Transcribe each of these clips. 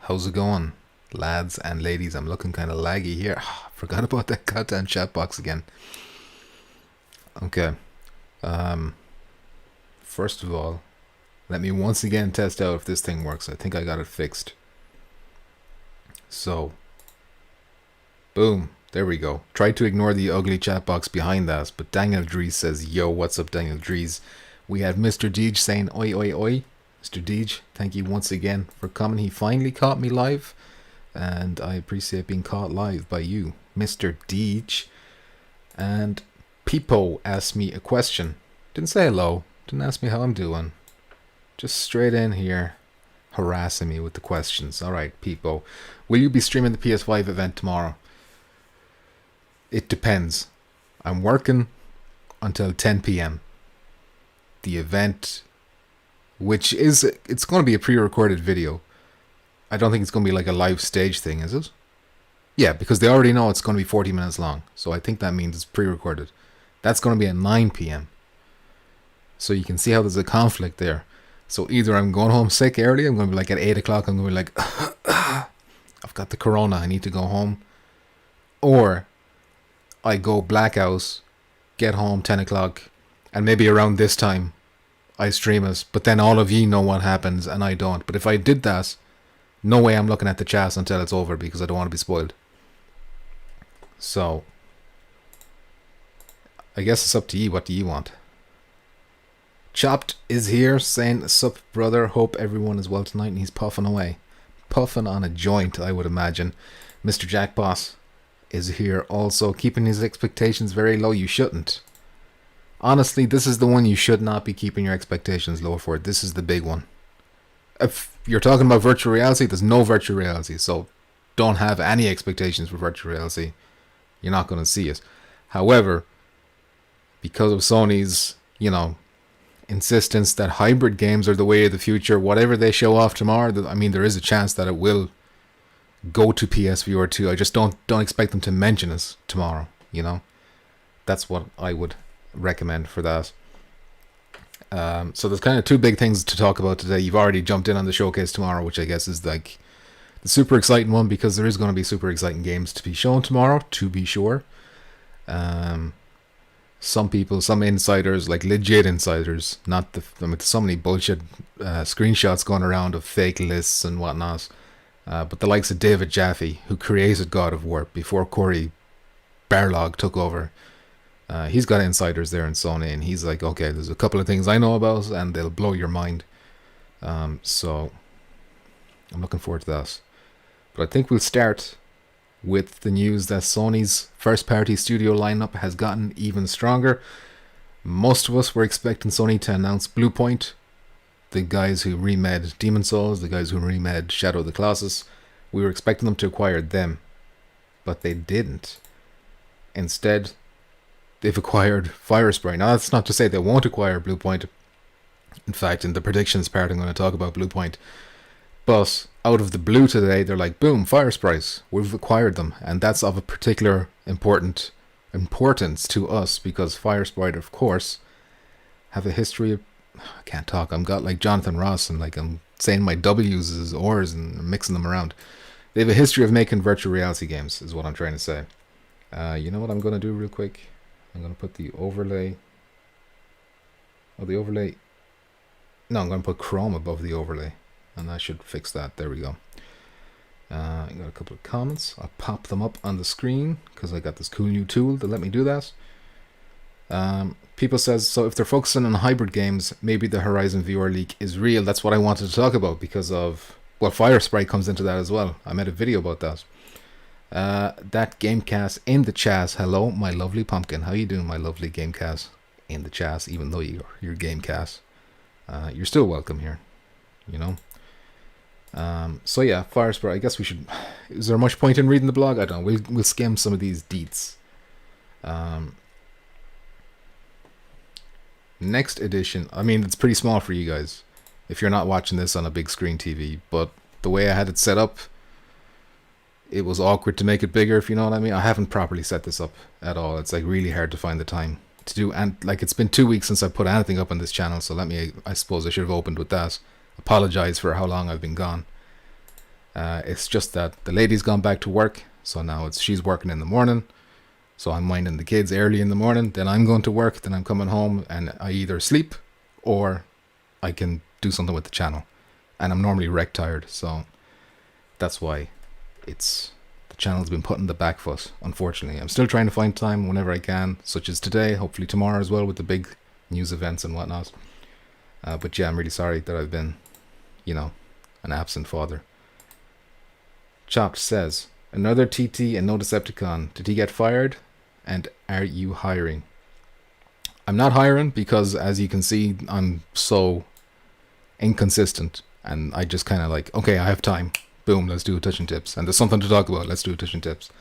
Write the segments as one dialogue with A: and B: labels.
A: How's it going, lads and ladies? I'm looking kind of laggy here. Forgot about that goddamn chat box again. Okay. Um, First of all, let me once again test out if this thing works. I think I got it fixed. So, boom. There we go. Tried to ignore the ugly chat box behind that, but Daniel Dries says, yo, what's up, Daniel Dries? We have Mr. Deej saying, oi, oi, oi. Mr. Deej, thank you once again for coming. He finally caught me live, and I appreciate being caught live by you, Mr. Deej. And Peepo asked me a question. Didn't say hello, didn't ask me how I'm doing. Just straight in here, harassing me with the questions. Alright, Peepo. Will you be streaming the PS5 event tomorrow? It depends. I'm working until 10 p.m. The event, which is, it's going to be a pre-recorded video. I don't think it's going to be like a live stage thing, is it? Yeah, because they already know it's going to be 40 minutes long. So I think that means it's pre-recorded. That's going to be at 9 p.m. So you can see how there's a conflict there. So either I'm going home sick early, I'm going to be like at 8 o'clock, I'm going to be like, I've got the corona, I need to go home. Or I go blackout, get home 10 o'clock, and maybe around this time I stream it, but then all of you know what happens and I don't. But if I did that, no way I'm looking at the chat until it's over because I don't want to be spoiled. So, I guess it's up to you. What do you want? Chopped is here saying, sup brother, hope everyone is well tonight, and he's puffing away. Puffing on a joint, I would imagine. Mr. Jack Boss is here also, keeping his expectations very low. You shouldn't. Honestly, this is the one you should not be keeping your expectations low for. This is the big one. If you're talking about virtual reality, there's no virtual reality, so don't have any expectations for virtual reality. You're not going to see it. However, because of Sony's, insistence that hybrid games are the way of the future, whatever they show off tomorrow, I mean, there is a chance that it will go to PSVR 2. I just don't expect them to mention us tomorrow, That's what I would recommend for that. So there's kind of two big things to talk about today. You've already jumped in on the showcase tomorrow, which I guess is like the super exciting one, because there is going to be super exciting games to be shown tomorrow, to be sure. Some people, some insiders, like legit insiders, not there's so many bullshit screenshots going around of fake lists and whatnot. But the likes of David Jaffe, who created God of War before Cory Barlog took over, he's got insiders there in Sony, and he's like, okay, there's a couple of things I know about, and they'll blow your mind. So I'm looking forward to that. But I think we'll start with the news that Sony's first-party studio lineup has gotten even stronger. Most of us were expecting Sony to announce Bluepoint, the guys who remade Demon's Souls, the guys who remade Shadow of the Colossus. We were expecting them to acquire them, but they didn't. Instead, they've acquired Firespray. Now, that's not to say they won't acquire Bluepoint. In fact, in the predictions part, I'm going to talk about Bluepoint. But out of the blue today, they're like, boom, Firesprays. We've acquired them. And that's of a particular importance to us, because Firesprite, of course, have a history of... I can't talk. I'm got like Jonathan Ross, and like I'm saying my W's as R's and mixing them around. They have a history of making virtual reality games, is what I'm trying to say. You know what I'm going to do real quick? I'm going to put the overlay... Oh, the overlay... No, I'm going to put Chrome above the overlay. And that should fix that. There we go. I got a couple of comments. I'll pop them up on the screen because I got this cool new tool to let me do that. People says, so if they're focusing on hybrid games, maybe the Horizon VR leak is real. That's what I wanted to talk about because of... Well, Firesprite comes into that as well. I made a video about that. That Gamecast in the chat. Hello, my lovely pumpkin. How you doing, my lovely Gamecast in the chat? Even though you're Gamecast, you're still welcome here. So yeah, Firesprite. I guess we should... Is there much point in reading the blog? I don't know. We'll skim some of these deets. Next edition. I mean, it's pretty small for you guys if you're not watching this on a big screen TV. But the way I had it set up, it was awkward to make it bigger, if you know what I mean. I haven't properly set this up at all. It's like really hard to find the time to do. And like, it's been 2 weeks since I put anything up on this channel. So I suppose I should have opened with that. Apologize for how long I've been gone. It's just that the lady's gone back to work, so now she's working in the morning. So I'm minding the kids early in the morning, then I'm going to work, then I'm coming home, and I either sleep or I can do something with the channel. And I'm normally wreck tired, so that's why the channel's been put in the back foot, unfortunately. I'm still trying to find time whenever I can, such as today, hopefully tomorrow as well, with the big news events and whatnot. But yeah, I'm really sorry that I've been, an absent father. Chopped says, another TT and no Decepticon. Did he get fired? And are you hiring? I'm not hiring because, as you can see, I'm so inconsistent. And I just kind of like, okay, I have time. Boom, let's do a touch and tips. And there's something to talk about. Let's do a touch and tips.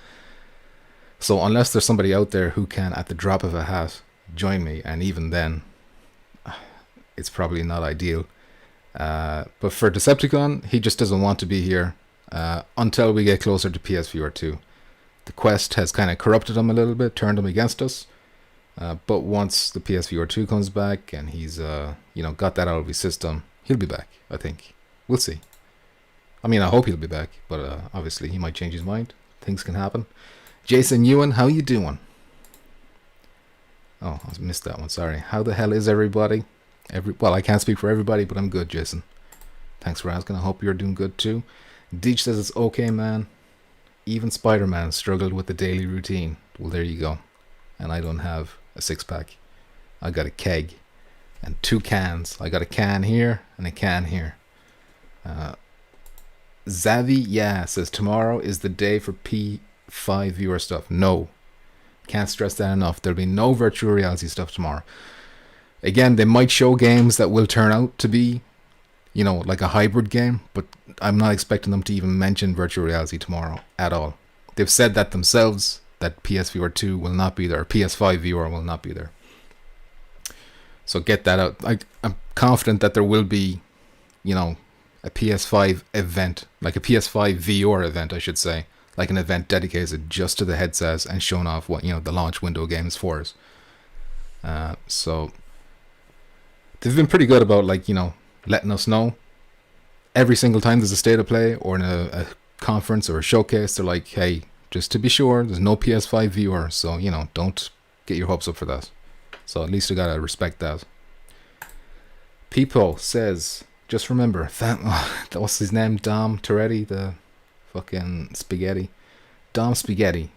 A: So unless there's somebody out there who can, at the drop of a hat, join me, and even then, it's probably not ideal. But for Decepticon, he just doesn't want to be here until we get closer to PS4 The quest has kind of corrupted him a little bit, turned him against us. But once the PS4 comes back and he's got that out of his system, he'll be back, I think. We'll see. I mean, I hope he'll be back, but obviously he might change his mind. Things can happen. Jason Ewan, how you doing? Oh, I missed that one, sorry. How the hell is everybody? Well, I can't speak for everybody, but I'm good, Jason. Thanks for asking. I hope you're doing good too. Deech says it's okay, man. Even Spider-Man struggled with the daily routine. Well, there you go. And I don't have a six-pack. I got a keg and 2 cans. I got a can here and a can here. Zavi, yeah, says tomorrow is the day for P5 viewer stuff. No. Can't stress that enough. There'll be no virtual reality stuff tomorrow. Again, they might show games that will turn out to be, like a hybrid game, but I'm not expecting them to even mention virtual reality tomorrow at all. They've said that themselves, that PSVR2 will not be there, PS5 VR will not be there. So get that out. I'm confident that there will be, a PS5 event, like a PS5 VR event, I should say, like an event dedicated just to the headsets and showing off what, the launch window games for us. So they've been pretty good about, letting us know every single time there's a state of play or in a conference or a showcase. They're like, hey, just to be sure, there's no PS5 VR, so don't get your hopes up for that. So at least I gotta respect that. Peepo says, just remember that what's his name, Dom Toretto, the fucking spaghetti, Dom Spaghetti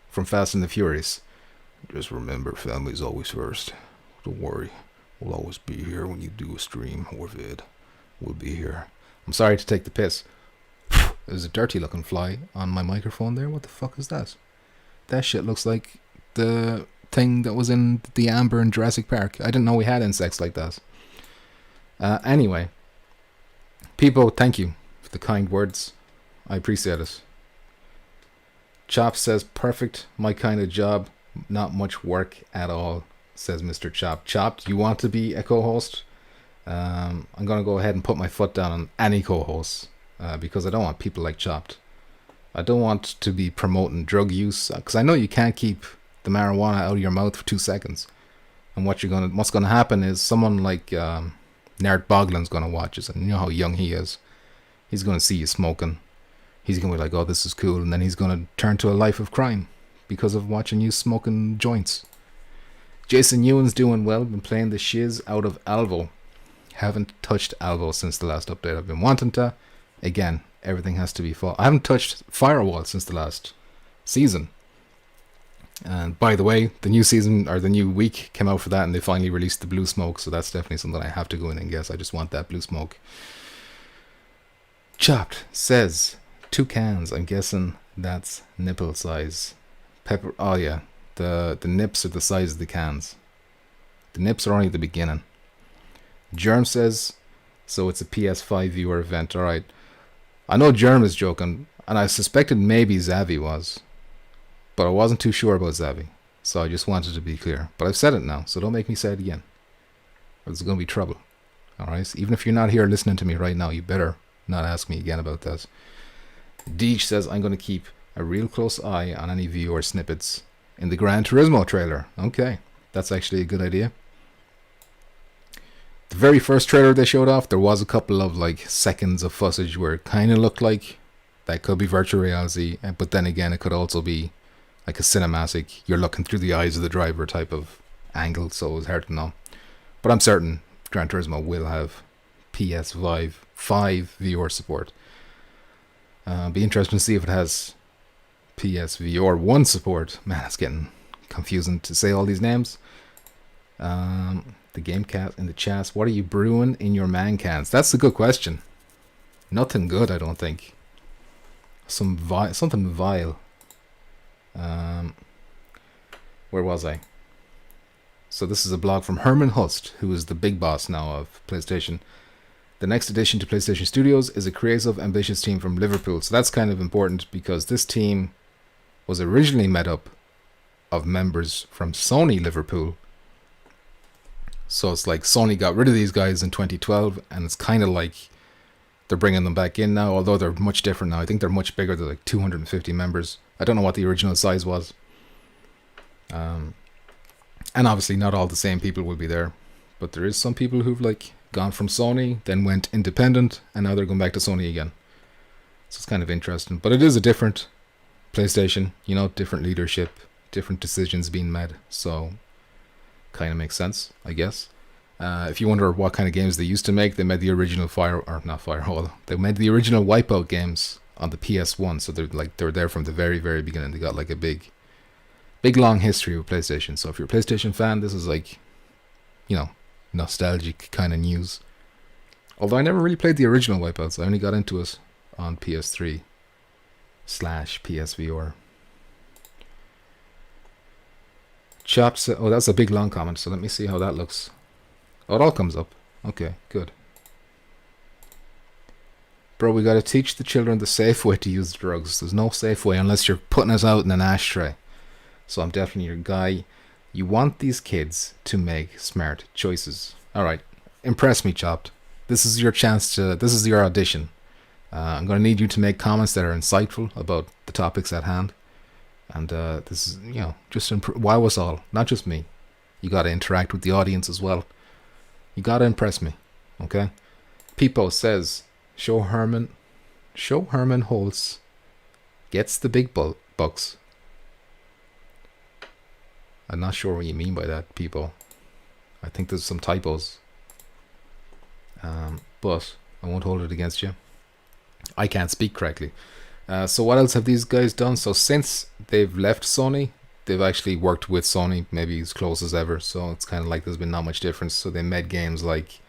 A: from Fast and the Furious. Just remember, family's always first. Don't worry. We'll always be here when you do a stream or vid. We'll be here. I'm sorry to take the piss. There's a dirty looking fly on my microphone there. What the fuck is that? That shit looks like the thing that was in the amber in Jurassic Park. I didn't know we had insects like that. Anyway. People, thank you for the kind words. I appreciate it. Chop says, perfect, my kind of job. Not much work at all, says Mr. Chop. Chop, do you want to be a co-host? I'm going to go ahead and put my foot down on any co-hosts because I don't want people like Chopped. I don't want to be promoting drug use because I know you can't keep the marijuana out of your mouth for 2 seconds. And what's going to happen is someone like Nerd Boglin's going to watch us, and you know how young he is. He's going to see you smoking. He's going to be like, oh, this is cool, and then he's going to turn to a life of crime because of watching you smoking joints. Jason Ewan's doing well. Been playing the shiz out of Alvo. Haven't touched Alvo since the last update. I've been wanting to. Again, everything has to be full. I haven't touched Firewall since the last season. And by the way, the new season or the new week came out for that, and they finally released the blue smoke. So that's definitely something I have to go in and guess. I just want that blue smoke. Chopped says 2 cans. I'm guessing that's nipple size. Pepper. Oh yeah, the nips are the size of the cans. The nips are only the beginning. Germ says, so it's a PS5 viewer event. All right. I know Germ is joking, and I suspected maybe Zavi was. But I wasn't too sure about Zavi, so I just wanted to be clear. But I've said it now, so don't make me say it again. Or there's going to be trouble. Alright? Even if you're not here listening to me right now, you better not ask me again about that. Deej says, I'm going to keep a real close eye on any viewer snippets in the Gran Turismo trailer. Okay, that's actually a good idea. The very first trailer they showed off, there was a couple of seconds of footage where it kind of looked like That could be virtual reality, but then again, it could also be like a cinematic, you're looking through the eyes of the driver type of angle, so it's hard to know. But I'm certain Gran Turismo will have PS5 VR support. Be interesting to see if it has PSVR 1 support. Man, it's getting confusing to say all these names. The game cat in the chat. What are you brewing in your man cans? That's a good question. Nothing good, I don't think. Something vile. Where was I? So this is a blog from Herman Hust, who is the big boss now of PlayStation. The next addition to PlayStation Studios is a creative, ambitious team from Liverpool. So that's kind of important because this team was originally made up of members from Sony Liverpool. So it's like Sony got rid of these guys in 2012, and it's kind of like they're bringing them back in now, although they're much different now. I think they're much bigger. They're like 250 members. I don't know what the original size was. And obviously not all the same people will be there. But there is some people who've like gone from Sony, then went independent, and now they're going back to Sony again. So it's kind of interesting. But it is a different PlayStation, you know, different leadership, different decisions being made. So kind of makes sense, I guess. If you wonder what kind of games they used to make, they made the original they made the original Wipeout games on the PS1. So they're there from the very, very beginning. They got like a big long history with PlayStation. So if you're a PlayStation fan, this is like, you know, nostalgic kind of news. Although I never really played the original Wipeouts. I only got into it on PS3/PSVR. Chops. Oh, that's a big long comment. So let me see how that looks. Oh, it all comes up. Okay, good. Bro, we gotta teach the children the safe way to use drugs. There's no safe way unless you're putting it out in an ashtray. So I'm definitely your guy. You want these kids to make smart choices. Alright, impress me, Chopped. This is your chance to, this is your audition. I'm going to need you to make comments that are insightful about the topics at hand. And this is, you know, just wow us all, not just me. You got to interact with the audience as well. You got to impress me, okay? Peepo says, show Herman Holtz gets the big bucks. I'm not sure what you mean by that, people. I think there's some typos. But I won't hold it against you. I can't speak correctly. So what else have these guys done? So since they've left Sony, they've actually worked with Sony, maybe as close as ever. So it's kind of like there's been not much difference. So they made games like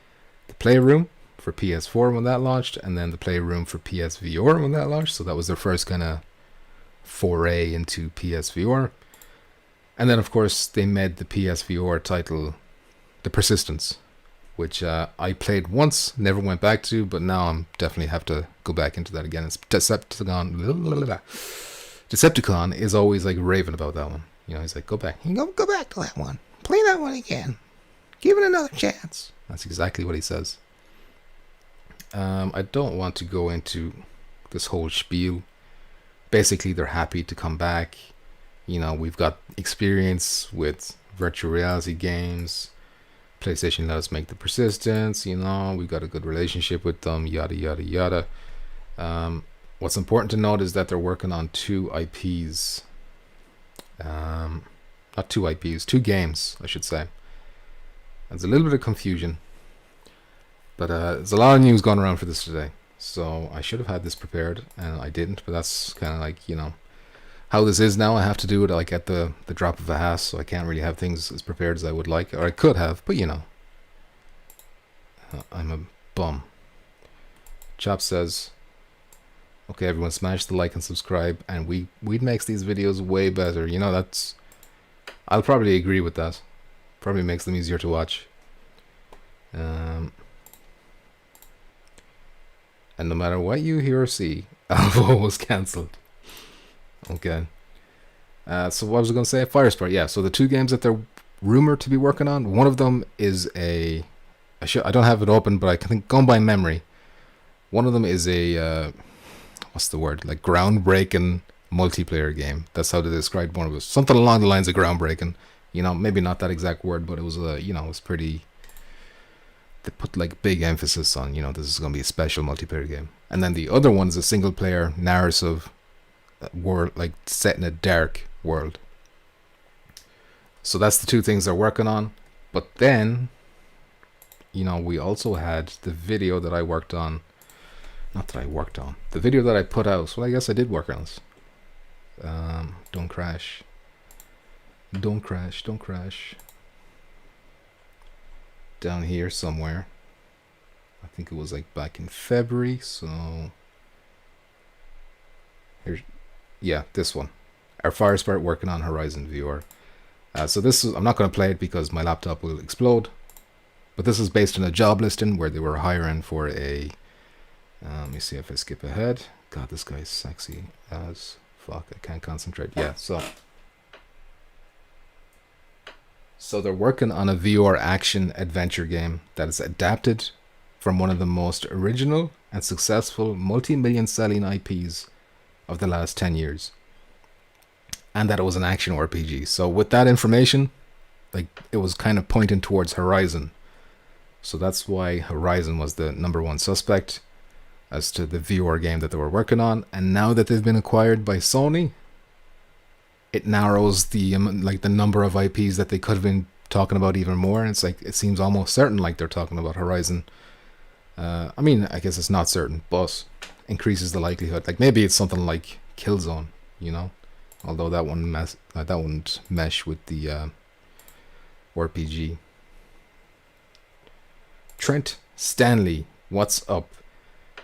A: the Playroom for PS4 when that launched, and then the Playroom for PSVR when that launched. So that was their first kind of foray into PSVR. And then, of course, they made the PSVR title, The Persistence, which I played once, never went back to, but now I'm definitely have to go back into that again. It's Decepticon. Decepticon is always like raving about that one. You know, he's like, go back to that one. Play that one again. Give it another chance. That's exactly what he says. I don't want to go into this whole spiel. Basically, they're happy to come back. You know, we've got experience with virtual reality games. PlayStation let us make the Persistence. You know, we've got a good relationship with them. Yada, yada, yada. What's important to note is that they're working on two IPs. Not two IPs, two games, I should say. There's a little bit of confusion. But there's a lot of news going around for this today. So I should have had this prepared, and I didn't. But that's kind of like, you know, how this is now. I have to do it like at the drop of a hat, so I can't really have things as prepared as I would like, or I could have, but you know, I'm a bum. Chop says, okay, everyone, smash the like and subscribe, and we'd makes these videos way better. You know, that's, I'll probably agree with that. Probably makes them easier to watch. And no matter what you hear or see, Alvo was cancelled. Okay. So what was I going to say? Firesport, yeah. So the two games that they're rumored to be working on, one of them is I don't have it open, but I can think, going by memory, one of them is a, what's the word? Like groundbreaking multiplayer game. That's how they described one of it. Something along the lines of groundbreaking. You know, maybe not that exact word, but it was, you know, it was pretty they put like big emphasis on, this is going to be a special multiplayer game. And then the other one is a single player narrative world, like set in a dark world. So that's the two things they're working on. But then, we also had the video that I worked on. Not that I worked on. The video that I put out. Well, I guess I did work on it. Don't crash. Don't crash. Don't crash. Down here somewhere. I think it was like back in February. So here's, yeah, this one. Our Fire Spirit working on Horizon VR. So this is, I'm not going to play it because my laptop will explode. But this is based on a job listing where they were hiring for a... let me see if I skip ahead. God, this guy is sexy as fuck. I can't concentrate. Yeah, so they're working on a VR action adventure game that is adapted from one of the most original and successful multi-million selling IPs of the last 10 years. And that it was an action RPG. So with that information, like, it was kind of pointing towards Horizon. So that's why Horizon was the #1 suspect as to the VR game that they were working on. And now that they've been acquired by Sony, it narrows the the number of IPs that they could have been talking about even more. And it's like, it seems almost certain like they're talking about Horizon. I mean, I guess it's not certain, but increases the likelihood. Like, maybe it's something like Killzone, although that wouldn't mesh with the RPG. Trent Stanley, what's up?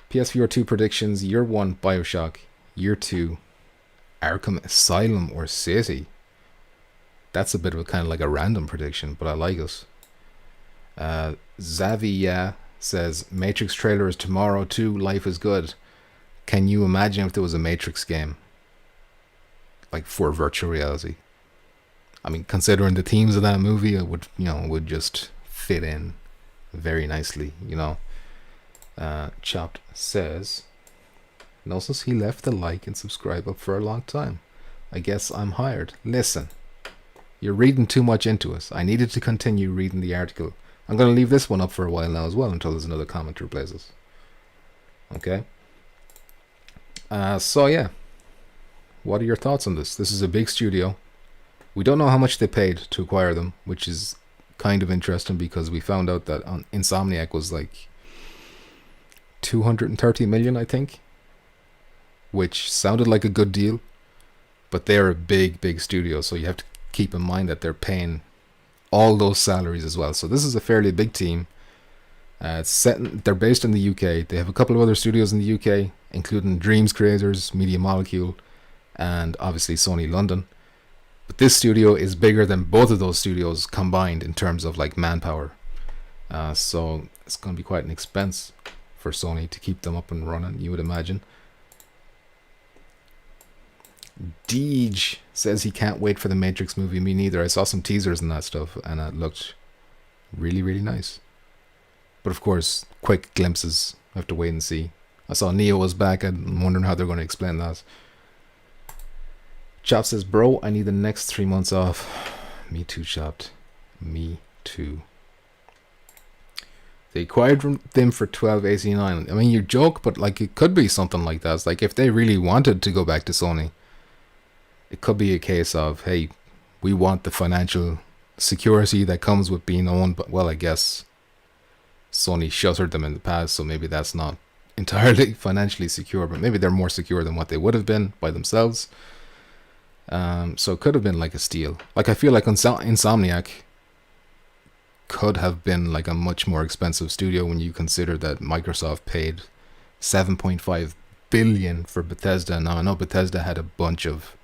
A: PS4 predictions: Year 1 Bioshock, Year 2 Arkham Asylum or City. That's a bit of a kind of like a random prediction, but I like it. Zavia says Matrix trailer is tomorrow too. Life is good. Can you imagine if there was a Matrix game, like, for virtual reality? I mean, considering the themes of that movie, it would just fit in very nicely, Chopped says, notice he left the like and subscribe up for a long time. I guess I'm hired. Listen, you're reading too much into us. I needed to continue reading the article. I'm going to leave this one up for a while now as well until there's another comment to replace us. Okay. So yeah, what are your thoughts on this? This is a big studio. We don't know how much they paid to acquire them, which is kind of interesting because we found out that Insomniac was like 230 million, I think, which sounded like a good deal, but they're a big studio, so you have to keep in mind that they're paying all those salaries as well. So this is a fairly big team. They're based in the UK. They have a couple of other studios in the UK, including Dreams Creators, Media Molecule, and obviously Sony London. But this studio is bigger than both of those studios combined in terms of like manpower. So it's going to be quite an expense for Sony to keep them up and running, you would imagine. Deej says he can't wait for the Matrix movie. Me neither. I saw some teasers and that stuff, and it looked really nice. But of course, quick glimpses. I have to wait and see. I saw Neo was back. I'm wondering how they're going to explain that. Chop says, bro, I need the next 3 months off. Me too, Chopped. Me too. They acquired them for 12.89. I mean, you joke, but like, it could be something like that. It's like, if they really wanted to go back to Sony, it could be a case of, hey, we want the financial security that comes with being owned. But, well, I guess Sony sheltered them in the past, so maybe that's not entirely financially secure, but maybe they're more secure than what they would have been by themselves. So it could have been like a steal. Like, I feel like Insomniac could have been like a much more expensive studio when you consider that Microsoft paid 7.5 billion for Bethesda. Now, I know Bethesda had a bunch of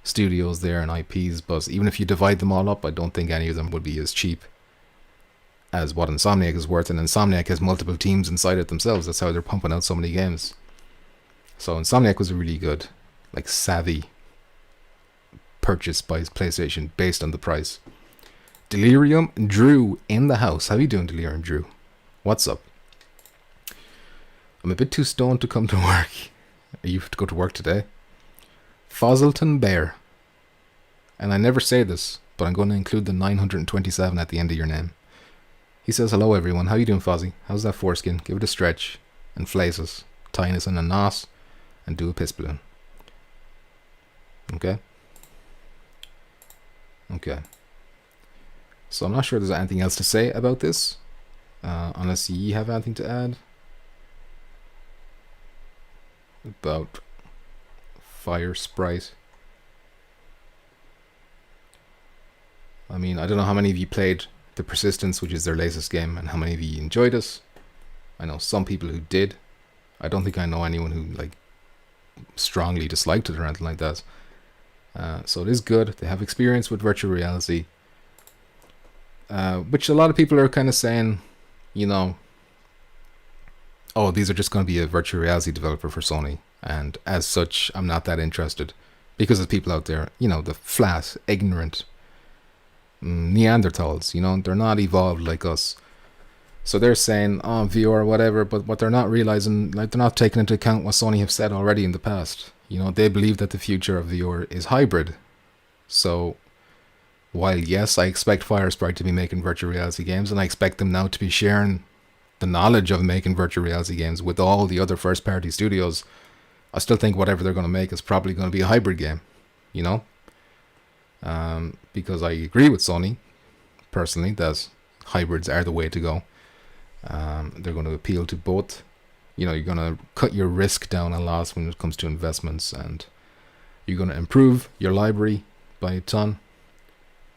A: studios there and IPs, but even if you divide them all up, I don't think any of them would be as cheap as what Insomniac is worth. And Insomniac has multiple teams inside it themselves. That's how they're pumping out so many games. So Insomniac was a really good, like, savvy purchase by PlayStation based on the price. Delirium Drew in the house. How you doing, Delirium Drew? What's up? I'm a bit too stoned to come to work. Are you have to go to work today? Fozzleton Bear. And I never say this, but I'm going to include the 927 at the end of your name. He says, hello everyone, how you doing, Fozzie? How's that foreskin? Give it a stretch and flaze us. Tying us in a knot and do a piss balloon. Okay? Okay. So I'm not sure there's anything else to say about this. Unless ye have anything to add. About Fire Sprite. I mean, I don't know how many of you played The Persistence, which is their latest game, and how many of you enjoyed it. I know some people who did. I don't think I know anyone who like strongly disliked it or anything like that. So it is good. They have experience with virtual reality, which a lot of people are kind of saying, you know, oh, these are just going to be a virtual reality developer for Sony, and as such, I'm not that interested, because there's people out there, you know, the flat, ignorant Neanderthals, you know, they're not evolved like us. So they're saying, oh, VR, whatever, but what they're not realizing, like, they're not taking into account what Sony have said already in the past. You know, they believe that the future of VR is hybrid. So, while yes, I expect Firesprite to be making virtual reality games, and I expect them now to be sharing the knowledge of making virtual reality games with all the other first-party studios, I still think whatever they're going to make is probably going to be a hybrid game, you know? Because I agree with Sony, personally, that hybrids are the way to go. They're going to appeal to both. You know, you're going to cut your risk down a lot when it comes to investments, and you're going to improve your library by a ton.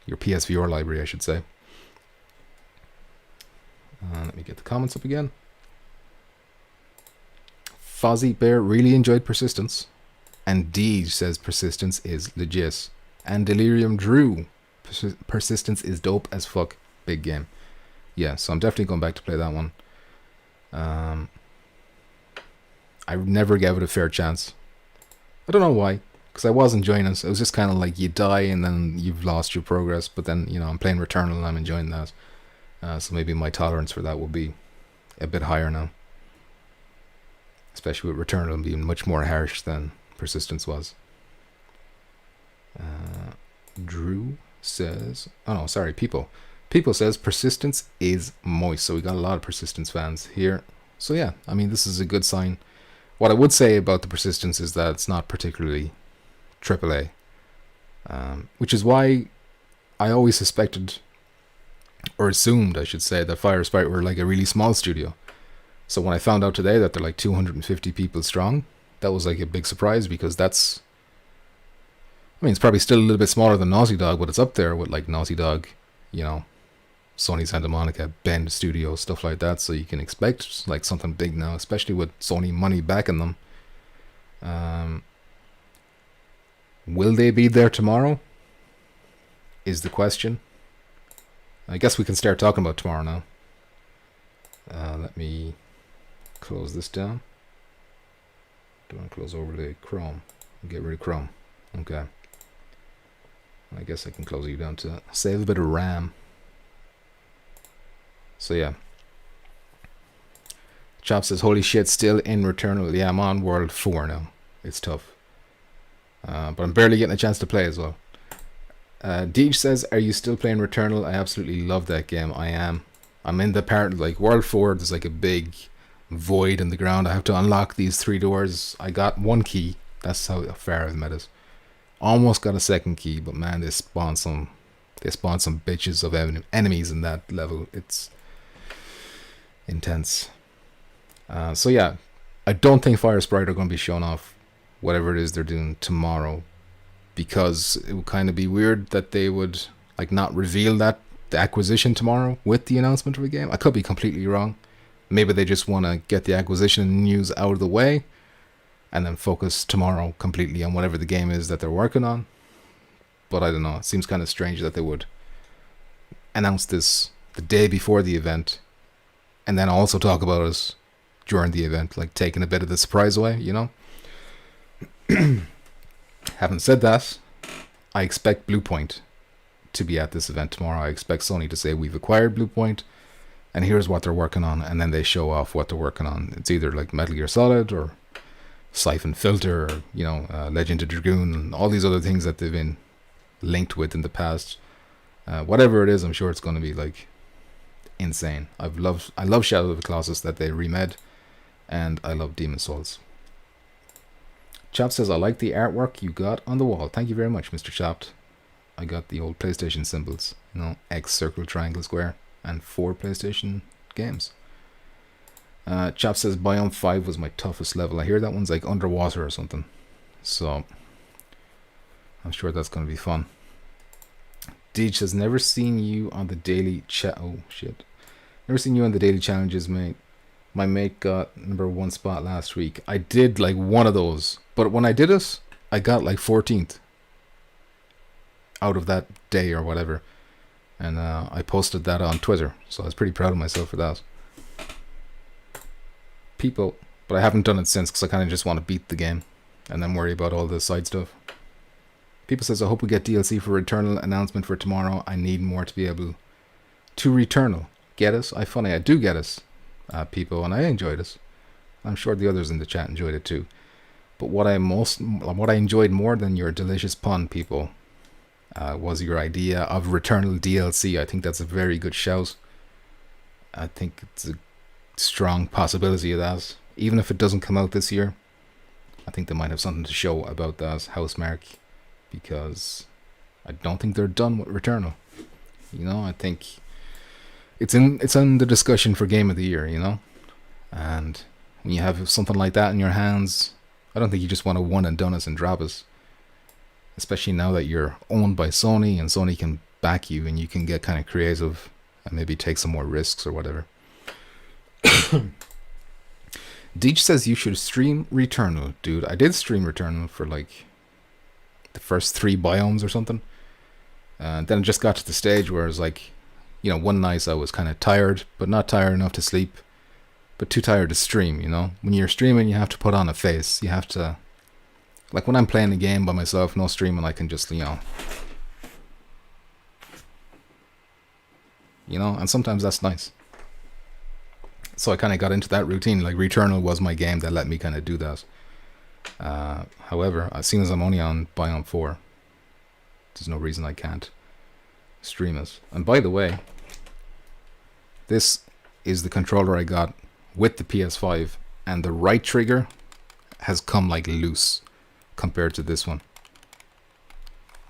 A: Your PSVR library, I should say. Let me get the comments up again. Fozzie Bear really enjoyed Persistence. And Deej says Persistence is legit. And Delirium Drew, Persistence is dope as fuck. Big game. Yeah, so I'm definitely going back to play that one. I never gave it a fair chance. I don't know why, because I was enjoying it. It was just kind of like you die and then you've lost your progress. But then, you know, I'm playing Returnal and I'm enjoying that. So maybe my tolerance for that will be a bit higher now. Especially with Returnal being much more harsh than Persistence was. Drew says... Oh no, sorry, People says Persistence is moist. So we got a lot of Persistence fans here. So yeah, I mean, this is a good sign. What I would say about the Persistence is that it's not particularly AAA. Which is why I always suspected, or assumed, I should say, that Firesprite were like a really small studio. So when I found out today that they're like 250 people strong, that was like a big surprise, because that's... I mean, it's probably still a little bit smaller than Naughty Dog, but it's up there with like Naughty Dog, you know, Sony Santa Monica, Bend Studio, stuff like that. So you can expect like something big now, especially with Sony money backing them. Will they be there tomorrow? Is the question. I guess we can start talking about tomorrow now. Let me close this down. Do I want to close over the Chrome? Get rid of Chrome. Okay. I guess I can close you down to save a bit of RAM. So yeah. Chop says, holy shit, still in Returnal. Yeah, I'm on World 4 now. It's tough. But I'm barely getting a chance to play as well. Deej says, are you still playing Returnal? I absolutely love that game. I am. I'm in the part, like, World 4, there's like a big void in the ground. I have to unlock these 3 doors. I got 1 key. That's how far I've met it. Almost got a 2nd key, but man, they spawn some bitches of enemies in that level. It's intense. So yeah, I don't think Firesprite are going to be showing off whatever it is they're doing tomorrow, because it would kind of be weird that they would like not reveal that the acquisition tomorrow with the announcement of a game. I could be completely wrong. Maybe they just want to get the acquisition news out of the way and then focus tomorrow completely on whatever the game is that they're working on. But I don't know. It seems kind of strange that they would announce this the day before the event and then also talk about it during the event, like taking a bit of the surprise away, you know? Having said that, I expect Bluepoint to be at this event tomorrow. I expect Sony to say, we've acquired Bluepoint and here's what they're working on, and then they show off what they're working on. It's either like Metal Gear Solid or Siphon Filter, or, you know, Legend of Dragoon, and all these other things that they've been linked with in the past. Whatever it is, I'm sure it's going to be like insane. I love Shadow of the Colossus that they remade, and I love Demon Souls. Chopped says, I like the artwork you got on the wall. Thank you very much, Mr. Chopped. I got the old PlayStation symbols, you know, X, circle, triangle, square, and 4 PlayStation games. Chap says Biome 5 was my toughest level. I hear that one's like underwater or something. So I'm sure that's going to be fun. Deej says, never seen you on the daily chat. Oh, shit. Never seen you on the daily challenges, mate. My mate got #1 spot last week. I did like one of those. But when I did it, I got like 14th out of that day or whatever. And I posted that on Twitter. So I was pretty proud of myself for that. People, but I haven't done it since because I kind of just want to beat the game and then worry about all the side stuff. People says, I hope we get DLC for Returnal announcement for tomorrow. I need more to be able to Returnal. Get us? I do get us, people, and I enjoyed it. I'm sure the others in the chat enjoyed it too. But what I enjoyed more than your delicious pun, people, was your idea of Returnal DLC. I think that's a very good shout. I think it's a strong possibility of that. Even if it doesn't come out this year, I think they might have something to show about that Housemarque, because I don't think they're done with Returnal. You know, I think it's in the discussion for Game of the Year, you know? And when you have something like that in your hands, I don't think you just want to one and done us and drop us. Especially now that you're owned by Sony and Sony can back you and you can get kind of creative and maybe take some more risks or whatever. Deej says you should stream Returnal. Dude, I did stream Returnal for like the first 3 biomes or something. And then it just got to the stage where it was like, you know, one night I was kind of tired, but not tired enough to sleep, but too tired to stream, you know? When you're streaming, you have to put on a face. You have to, like when I'm playing a game by myself, no streaming, I can just, you know, and sometimes that's nice. So I kind of got into that routine. Like Returnal was my game that let me kind of do that. However, as soon as I'm only on Biome 4, there's no reason I can't stream it. And by the way, this is the controller I got with the PS5, and the right trigger has come like loose compared to this one.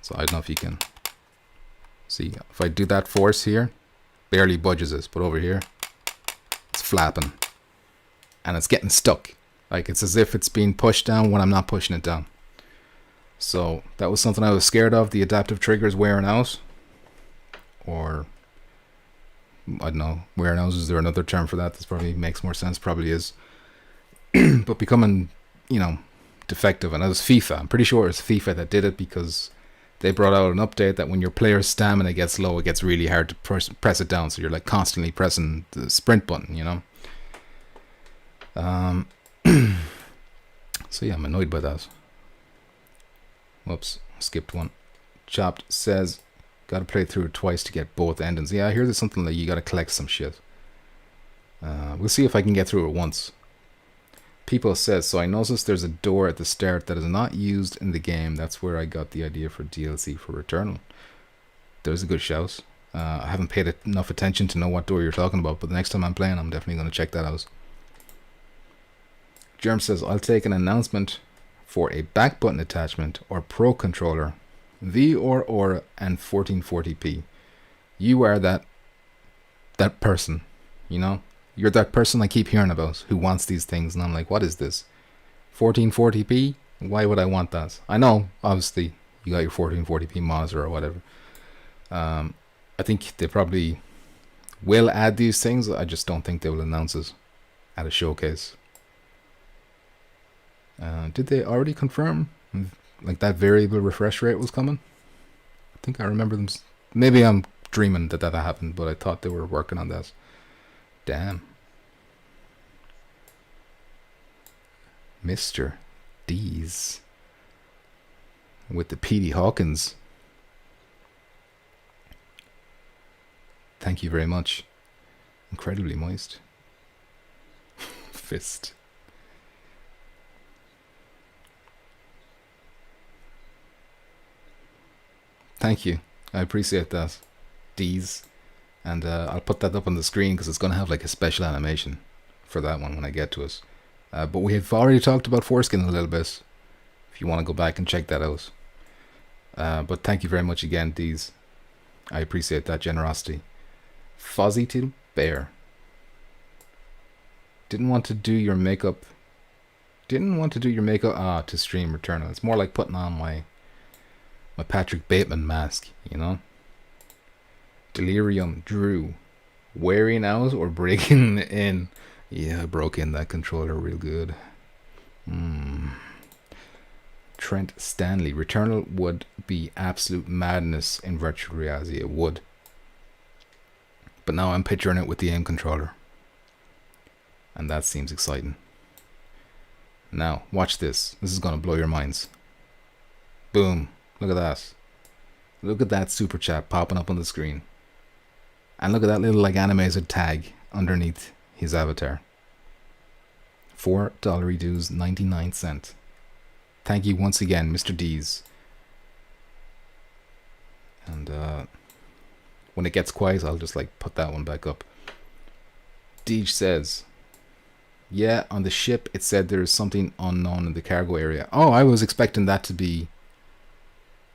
A: So I don't know if you can see. If I do that force here, barely budges it, but over here, it's flapping. And it's getting stuck. Like it's as if it's being pushed down when I'm not pushing it down. So that was something I was scared of, the adaptive triggers wearing out. Or, I don't know, wearing out, is there another term for that? This probably makes more sense, probably is. But becoming, you know, defective. And that was FIFA. I'm pretty sure it's FIFA that did it, because they brought out an update that when your player's stamina gets low, it gets really hard to press it down. So you're like constantly pressing the sprint button, you know. So yeah, I'm annoyed by that. Whoops, skipped one. Chopped says, gotta play through it twice to get both endings. Yeah, I hear there's something like you gotta collect some shit. We'll see if I can get through it once. People says, so I noticed there's a door at the start that is not used in the game. That's where I got the idea for DLC for Returnal. There's a good shout. I haven't paid enough attention to know what door you're talking about, but the next time I'm playing, I'm definitely going to check that out. Germ says, I'll take an announcement for a back button attachment or Pro controller, V or Aura, and 1440p. You are that person, you know? You're that person I keep hearing about who wants these things, and I'm like, what is this? 1440p? Why would I want that? I know, obviously, you got your 1440p monitor or whatever. I think they probably will add these things. I just don't think they will announce it at a showcase. Did they already confirm like that variable refresh rate was coming? I think I remember them. Maybe I'm dreaming that happened, but I thought they were working on that. Damn. Mr. D's with the P.D. Hawkins. Thank you very much. Incredibly moist. Fist. Thank you. I appreciate that. D's. And I'll put that up on the screen because it's going to have like a special animation for that one when I get to it. But we have already talked about foreskin a little bit, if you want to go back and check that out. But thank you very much again, Deez. I appreciate that generosity. Fuzzy Tail Bear. Didn't want to do your makeup. To stream Returnal. It's more like putting on my Patrick Bateman mask, you know? Delirium Drew. Wearing out or breaking in? Yeah, I broke in that controller real good. Trent Stanley. Returnal would be absolute madness in virtual reality. It would. But now I'm picturing it with the aim controller. And that seems exciting. Now, watch this. This is going to blow your minds. Boom. Look at that. Look at that super chat popping up on the screen. And look at that little like animated tag underneath his avatar. $4 dues 99¢. Thank you once again, Mr. Deez. And when it gets quiet, I'll just like put that one back up. Deej says, yeah, on the ship it said there's something unknown in the cargo area. Oh, I was expecting that to be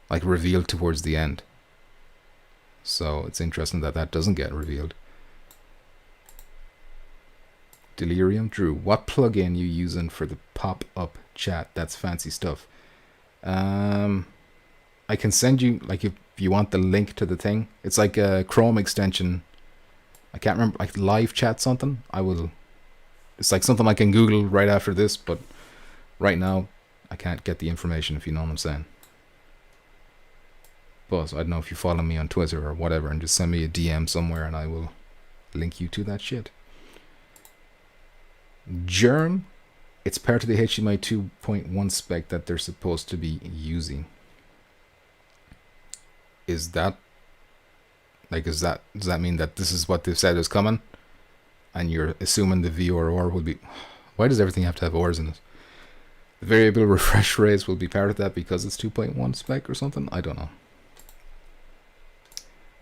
A: like revealed towards the end. So it's interesting that that doesn't get revealed. Delirium Drew, what plugin you using for the pop-up chat? That's fancy stuff. I can send you, like, if you want the link to the thing. It's like a Chrome extension. I can't remember, like live chat something. It's like something I can Google right after this, but right now I can't get the information, if you know what I'm saying. But I don't know if you follow me on Twitter or whatever, and just send me a DM somewhere and I will link you to that shit. Germ, it's part of the HDMI 2.1 spec that they're supposed to be using. Does that mean that this is what they've said is coming? And you're assuming the VRR will be... Why does everything have to have ors in it? The variable refresh rates will be part of that because it's 2.1 spec or something? I don't know.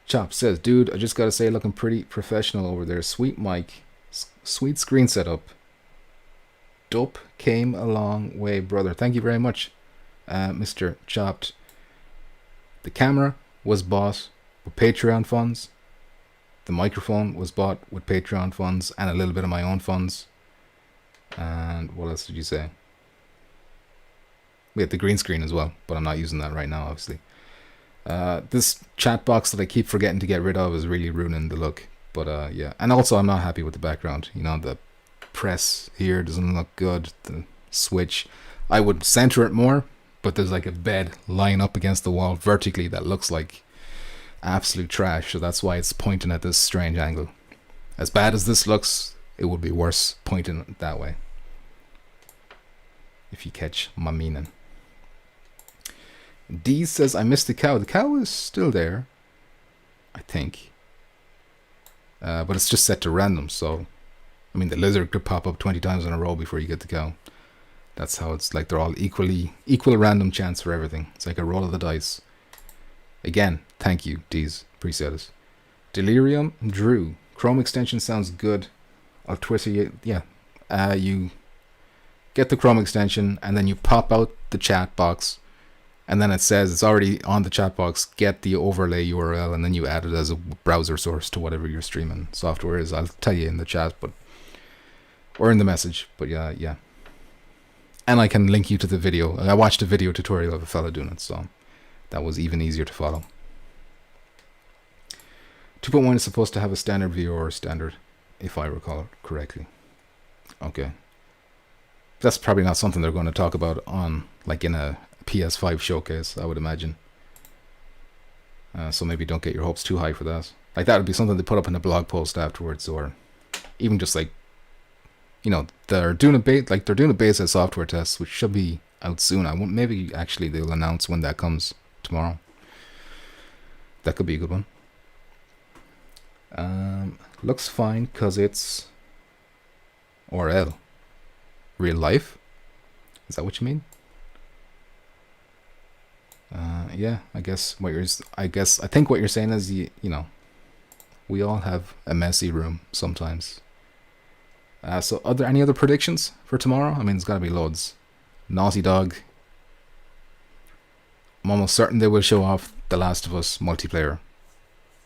A: Chop says, dude, I just gotta say, looking pretty professional over there. Sweet mic, sweet screen setup. Dope came a long way, brother. Thank you very much, Mr. Chopped. The camera was bought with Patreon funds. The microphone was bought with Patreon funds and a little bit of my own funds. And what else did you say? We had the green screen as well, but I'm not using that right now, obviously. This chat box that I keep forgetting to get rid of is really ruining the look. But yeah, and also I'm not happy with the background. You know, the press here doesn't look good. The switch, I would center it more, but there's like a bed lying up against the wall vertically that looks like absolute trash, so that's why it's pointing at this strange angle. As bad as this looks, it would be worse pointing that way, if you catch my meaning. D says, I missed the cow. The cow is still there, I think, but it's just set to random. So I mean, the lizard could pop up 20 times in a row before you get the cow. That's how it's like. They're all equal random chance for everything. It's like a roll of the dice. Again, thank you, Deez. Appreciate it. Delirium Drew. Chrome extension sounds good. I'll Twitter you. Yeah. You get the Chrome extension and then you pop out the chat box. And then it says it's already on the chat box. Get the overlay URL and then you add it as a browser source to whatever your streaming software is. I'll tell you in the chat, or in the message. But yeah. And I can link you to the video. I watched a video tutorial of a fella doing it, so that was even easier to follow. 2.1 is supposed to have a standard VOR standard, if I recall correctly. Okay. That's probably not something they're going to talk about on, like, in a PS5 showcase, I would imagine. So maybe don't get your hopes too high for that. Like, that would be something they put up in a blog post afterwards, or even just like, you know, they're doing a beta software test, which should be out soon. Maybe actually they'll announce when that comes tomorrow. That could be a good one. Looks fine because it's RL. Real life? Is that what you mean? I think what you're saying is you know, We all have a messy room sometimes. So are there any other predictions for tomorrow? I mean, there's got to be loads. Naughty Dog. I'm almost certain they will show off The Last of Us multiplayer,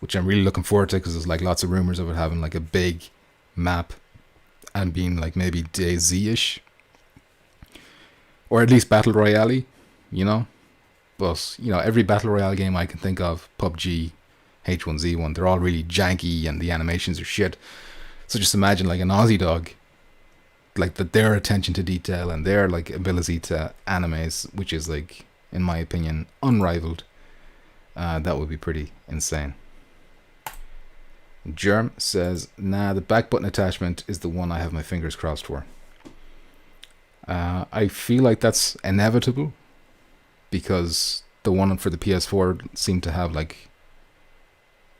A: which I'm really looking forward to because there's like lots of rumors of it having like a big map and being like maybe DayZ-ish. Or at least Battle Royale, you know? But, you know, every Battle Royale game I can think of, PUBG, H1Z1, they're all really janky and the animations are shit. So just imagine like a Naughty Dog, like their attention to detail and their like ability to animate, which is like, in my opinion, unrivaled. That would be pretty insane. Germ says, nah, the back button attachment is the one I have my fingers crossed for. I feel like that's inevitable because the one for the PS4 seemed to have like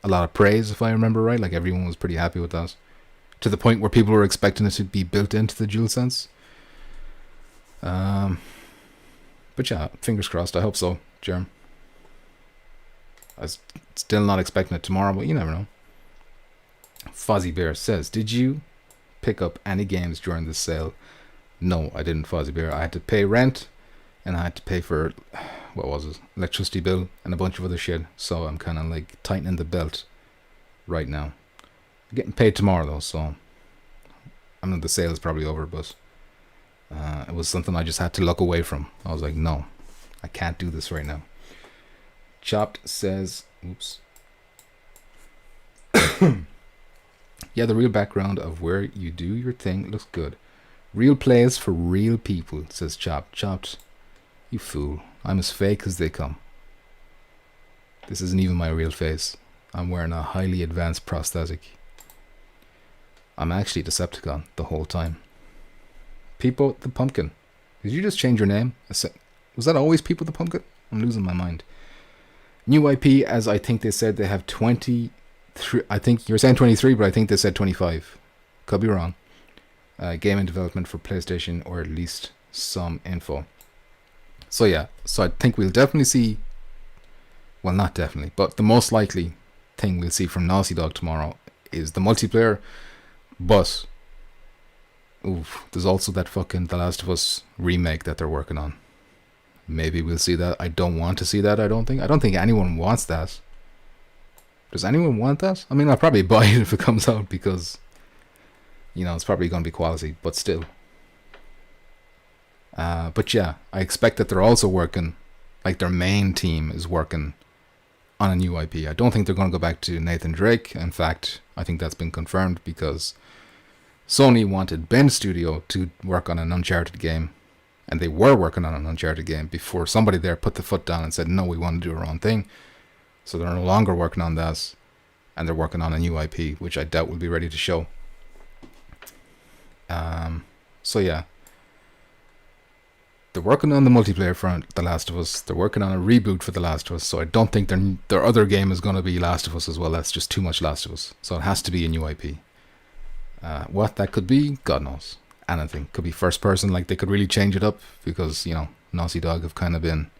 A: a lot of praise, if I remember right. Like everyone was pretty happy with that, to the point where people were expecting it to be built into the DualSense. But yeah, fingers crossed. I hope so, Germ. I was still not expecting it tomorrow, but you never know. Fozzie Bear says, did you pick up any games during this sale? No, I didn't, Fozzie Bear. I had to pay rent and I had to pay for, what was it, electricity bill and a bunch of other shit. So I'm kind of like tightening the belt right now. I'm getting paid tomorrow though, so I know the sale is probably over, but it was something I just had to look away from. I was like, no, I can't do this right now. Chopped says, oops. Yeah, the real background of where you do your thing looks good. Real plays for real people, says Chopped. Chopped, you fool. I'm as fake as they come. This isn't even my real face. I'm wearing a highly advanced prosthetic. I'm actually Decepticon the whole time. Peepo the Pumpkin. Did you just change your name? Was that always Peepo the Pumpkin? I'm losing my mind. New IP, as I think they said they have 23. I think you're saying 23, but I think they said 25. Could be wrong. Game in development for PlayStation, or at least some info. So yeah, so I think we'll definitely see, well, not definitely, but the most likely thing we'll see from Naughty Dog tomorrow is the multiplayer. But there's also that fucking The Last of Us remake that they're working on. Maybe we'll see that. I don't want to see that. I don't think anyone wants that. Does anyone want that? I mean, I'll probably buy it if it comes out because, you know, it's probably going to be quality, but still. But yeah, I expect that they're also working, like their main team is working on a new IP. I don't think they're going to go back to Nathan Drake. In fact, I think that's been confirmed because Sony wanted Bend Studio to work on an Uncharted game, and they were working on an Uncharted game before somebody there put the foot down and said, no, we want to do our own thing. So they're no longer working on that, and they're working on a new IP, which I doubt will be ready to show. So yeah, they're working on the multiplayer for The Last of Us. They're working on a reboot for The Last of Us. So I don't think their other game is going to be Last of Us as well. That's just too much Last of Us. So it has to be a new IP. What that could be, God knows. Anything. Could be first person. Like they could really change it up because, you know, Naughty Dog have kind of been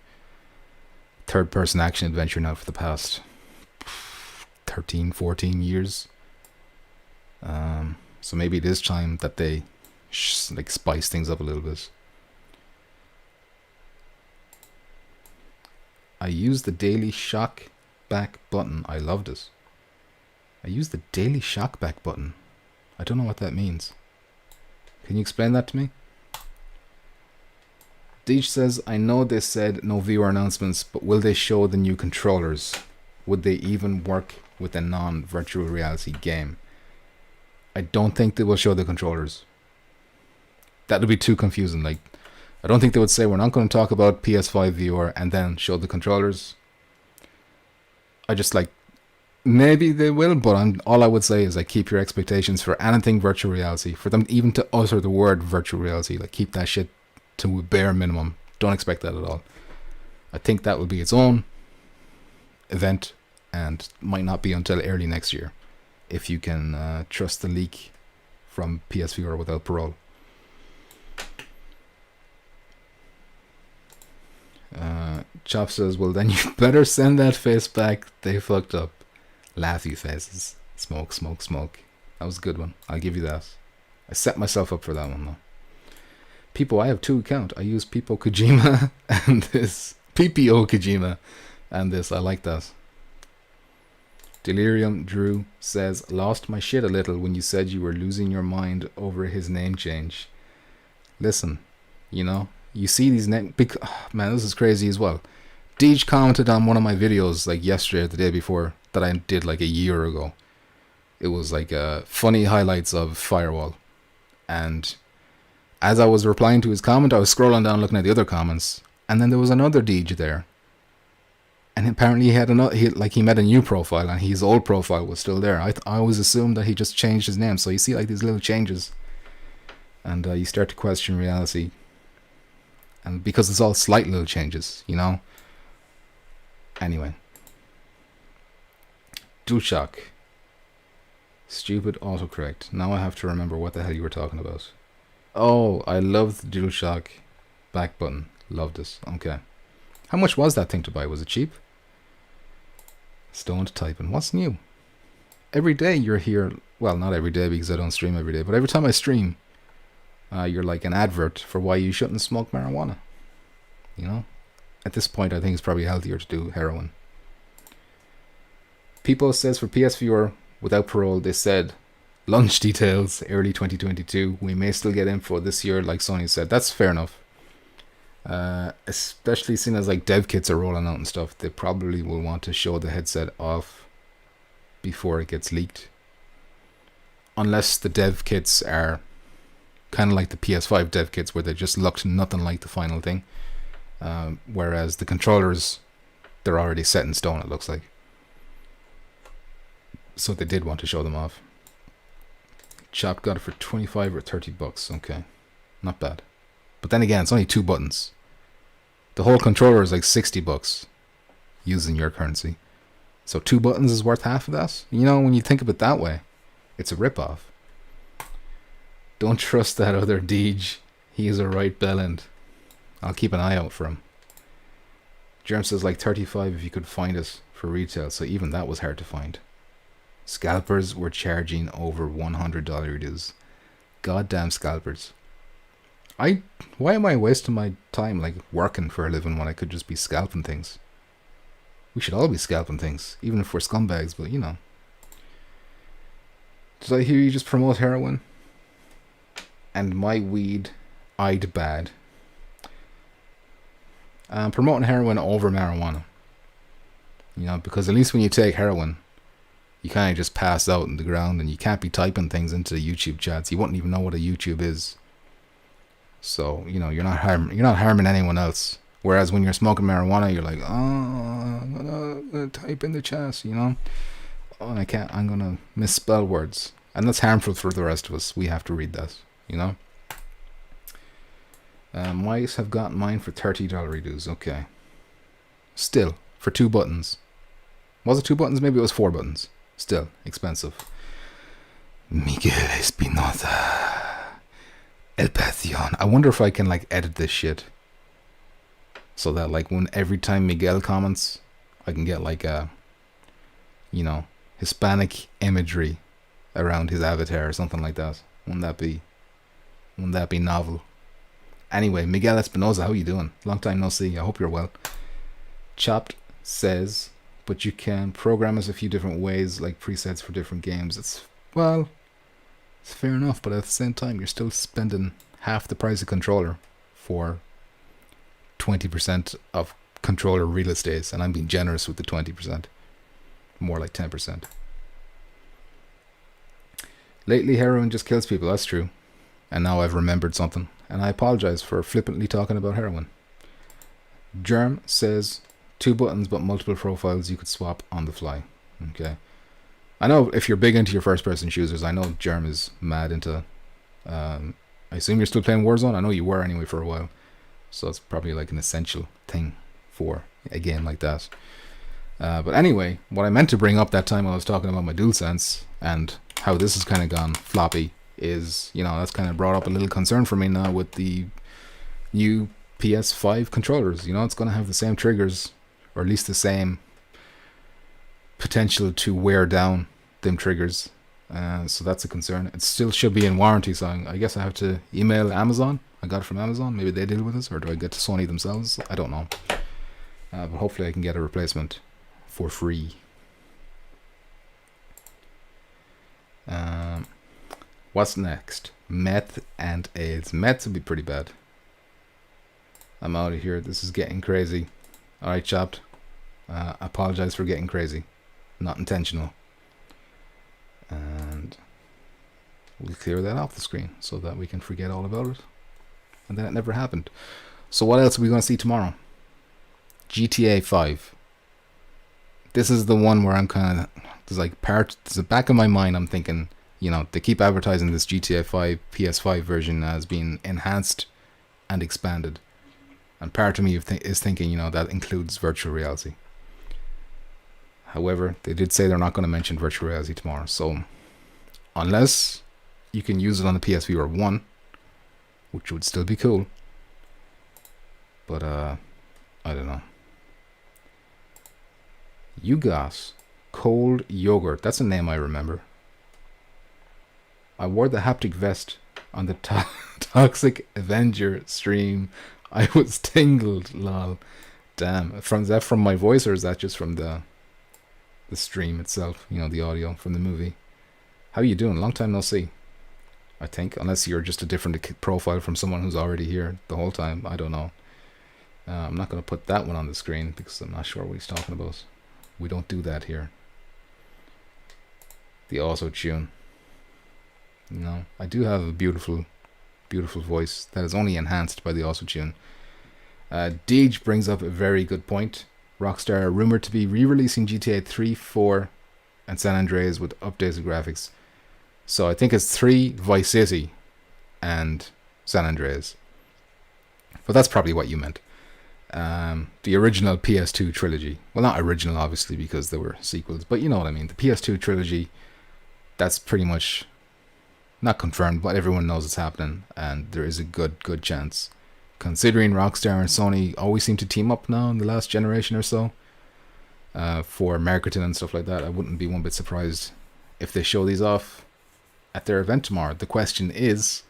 A: third person action adventure now for the past 13, 14 years. So maybe it is time that they like spice things up a little bit. I used the daily shock back button. I loved it. I used the daily shock back button. I don't know what that means. Can you explain that to me? Deej says, I know they said no viewer announcements, but will they show the new controllers? Would they even work with a non-virtual reality game? I don't think they will show the controllers. That would be too confusing. Like, I don't think they would say, we're not going to talk about PS5 viewer and then show the controllers. I just like, maybe they will, but all I would say is like keep your expectations for anything virtual reality. For them even to utter the word virtual reality, like keep that shit to a bare minimum. Don't expect that at all. I think that will be its own event and might not be until early next year, if you can trust the leak from PSVR without parole. Chop says, well then you better send that face back. They fucked up. Laughy faces. Smoke, smoke, smoke. That was a good one. I'll give you that. I set myself up for that one though. People, I have 2 accounts. I use People Kojima and this. PPO Kojima and this. I like that. Delirium Drew says, lost my shit a little when you said you were losing your mind over his name change. Listen, you know, you see these names. Man, this is crazy as well. Deej commented on one of my videos like yesterday or the day before that I did like a year ago. It was like funny highlights of Firewall. And as I was replying to his comment, I was scrolling down looking at the other comments. And then there was another Deej there. And apparently he had another, he made a new profile and his old profile was still there. I always assumed that he just changed his name. So you see like these little changes. And you start to question reality. And because it's all slight little changes, you know. Anyway. DualShock. Stupid autocorrect. Now I have to remember what the hell you were talking about. Oh, I love the DualShock back button. Loved it. Okay. How much was that thing to buy? Was it cheap? Stoned typing. What's new? Every day you're here. Well, not every day because I don't stream every day. But every time I stream, you're like an advert for why you shouldn't smoke marijuana. You know? At this point, I think it's probably healthier to do heroin. People says for PS4 without parole, they said launch details early 2022. We may still get info this year, like Sony said. That's fair enough. Especially seeing as like dev kits are rolling out and stuff, they probably will want to show the headset off before it gets leaked. Unless the dev kits are kind of like the PS5 dev kits where they just looked nothing like the final thing. Whereas the controllers, they're already set in stone, it looks like. So they did want to show them off. Chop got it for 25 or 30 bucks. Okay, not bad. But then again, it's only 2 buttons. The whole controller is like 60 bucks using your currency. So 2 buttons is worth half of that? You know, when you think of it that way, it's a ripoff. Don't trust that other Deej. He is a right bellend. I'll keep an eye out for him. Germ says like 35 if you could find it for retail, so even that was hard to find. Scalpers were charging over $100 dues. Goddamn scalpers. Why am I wasting my time like working for a living when I could just be scalping things? We should all be scalping things, even if we're scumbags, but you know. Did I hear you just promote heroin? And my weed eyed bad. Promoting heroin over marijuana. You know, because at least when you take heroin, you kind of just pass out on the ground and you can't be typing things into the YouTube chats. You wouldn't even know what a YouTube is. So, you know, you're not harming anyone else. Whereas when you're smoking marijuana, you're like, oh, I'm gonna type in the chat, you know. Oh, and I'm gonna misspell words. And that's harmful for the rest of us. We have to read that, you know. Mice have got mine for $30 redos. Okay. Still, for 2 buttons. Was it 2 buttons? Maybe it was 4 buttons. Still, expensive. Miguel Espinoza. El Pathion. I wonder if I can like edit this shit. So that like when every time Miguel comments, I can get like a, you know, Hispanic imagery around his avatar or something like that. Wouldn't that be novel? Anyway, Miguel Espinoza, how you doing? Long time no see. I hope you're well. Chopped says, but you can program us a few different ways, like presets for different games. It's fair enough, but at the same time, you're still spending half the price of controller for 20% of controller real estate, and I'm being generous with the 20%. More like 10%. Lately, heroin just kills people, that's true. And now I've remembered something, and I apologize for flippantly talking about heroin. Germ says 2 buttons but multiple profiles you could swap on the fly. Okay. I know if you're big into your first person shooters, I know Germ is mad into I assume you're still playing Warzone. I know you were anyway for a while. So it's probably like an essential thing for a game like that. But anyway, what I meant to bring up that time I was talking about my DualSense and how this has kind of gone floppy is, you know, that's kind of brought up a little concern for me now with the new PS5 controllers. You know, it's going to have the same triggers, or at least the same potential to wear down them triggers. So that's a concern. It still should be in warranty, so I guess I have to email Amazon. I got it from Amazon. Maybe they deal with this, or do I get to Sony themselves? I don't know. But hopefully I can get a replacement for free. What's next? Meth and AIDS. Meth would be pretty bad. I'm out of here. This is getting crazy. Alright, chapped. I apologize for getting crazy. Not intentional. And we'll clear that off the screen so that we can forget all about it. And then it never happened. So what else are we going to see tomorrow? GTA 5. This is the one where I'm kind of... There's the back of my mind, I'm thinking, you know, they keep advertising this GTA 5 PS5 version as being enhanced and expanded. And part of me is thinking, you know, that includes virtual reality. However, they did say they're not going to mention virtual reality tomorrow. So, unless you can use it on the PSVR 1, which would still be cool. But, I don't know. You got Cold Yogurt. That's a name I remember. I wore the haptic vest on the Toxic Avenger stream. I was tingled, lol. Damn. Is that from my voice, or is that just from the stream itself? You know, the audio from the movie. How you doing? Long time no see. I think, unless you're just a different profile from someone who's already here the whole time. I don't know. I'm not going to put that one on the screen because I'm not sure what he's talking about. We don't do that here. The auto tune. No, I do have a beautiful voice that is only enhanced by the auto tune. Deej brings up a very good point. Rockstar are rumored to be re-releasing GTA 3, 4, and San Andreas with updated graphics. So I think it's 3, Vice City, and San Andreas. But that's probably what you meant. The original PS2 trilogy. Well, not original, obviously, because there were sequels, but you know what I mean. The PS2 trilogy, that's pretty much not confirmed, but everyone knows it's happening, and there is a good chance. Considering Rockstar and Sony always seem to team up now in the last generation or so, for marketing and stuff like that, I wouldn't be one bit surprised if they show these off at their event tomorrow. The question is,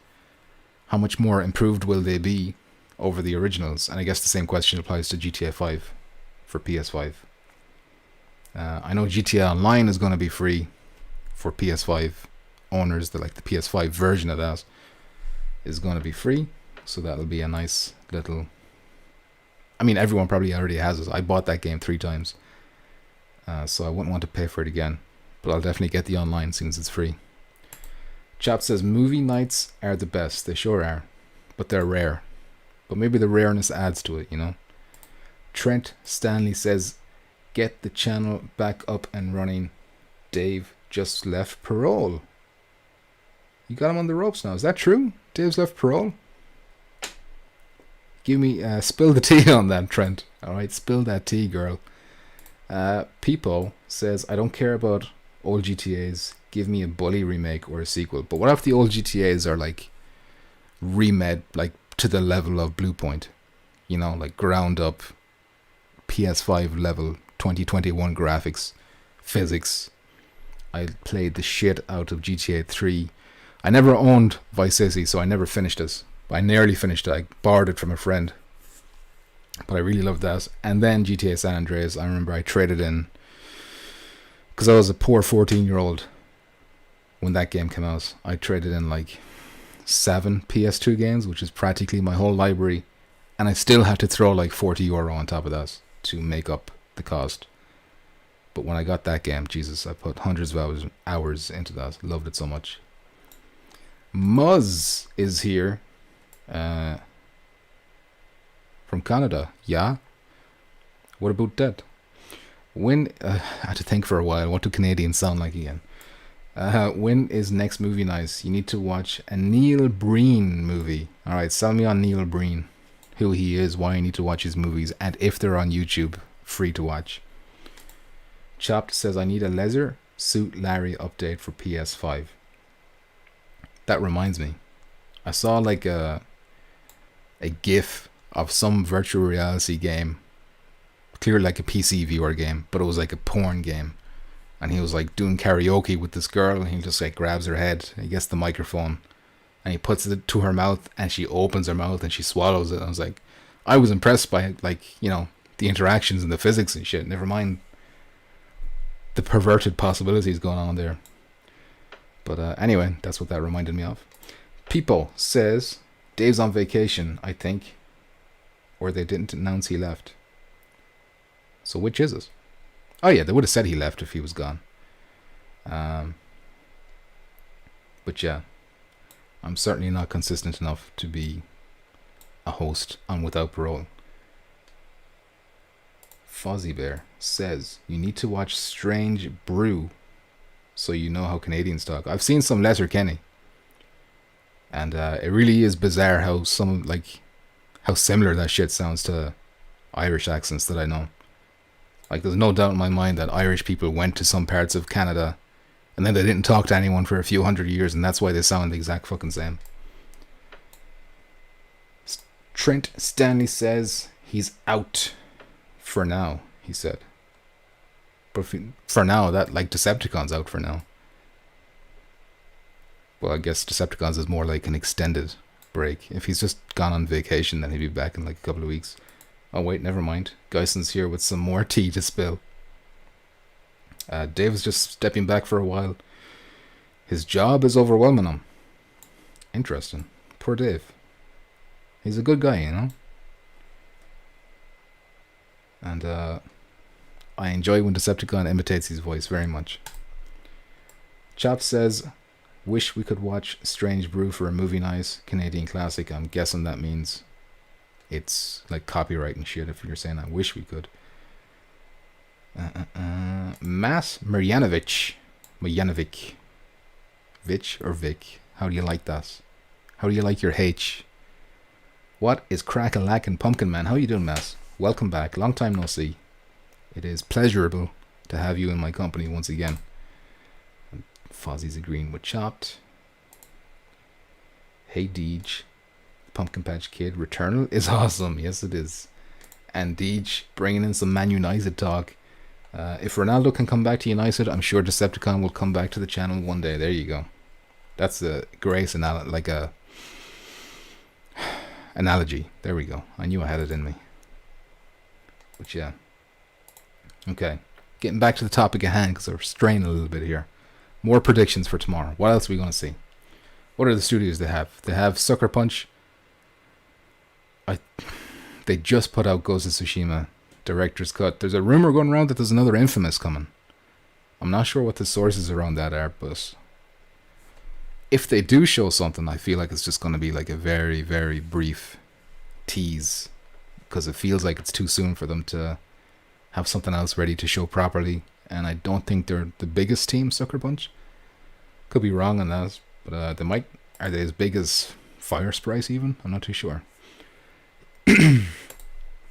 A: how much more improved will they be over the originals? And I guess the same question applies to GTA 5 for PS5. I know GTA Online is going to be free for PS5 owners. The PS5 version of that is going to be free, so that'll be a nice little... I mean, everyone probably already has it. I bought that game 3 times, so I wouldn't want to pay for it again, but I'll definitely get the online since it's free. Chap says movie nights are the best. They sure are, but they're rare. But maybe the rareness adds to it, you know. Trent Stanley says, get the channel back up and running. Dave just left parole. You got him on the ropes now. Is that true? Dave's left parole? Give me, spill the tea on that, Trent. Alright, spill that tea, girl. Peepo says, I don't care about old GTAs. Give me a Bully remake or a sequel. But what if the old GTAs are like remade, like to the level of Blue Point, you know, like ground up PS5 level 2021 graphics, physics. I played the shit out of GTA 3. I never owned Vice City, so I never finished it. I nearly finished it. I borrowed it from a friend, but I really loved that. And then GTA San Andreas, I remember I traded in, because I was a poor 14-year-old when that game came out. I traded in like 7 PS2 games, which is practically my whole library, and I still had to throw like €40 on top of that to make up the cost. But when I got that game, Jesus, I put hundreds of hours into that. Loved it so much. Muzz is here, from Canada. Yeah, what about that? When I had to think for a while, what do Canadians sound like again? When is next movie nice? You need to watch a Neil Breen movie. Alright, sell me on Neil Breen, who he is, why I need to watch his movies, and if they're on YouTube, free to watch. Chopped says, I need a Leisure Suit Larry update for PS5. That reminds me, I saw like a GIF of some virtual reality game, clearly like a PC viewer game, but it was like a porn game. and he was like doing karaoke with this girl, and he just like grabs her head, and he gets the microphone, and he puts it to her mouth, and she opens her mouth and she swallows it. I was like, I was impressed by it, like, you know, the interactions and the physics and shit. Never mind the perverted possibilities going on there. But anyway, that's what that reminded me of. People says Dave's on vacation, I think, or they didn't announce he left. So which is it? Oh yeah, they would have said he left if he was gone. But yeah, I'm certainly not consistent enough to be a host on Without Parole. Fozzie Bear says you need to watch Strange Brew so you know how Canadians talk. I've seen some Letterkenny, and it really is bizarre how similar that shit sounds to Irish accents that I know. Like, there's no doubt in my mind that Irish people went to some parts of Canada and then they didn't talk to anyone for a few hundred years, and that's why they sound the exact fucking same. Trent Stanley says he's out for now, he said. But for now, that, like, Decepticon's out for now. Well, I guess Decepticons is more like an extended break. If he's just gone on vacation, then he'll be back in like a couple of weeks. Oh wait, never mind. Geison's here with some more tea to spill. Dave is just stepping back for a while. His job is overwhelming him. Interesting. Poor Dave. He's a good guy, you know? And I enjoy when Decepticon imitates his voice very much. Chop says, wish we could watch Strange Brew for a movie night. Canadian classic. I'm guessing that means it's like copyright and shit if you're saying I wish we could. Mas Marjanovic. Vich or Vic? How do you like that? How do you like your H? What is crack-a-lackin' Pumpkin Man? How you doing, Mas? Welcome back. Long time no see. It is pleasurable to have you in my company once again. Fozzie's agreeing with Chopped. Hey Deej. Pumpkin Patch Kid Returnal is awesome. Yes, it is. And Deej bringing in some Man United talk. If Ronaldo can come back to United, I'm sure Decepticon will come back to the channel one day. There you go. That's a great analogy. There we go. I knew I had it in me. But yeah. Okay. Getting back to the topic at hand because we're straying a little bit here. More predictions for tomorrow. What else are we going to see? What are the studios they have? They have Sucker Punch. They just put out Ghost of Tsushima Director's Cut. There's a rumor going around that there's another Infamous coming. I'm not sure what the sources around that are, but if they do show something, I feel like it's just going to be like a very, very brief tease, because it feels like it's too soon for them to have something else ready to show properly. And I don't think they're the biggest team, Sucker Punch. Could be wrong on that, but they might. Are they as big as Fire Sprite even? I'm not too sure.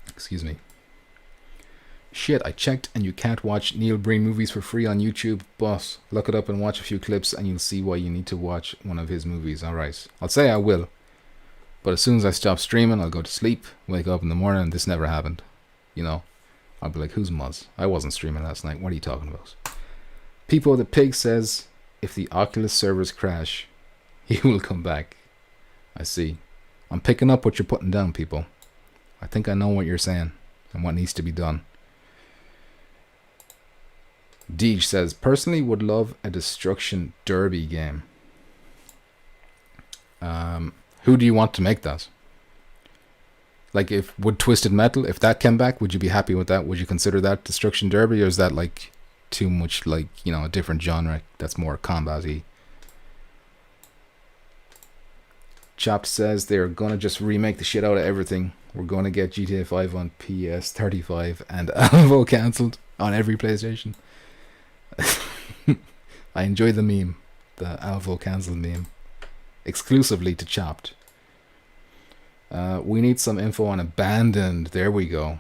A: Excuse me. Shit, I checked and you can't watch Neil Breen movies for free on YouTube. Boss, look it up and watch a few clips and you'll see why you need to watch one of his movies. Alright, I'll say I will. But as soon as I stop streaming, I'll go to sleep, wake up in the morning, and this never happened. You know, I'll be like, who's Muzz? I wasn't streaming last night. What are you talking about? Peepo the Pig says, if the Oculus servers crash, he will come back. I see. I'm picking up what you're putting down, people. I think I know what you're saying and what needs to be done. Deej says, personally would love a Destruction Derby game. Who do you want to make that? Like, would Twisted Metal, if that came back, would you be happy with that? Would you consider that Destruction Derby, or is that like too much like, you know, a different genre that's more combat-y? Chopped says they're gonna just remake the shit out of everything. We're gonna get GTA 5 on PS35 and Alvo cancelled on every PlayStation. I enjoy the meme, the Alvo cancelled meme, exclusively to Chopped. We need some info on Abandoned. There we go.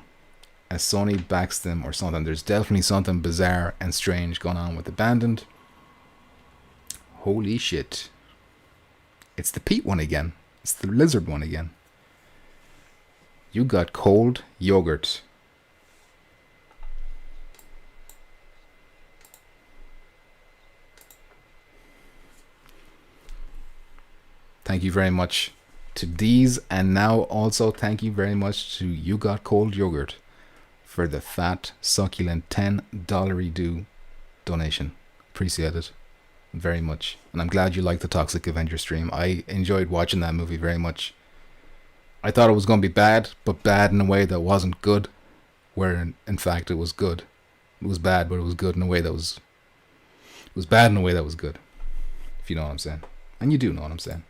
A: As Sony backs them or something. There's definitely something bizarre and strange going on with Abandoned. Holy shit. It's the Pete one again. It's the lizard one again. You got cold yogurt. Thank you very much to Deez, and now also thank you very much to You Got Cold Yogurt for the fat, succulent $10 donation. Appreciate it very much. And I'm glad you liked the Toxic Avenger stream. I enjoyed watching that movie very much. I thought it was going to be bad, but bad in a way that wasn't good, where in fact it was good. It was bad, but it was good in a way that was... It was bad in a way that was good. If you know what I'm saying. And you do know what I'm saying.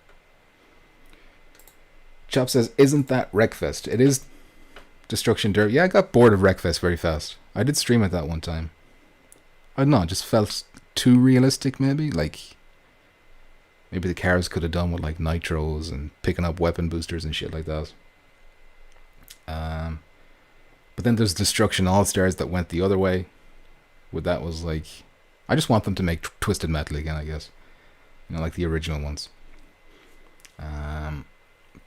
A: Chop says, isn't that Wreckfest? It is Destruction Derby. Yeah, I got bored of Wreckfest very fast. I did stream it that one time. I don't know, it just felt too realistic maybe. Like, maybe the cars could have done with like nitros and picking up weapon boosters and shit like that. But then there's Destruction All-Stars that went the other way. Where that was like... I just want them to make Twisted Metal again, I guess. You know, like the original ones.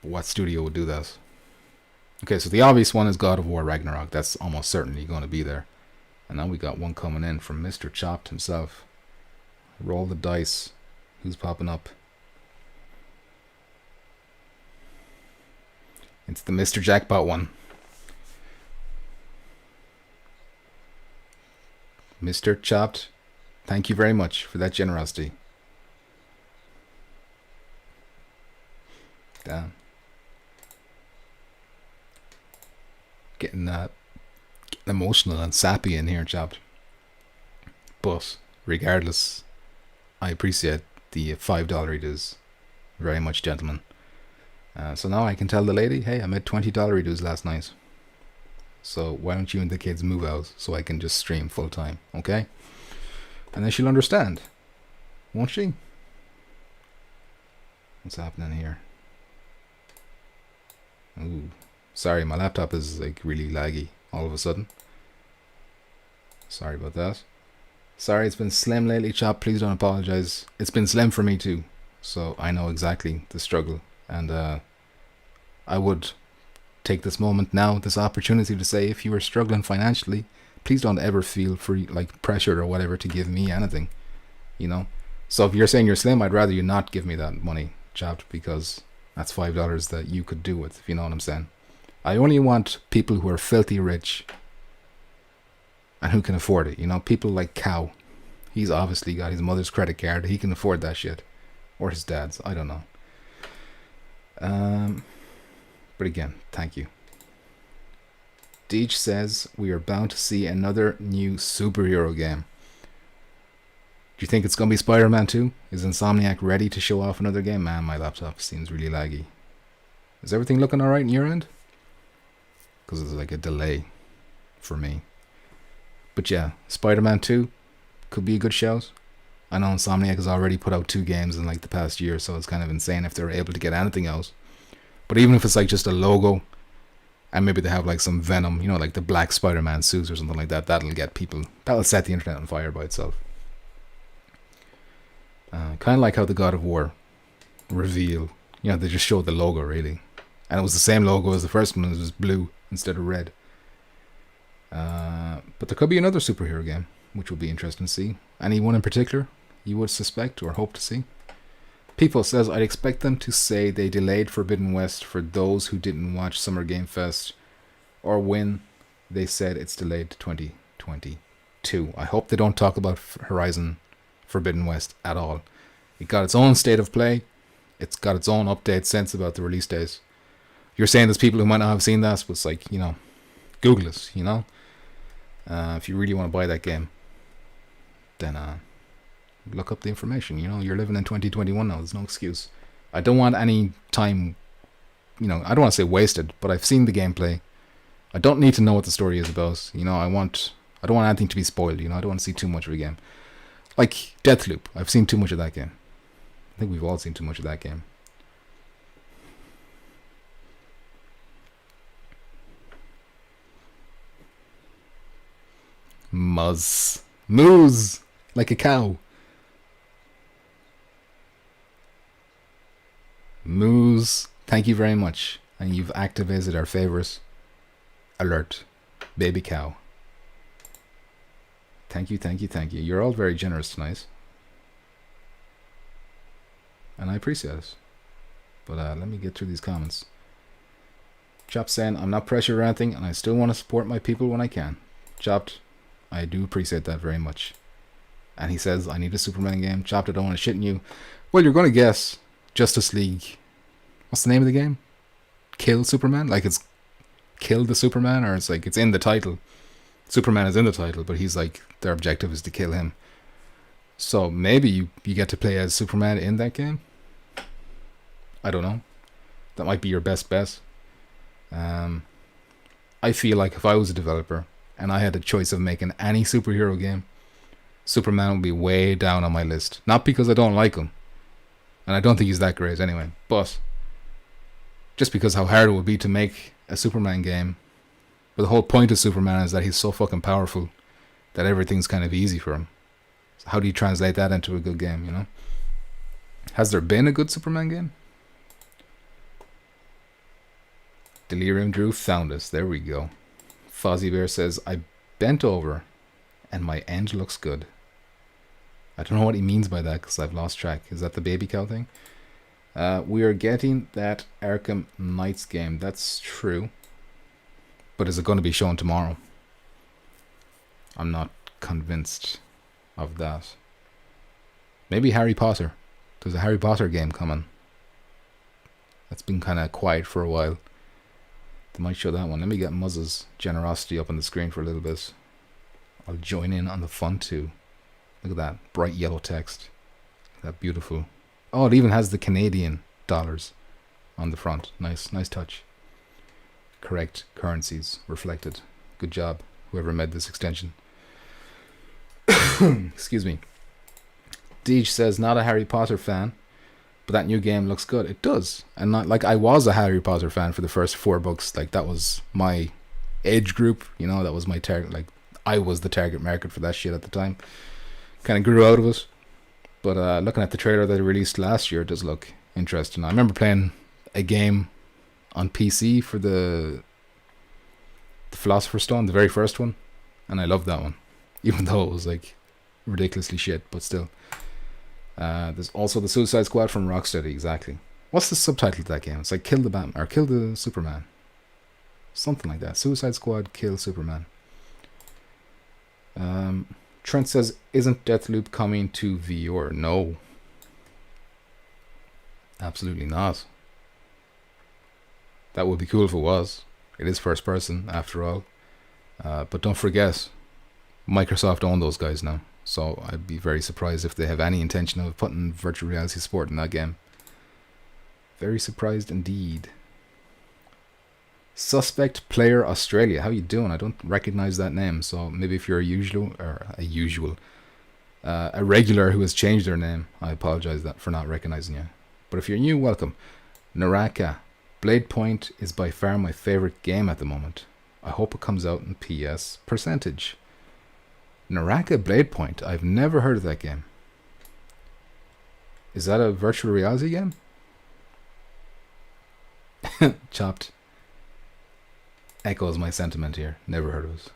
A: What studio would do that? Okay, so the obvious one is God of War Ragnarok. That's almost certainly going to be there. And now we got one coming in from Mr. Chopped himself. Roll the dice. Who's popping up? It's the Mr. Jackpot one. Mr. Chopped, thank you very much for that generosity. Damn. Getting emotional and sappy in here, Chopped. But regardless, I appreciate the $5 dues very much, gentlemen. So now I can tell the lady, hey, I made $20 dues last night. So why don't you and the kids move out so I can just stream full time, okay? And then she'll understand, won't she? What's happening here? Ooh, sorry, my laptop is like really laggy all of a sudden. Sorry about that. Sorry, it's been slim lately, Chop. Please don't apologize. It's been slim for me too, so I know exactly the struggle. And I would take this moment now, this opportunity to say, if you are struggling financially, please don't ever feel free, like pressured or whatever, to give me anything, you know. So if you're saying you're slim, I'd rather you not give me that money, Chopped, because that's $5 that you could do with, if you know what I'm saying. I only want people who are filthy rich and who can afford it, you know. People like Cow. He's obviously got his mother's credit card. He can afford that shit. Or his dad's. I don't know. But again, thank you. Deej says, we are bound to see another new superhero game. Do you think it's going to be Spider-Man 2? Is Insomniac ready to show off another game? Man, my laptop seems really laggy. Is everything looking alright in your end? Because there's like a delay for me. But yeah, Spider-Man 2 could be a good shout. I know Insomniac has already put out 2 games in like the past year, so it's kind of insane if they're able to get anything else. But even if it's like just a logo, and maybe they have like some Venom, you know, like the black Spider-Man suits or something like that, that'll get people, that'll set the internet on fire by itself. Kind of like how the God of War reveal, you know, they just showed the logo really. And it was the same logo as the first one, it was blue instead of red. But there could be another superhero game, which will be interesting to see. Anyone in particular you would suspect or hope to see? People says, I'd expect them to say they delayed Forbidden West for those who didn't watch Summer Game Fest, or when they said it's delayed to 2022. I hope they don't talk about Horizon Forbidden West at all. It got its own state of play. It's got its own update sense about the release days. You're saying there's people who might not have seen that, but it's like, you know, Google it, you know? If you really want to buy that game, then look up the information. You know, you're living in 2021 now. There's no excuse. I don't want any time, you know, I don't want to say wasted, but I've seen the gameplay. I don't need to know what the story is about. You know, I don't want anything to be spoiled. You know, I don't want to see too much of a game. Like Deathloop. I've seen too much of that game. I think we've all seen too much of that game. Moose. Like a cow. Moose, thank you very much. And you've activated our favorite alert. Baby cow. Thank you. You're all very generous tonight. And I appreciate it. But let me get through these comments. Chop saying, I'm not pressured or anything, and I still want to support my people when I can. Chopped, I do appreciate that very much. And he says, I need a Superman game. Chopped, I don't want to shit in you. Well, you're going to guess Justice League. What's the name of the game? Kill Superman? Like it's kill the Superman, or it's like it's in the title. Superman is in the title, but he's like, their objective is to kill him. So maybe you get to play as Superman in that game. I don't know. That might be your best bet. I feel like if I was a developer and I had the choice of making any superhero game, Superman would be way down on my list. Not because I don't like him, and I don't think he's that great anyway, but just because how hard it would be to make a Superman game. But the whole point of Superman is that he's so fucking powerful that everything's kind of easy for him. So how do you translate that into a good game, you know? Has there been a good Superman game? Delirium Drew found us. There we go. Fozzie Bear says, I bent over and my end looks good. I don't know what he means by that because I've lost track. Is that the baby cow thing? We are getting that Arkham Knights game. That's true. But is it going to be shown tomorrow? I'm not convinced of that. Maybe Harry Potter. There's a Harry Potter game coming. That's been kind of quiet for a while. They might show that one. Let me get Muzz's generosity up on the screen for a little bit. I'll join in on the fun too. Look at that bright yellow text. That beautiful. Oh, it even has the Canadian dollars on the front. Nice touch. Correct currencies reflected. Good job, whoever made this extension. Excuse me. Deej says, not a Harry Potter fan, but that new game looks good. It does. And not like I was a Harry Potter fan for the first 4 books. Like that was my age group, you know, that was my target. Like I was the target market for that shit at the time. Kind of grew out of it. But looking at the trailer that they released last year, it does look interesting. I remember playing a game on PC for the Philosopher's Stone, the very first one, and I loved that one, even though it was like ridiculously shit, but still. There's also the Suicide Squad from Rocksteady, exactly. What's the subtitle to that game? It's like Kill the Batman, or Kill the Superman. Something like that. Suicide Squad, Kill Superman. Trent says, isn't Deathloop coming to VR? No. Absolutely not. That would be cool if it was. It is first person, after all. But don't forget, Microsoft own those guys now. So I'd be very surprised if they have any intention of putting virtual reality support in that game. Very surprised indeed. Suspect Player Australia. How you doing? I don't recognize that name. So maybe if you're a regular who has changed their name, I apologize for not recognizing you. But if you're new, welcome. Naraka. Blade Point is by far my favorite game at the moment. I hope it comes out in PS percentage. Naraka Blade Point. I've never heard of that game. Is that a virtual reality game? Chopped. Echoes my sentiment here. Never heard of it.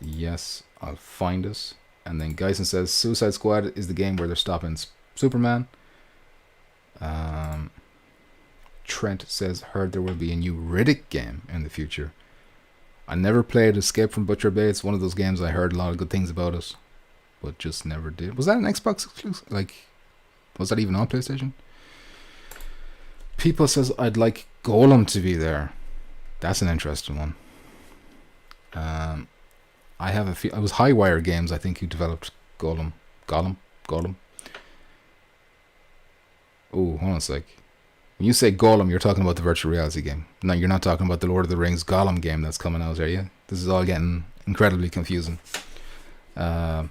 A: Yes, I'll find us. And then Geisen says Suicide Squad is the game where they're stopping Superman. Trent says, heard there will be a new Riddick game in the future. I never played Escape from Butcher Bay. It's one of those games I heard a lot of good things about it, but just never did. Was that an Xbox exclusive? Like, was that even on PlayStation? People says, I'd like Golem to be there. That's an interesting one. I have a few. It was Highwire Games, I think, who developed Golem. Oh, hold on a sec. When you say Golem, you're talking about the virtual reality game. No, you're not talking about the Lord of the Rings Gollum game that's coming out, are you? This is all getting incredibly confusing. But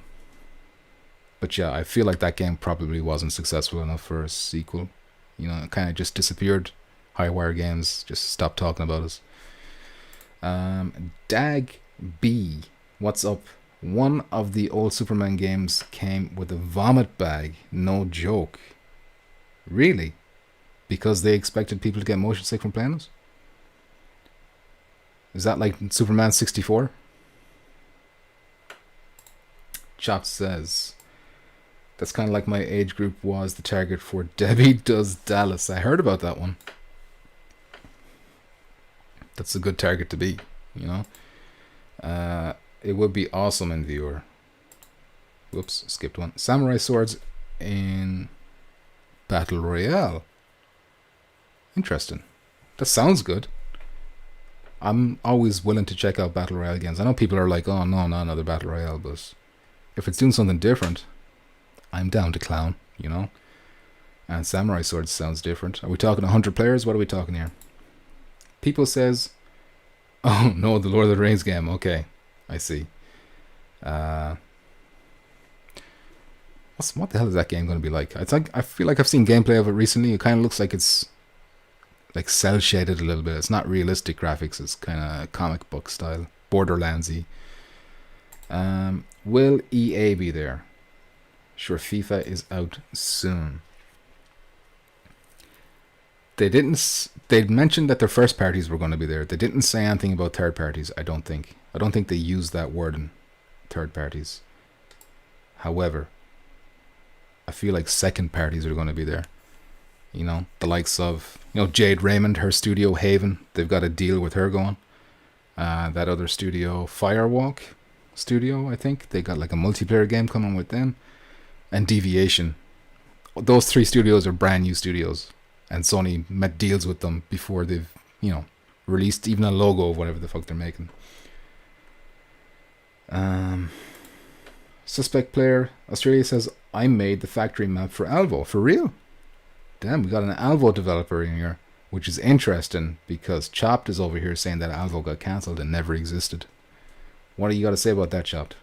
A: yeah, I feel like that game probably wasn't successful enough for a sequel. You know, it kind of just disappeared. Highwire Games just stopped talking about us. Dag B, what's up? One of the old Superman games came with a vomit bag. No joke. Really? Because they expected people to get motion sick from playing it? Is that like Superman 64? Chop says, That's kind of like my age group was the target for Debbie Does Dallas. I heard about that one. That's a good target to be, you know. It would be awesome in viewer. Whoops, skipped one. Samurai swords in Battle Royale. Interesting. That sounds good. I'm always willing to check out Battle Royale games. I know people are like, oh no, not another Battle Royale, but if it's doing something different, I'm down to clown, you know? And Samurai Swords sounds different. Are we talking 100 players? What are we talking here? People says, oh no, the Lord of the Rings game. Okay, I see. What the hell is that game going to be like? It's like I feel like I've seen gameplay of it recently. It kind of looks like it's like cell shaded a little bit. It's not realistic graphics. It's kind of comic book style, Borderlandsy. Will EA be there? Sure, FIFA is out soon. They mentioned that their first parties were going to be there. They didn't say anything about third parties. I don't think they used that word in third parties. However, I feel like second parties are going to be there. You know, the likes of, you know, Jade Raymond, her studio Haven. They've got a deal with her going. That other studio, Firewalk Studio, I think. They got like a multiplayer game coming with them. And Deviation. Those three studios are brand new studios. And Sony met deals with them before they've, you know, released even a logo of whatever the fuck they're making. Suspect player, Australia says, I made the factory map for Alvo. For real? Damn, we got an Alvo developer in here, which is interesting because Chopped is over here saying that Alvo got cancelled and never existed. What do you got to say about that, Chopped?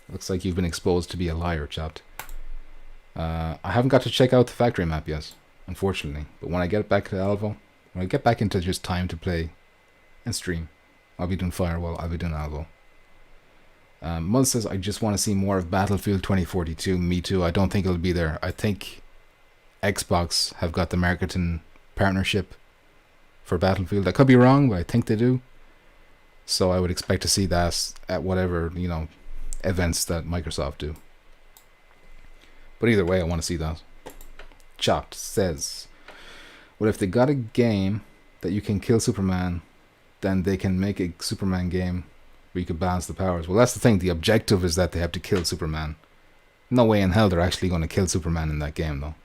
A: Looks like you've been exposed to be a liar, Chopped. I haven't got to check out the factory map yet, unfortunately. But when I get back to Alvo, when I get back into just time to play and stream, I'll be doing Firewall, I'll be doing Alvo. Mud says, I just want to see more of Battlefield 2042. Me too. I don't think it'll be there. I think Xbox have got the Megaton partnership for Battlefield. I could be wrong, but I think they do. So I would expect to see that at whatever, you know, events that Microsoft do. But either way, I want to see that. Chopped says, well, if they got a game that you can kill Superman, then they can make a Superman game where you could balance the powers. Well, that's the thing. The objective is that they have to kill Superman. No way in hell they're actually going to kill Superman in that game, though.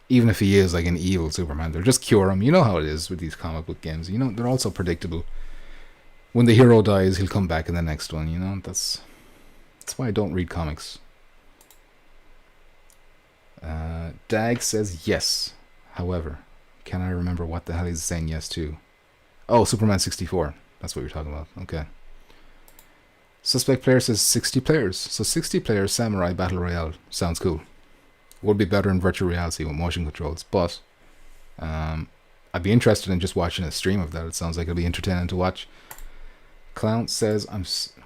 A: Even if he is like an evil Superman, they'll just cure him. You know how it is with these comic book games. You know, they're also predictable. When the hero dies, he'll come back in the next one. You know, that's why I don't read comics. Dag says yes. However, can I remember what the hell he's saying yes to? Oh, Superman 64. That's what you're talking about. Okay. Suspect player says 60 players. So 60 players Samurai Battle Royale. Sounds cool. Would be better in virtual reality with motion controls. But I'd be interested in just watching a stream of that. It sounds like it'll be entertaining to watch. Clown says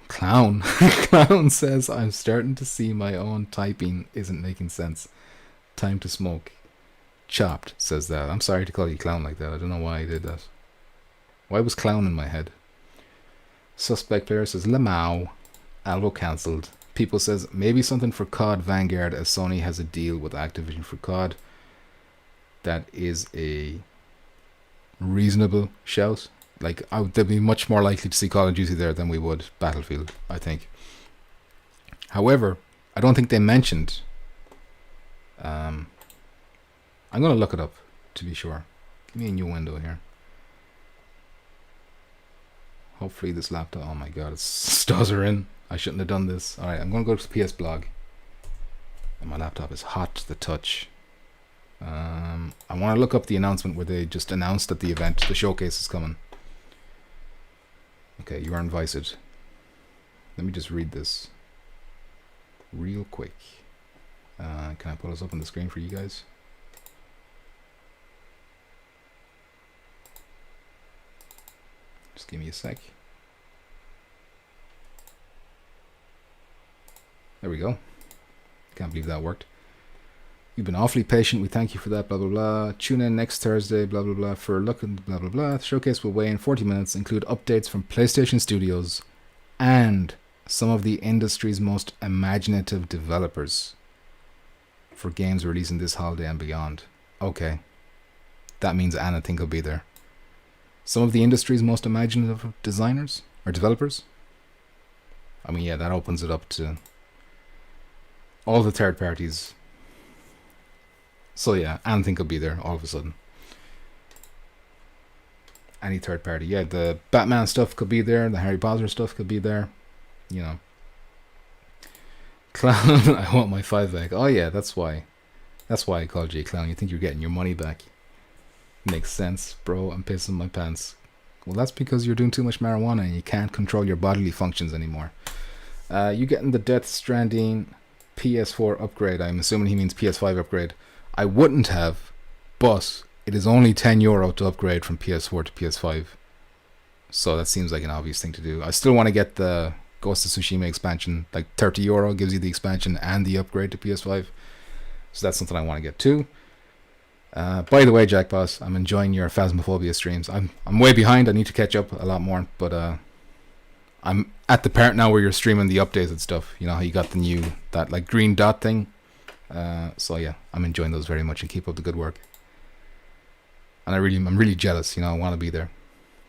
A: Clown says I'm starting to see my own typing isn't making sense. Time to smoke. Chopped says that. I'm sorry to call you Clown like that. I don't know why I did that. Why was Clown in my head? Suspect player says Lamau. Alvo cancelled. People says maybe something for COD Vanguard as Sony has a deal with Activision for COD. That is a reasonable shout. Like, they'd be much more likely to see Call of Duty there than we would Battlefield, I think. However, I don't think they mentioned. I'm going to look it up to be sure. Give me a new window here. Hopefully this laptop... Oh my god, its stars are in. I shouldn't have done this. Alright, I'm going to go to the PS blog. And my laptop is hot to the touch. I want to look up the announcement where they just announced that the event, the showcase is coming. Okay, you are invited. Let me just read this real quick. Can I pull this up on the screen for you guys? Just give me a sec. There we go. Can't believe that worked. You've been awfully patient. We thank you for that. Blah, blah, blah. Tune in next Thursday. Blah, blah, blah. For looking. Blah, blah, blah. The showcase will weigh in 40 minutes. Include updates from PlayStation Studios and some of the industry's most imaginative developers. for games releasing this holiday and beyond. Okay. That means anything could be there. Some of the industry's most imaginative designers or developers. I mean, yeah, that opens it up to all the third parties. So yeah, anything could be there all of a sudden. Any third party. Yeah, the Batman stuff could be there. The Harry Potter stuff could be there. You know. Clown, I want my 5 back. Oh yeah, that's why. That's why I called you a clown. You think you're getting your money back. Makes sense, bro. I'm pissing my pants. Well, that's because you're doing too much marijuana and you can't control your bodily functions anymore. You getting the Death Stranding PS4 upgrade. I'm assuming he means PS5 upgrade. I wouldn't have, but it is only €10 to upgrade from PS4 to PS5. So that seems like an obvious thing to do. I still want to get the Ghost of Tsushima expansion. Like €30 gives you the expansion and the upgrade to PS5. So that's something I want to get too. By the way, Jack Boss, I'm enjoying your Phasmophobia streams. I'm way behind. I need to catch up a lot more, but I'm at the part now where you're streaming the updates and stuff. You know how you got the new that like green dot thing. So yeah, I'm enjoying those very much and keep up the good work. And I'm really jealous. You know, I want to be there.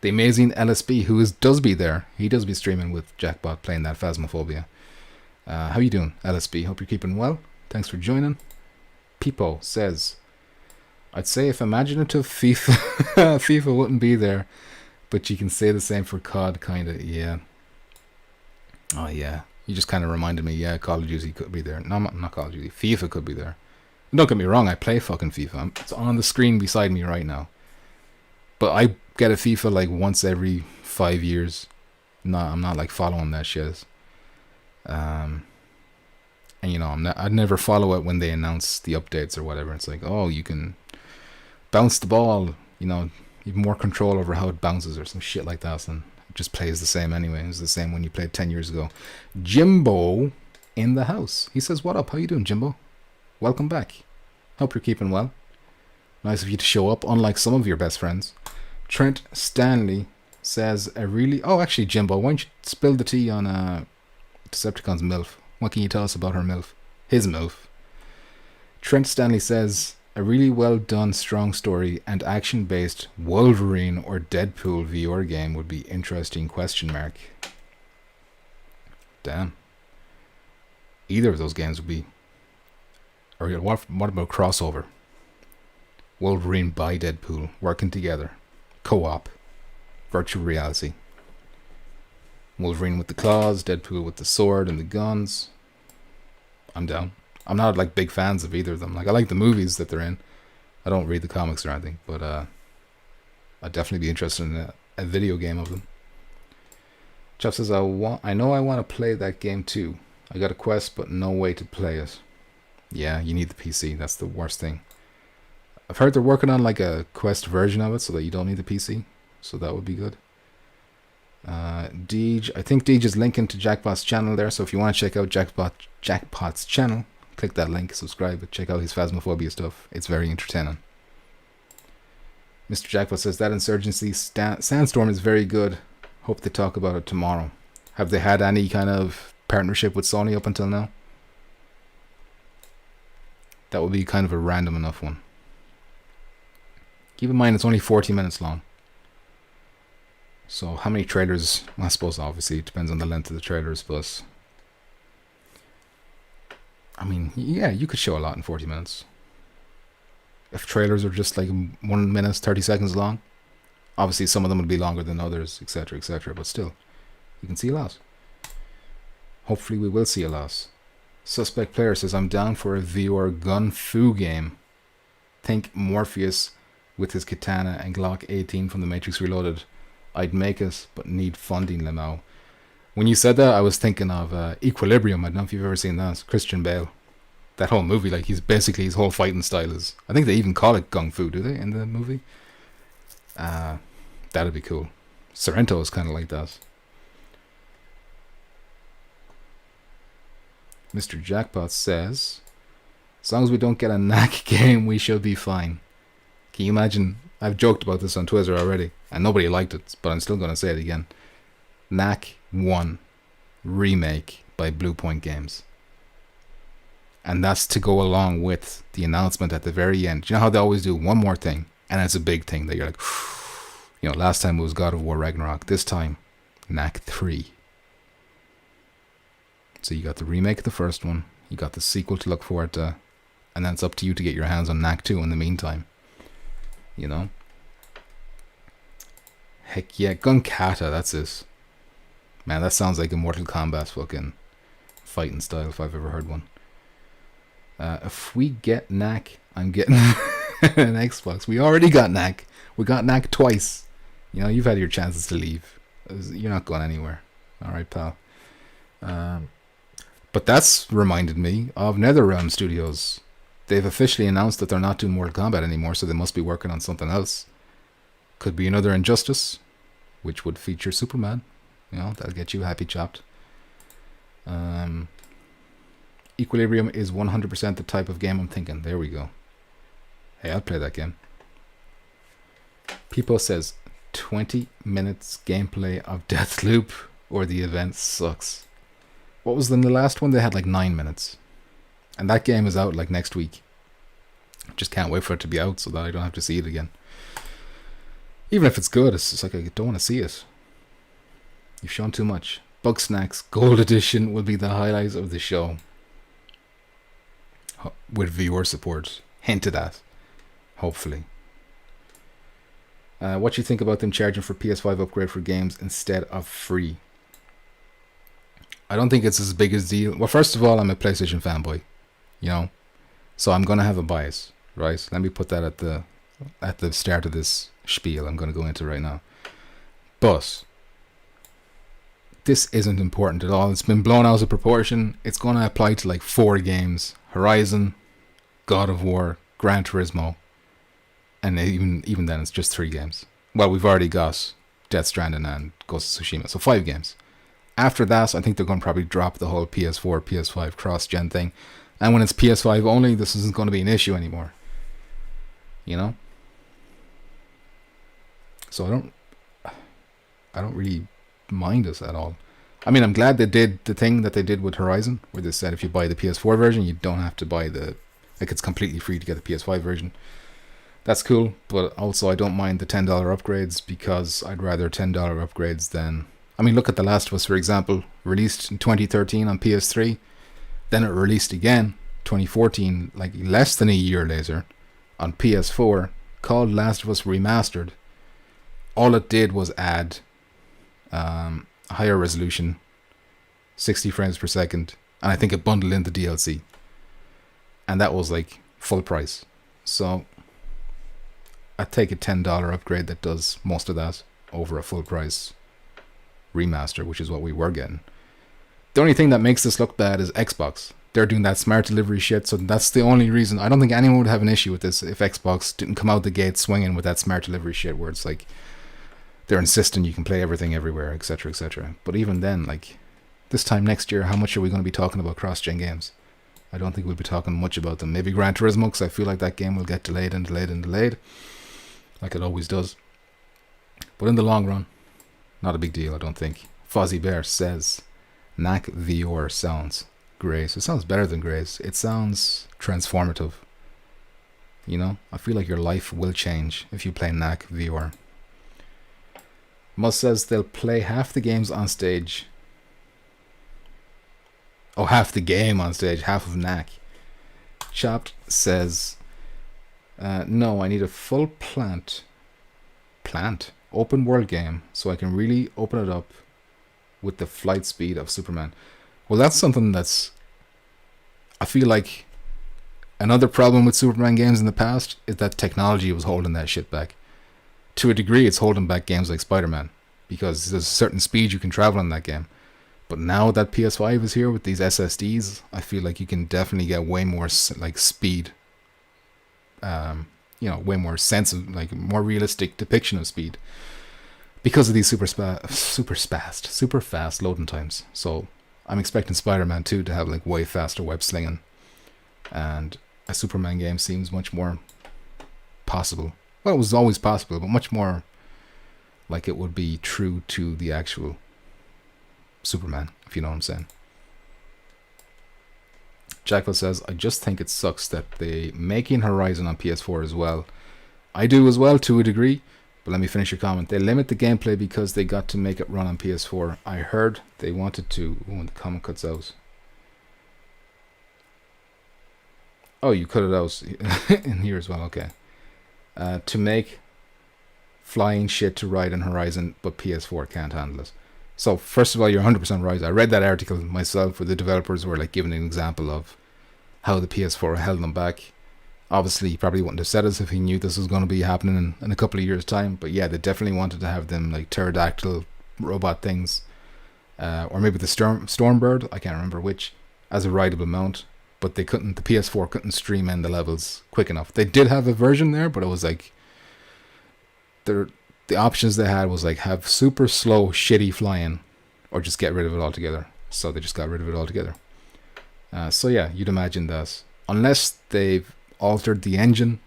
A: The amazing LSB, who does be there. He does be streaming with Jackbot playing that Phasmophobia. How you doing, LSB? Hope you're keeping well. Thanks for joining. Peepo says, I'd say if imaginative FIFA wouldn't be there, but you can say the same for COD, kinda. Yeah. Oh yeah. You just kind of reminded me. Yeah, Call of Duty could be there. No, not Call of Duty. FIFA could be there. Don't get me wrong. I play fucking FIFA. It's on the screen beside me right now. But I get a FIFA like once every 5 years. No, I'm not like following that shit. And you know, I'd never follow it when they announce the updates or whatever. It's like, oh, you can bounce the ball, you know, you have more control over how it bounces or some shit like that, and it just plays the same anyway. It was the same when you played 10 years ago. Jimbo in the house. He says, what up? How you doing, Jimbo? Welcome back. Hope you're keeping well. Nice of you to show up, unlike some of your best friends. Trent Stanley says, oh, actually, Jimbo, why don't you spill the tea on Decepticon's MILF? What can you tell us about her MILF? His MILF. Trent Stanley says, a really well done, strong story and action-based Wolverine or Deadpool VR game would be interesting, ? Damn. Either of those games would be... Or what about crossover? Wolverine by Deadpool, working together. Co-op. Virtual reality. Wolverine with the claws, Deadpool with the sword and the guns. I'm down. I'm not like big fans of either of them. Like, I like the movies that they're in. I don't read the comics or anything, but I'd definitely be interested in a video game of them. Chuff says, I know I want to play that game too. I got a Quest, but no way to play it. Yeah, you need the PC. That's the worst thing. I've heard they're working on like a Quest version of it so that you don't need the PC. So that would be good. Deej, I think Deej is linking to Jackpot's channel there, so if you want to check out Jackpot's channel, click that link, subscribe, check out his Phasmophobia stuff. It's very entertaining. Mr. Jackpot says that Insurgency Sandstorm is very good. Hope they talk about it tomorrow. Have they had any kind of partnership with Sony up until now? That would be kind of a random enough one. Keep in mind it's only 40 minutes long. So how many trailers? Well, I suppose obviously it depends on the length of the trailers, but I mean, yeah, you could show a lot in 40 minutes. If trailers are just like 1 minute, 30 seconds long, obviously some of them would be longer than others, etc., etc., but still, you can see a lot. Hopefully we will see a lot. Suspect Player says, I'm down for a VR gun fu game. Think Morpheus with his katana and Glock 18 from The Matrix Reloaded. I'd make it, but need funding, Lamau. When you said that, I was thinking of Equilibrium. I don't know if you've ever seen that. Christian Bale. That whole movie, like, he's basically, his whole fighting style is... I think they even call it Kung Fu, do they, in the movie? That'd be cool. Sorrento is kind of like that. Mr. Jackpot says, as long as we don't get a knack game, we shall be fine. Can you imagine... I've joked about this on Twitter already, and nobody liked it, but I'm still going to say it again. Knack 1 remake by Bluepoint Games. And that's to go along with the announcement at the very end. You know how they always do one more thing, and it's a big thing that you're like, you know, last time it was God of War Ragnarok. This time, Knack 3. So you got the remake of the first one, you got the sequel to look forward to, and then it's up to you to get your hands on Knack 2 in the meantime. You know? Heck yeah, Gunkata, that's it. Man, that sounds like a Mortal Kombat fucking fighting style if I've ever heard one. If we get Knack, I'm getting an Xbox. We already got Knack. We got Knack twice. You know, you've had your chances to leave. You're not going anywhere. Alright, pal. But that's reminded me of NetherRealm Studios. They've officially announced that they're not doing Mortal Kombat anymore, so they must be working on something else. Could be another Injustice, which would feature Superman. You know, that'll get you happy chopped. Equilibrium is 100% the type of game I'm thinking. There we go. Hey, I'll play that game. People says 20 minutes gameplay of Deathloop or the event sucks. What was in the last one? They had like 9 minutes. And that game is out like next week. Just can't wait for it to be out so that I don't have to see it again. Even if it's good, it's just like I don't want to see it. You've shown too much. Bugsnax Gold Edition will be the highlights of the show. With viewer support. Hinted at. Hopefully. What do you think about them charging for PS5 upgrade for games instead of free? I don't think it's as big a deal. Well, first of all, I'm a PlayStation fanboy. You know? So I'm going to have a bias. Right? Let me put that at the start of this spiel I'm going to go into right now. But this isn't important at all. It's been blown out of proportion. It's going to apply to like 4 games. Horizon, God of War, Gran Turismo, and even then it's just 3 games. Well, we've already got Death Stranding and Ghost of Tsushima, so 5 games. After that, I think they're going to probably drop the whole PS4, PS5 cross-gen thing. And when it's PS5 only, this isn't going to be an issue anymore. You know? So I don't really mind this at all. I mean, I'm glad they did the thing that they did with Horizon, where they said if you buy the PS4 version, you don't have to buy it's completely free to get the PS5 version. That's cool, but also I don't mind the $10 upgrades, because I'd rather $10 upgrades than... I mean, look at The Last of Us, for example, released in 2013 on PS3, then it released again, 2014, like less than a year later, on PS4, called Last of Us Remastered. All it did was add higher resolution, 60 frames per second, and I think it bundled in the DLC. And that was like full price. So I'd take a $10 upgrade that does most of that over a full price remaster, which is what we were getting. The only thing that makes this look bad is Xbox. They're doing that smart delivery shit, so that's the only reason. I don't think anyone would have an issue with this if Xbox didn't come out the gate swinging with that smart delivery shit, where it's like they're insisting you can play everything everywhere, etc., etc. But even then, like, this time next year, how much are we going to be talking about cross-gen games? I don't think we'll be talking much about them. Maybe Gran Turismo, because I feel like that game will get delayed and delayed and delayed, like it always does. But in the long run, not a big deal, I don't think. Fozzie Bear says, Knack VR sounds great. It sounds better than great. It sounds transformative. You know, I feel like your life will change if you play Knack VR. Mus says they'll play half the games on stage. Oh, half the game on stage, half of Knack. Chopped says, no, I need a full open world game so I can really open it up with the flight speed of Superman. Well, that's something that's... I feel like another problem with Superman games in the past is that technology was holding that shit back. To a degree, it's holding back games like Spider-Man, because there's a certain speed you can travel in that game. But now that PS5 is here with these SSDs, I feel like you can definitely get way more like speed. You know, way more sense of, like, more realistic depiction of speed, because of these super fast loading times. So I'm expecting Spider-Man 2 to have like way faster web slinging, and a Superman game seems much more possible. Well, it was always possible, but much more like it would be true to the actual Superman, if you know what I'm saying. Jackal says, I just think it sucks that they making Horizon on PS4 as well. I do as well to a degree, but let me finish your comment. They limit the gameplay because they got to make it run on PS4. I heard they wanted to... When the comment cuts out. Oh, you cut it out in here as well, okay. To make flying shit to ride on Horizon, but PS4 can't handle it. So, first of all, you're 100% right. I read that article myself where the developers were like giving an example of how the PS4 held them back. Obviously, he probably wouldn't have said this if he knew this was going to be happening in a couple of years' time. But yeah, they definitely wanted to have them like pterodactyl robot things. Or maybe the Stormbird, I can't remember which, as a rideable mount. But they couldn't, the PS4 couldn't stream in the levels quick enough. They did have a version there, but it was like, the options they had was like have super slow, shitty flying, or just get rid of it altogether. So they just got rid of it altogether. So yeah, you'd imagine that unless they've altered the engine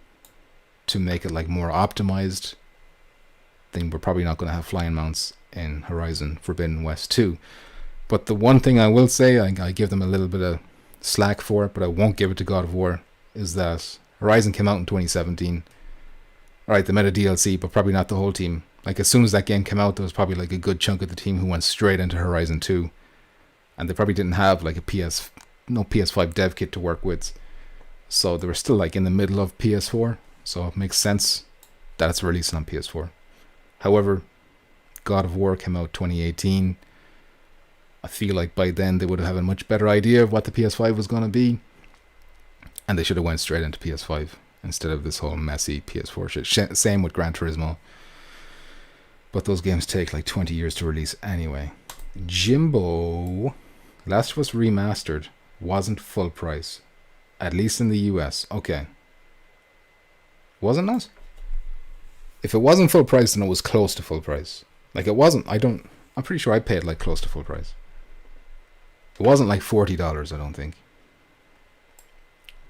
A: to make it like more optimized, then we're probably not going to have flying mounts in Horizon Forbidden West 2. But the one thing I will say, I give them a little bit of slack for it, but I won't give it to God of War, is that Horizon came out in 2017. Alright, they made a DLC, but probably not the whole team. Like, as soon as that game came out, there was probably like a good chunk of the team who went straight into Horizon 2. And they probably didn't have like a PS5 dev kit to work with. So they were still like in the middle of PS4. So it makes sense that it's releasing on PS4. However, God of War came out 2018. I feel like by then they would have a much better idea of what the PS5 was going to be. And they should have went straight into PS5 instead of this whole messy PS4 shit. Same with Gran Turismo. But those games take like 20 years to release anyway. Jimbo, Last of Us Remastered wasn't full price. At least in the US. Okay. Wasn't that? If it wasn't full price, then it was close to full price. Like it wasn't, I'm pretty sure I paid like close to full price. It wasn't like $40, I don't think.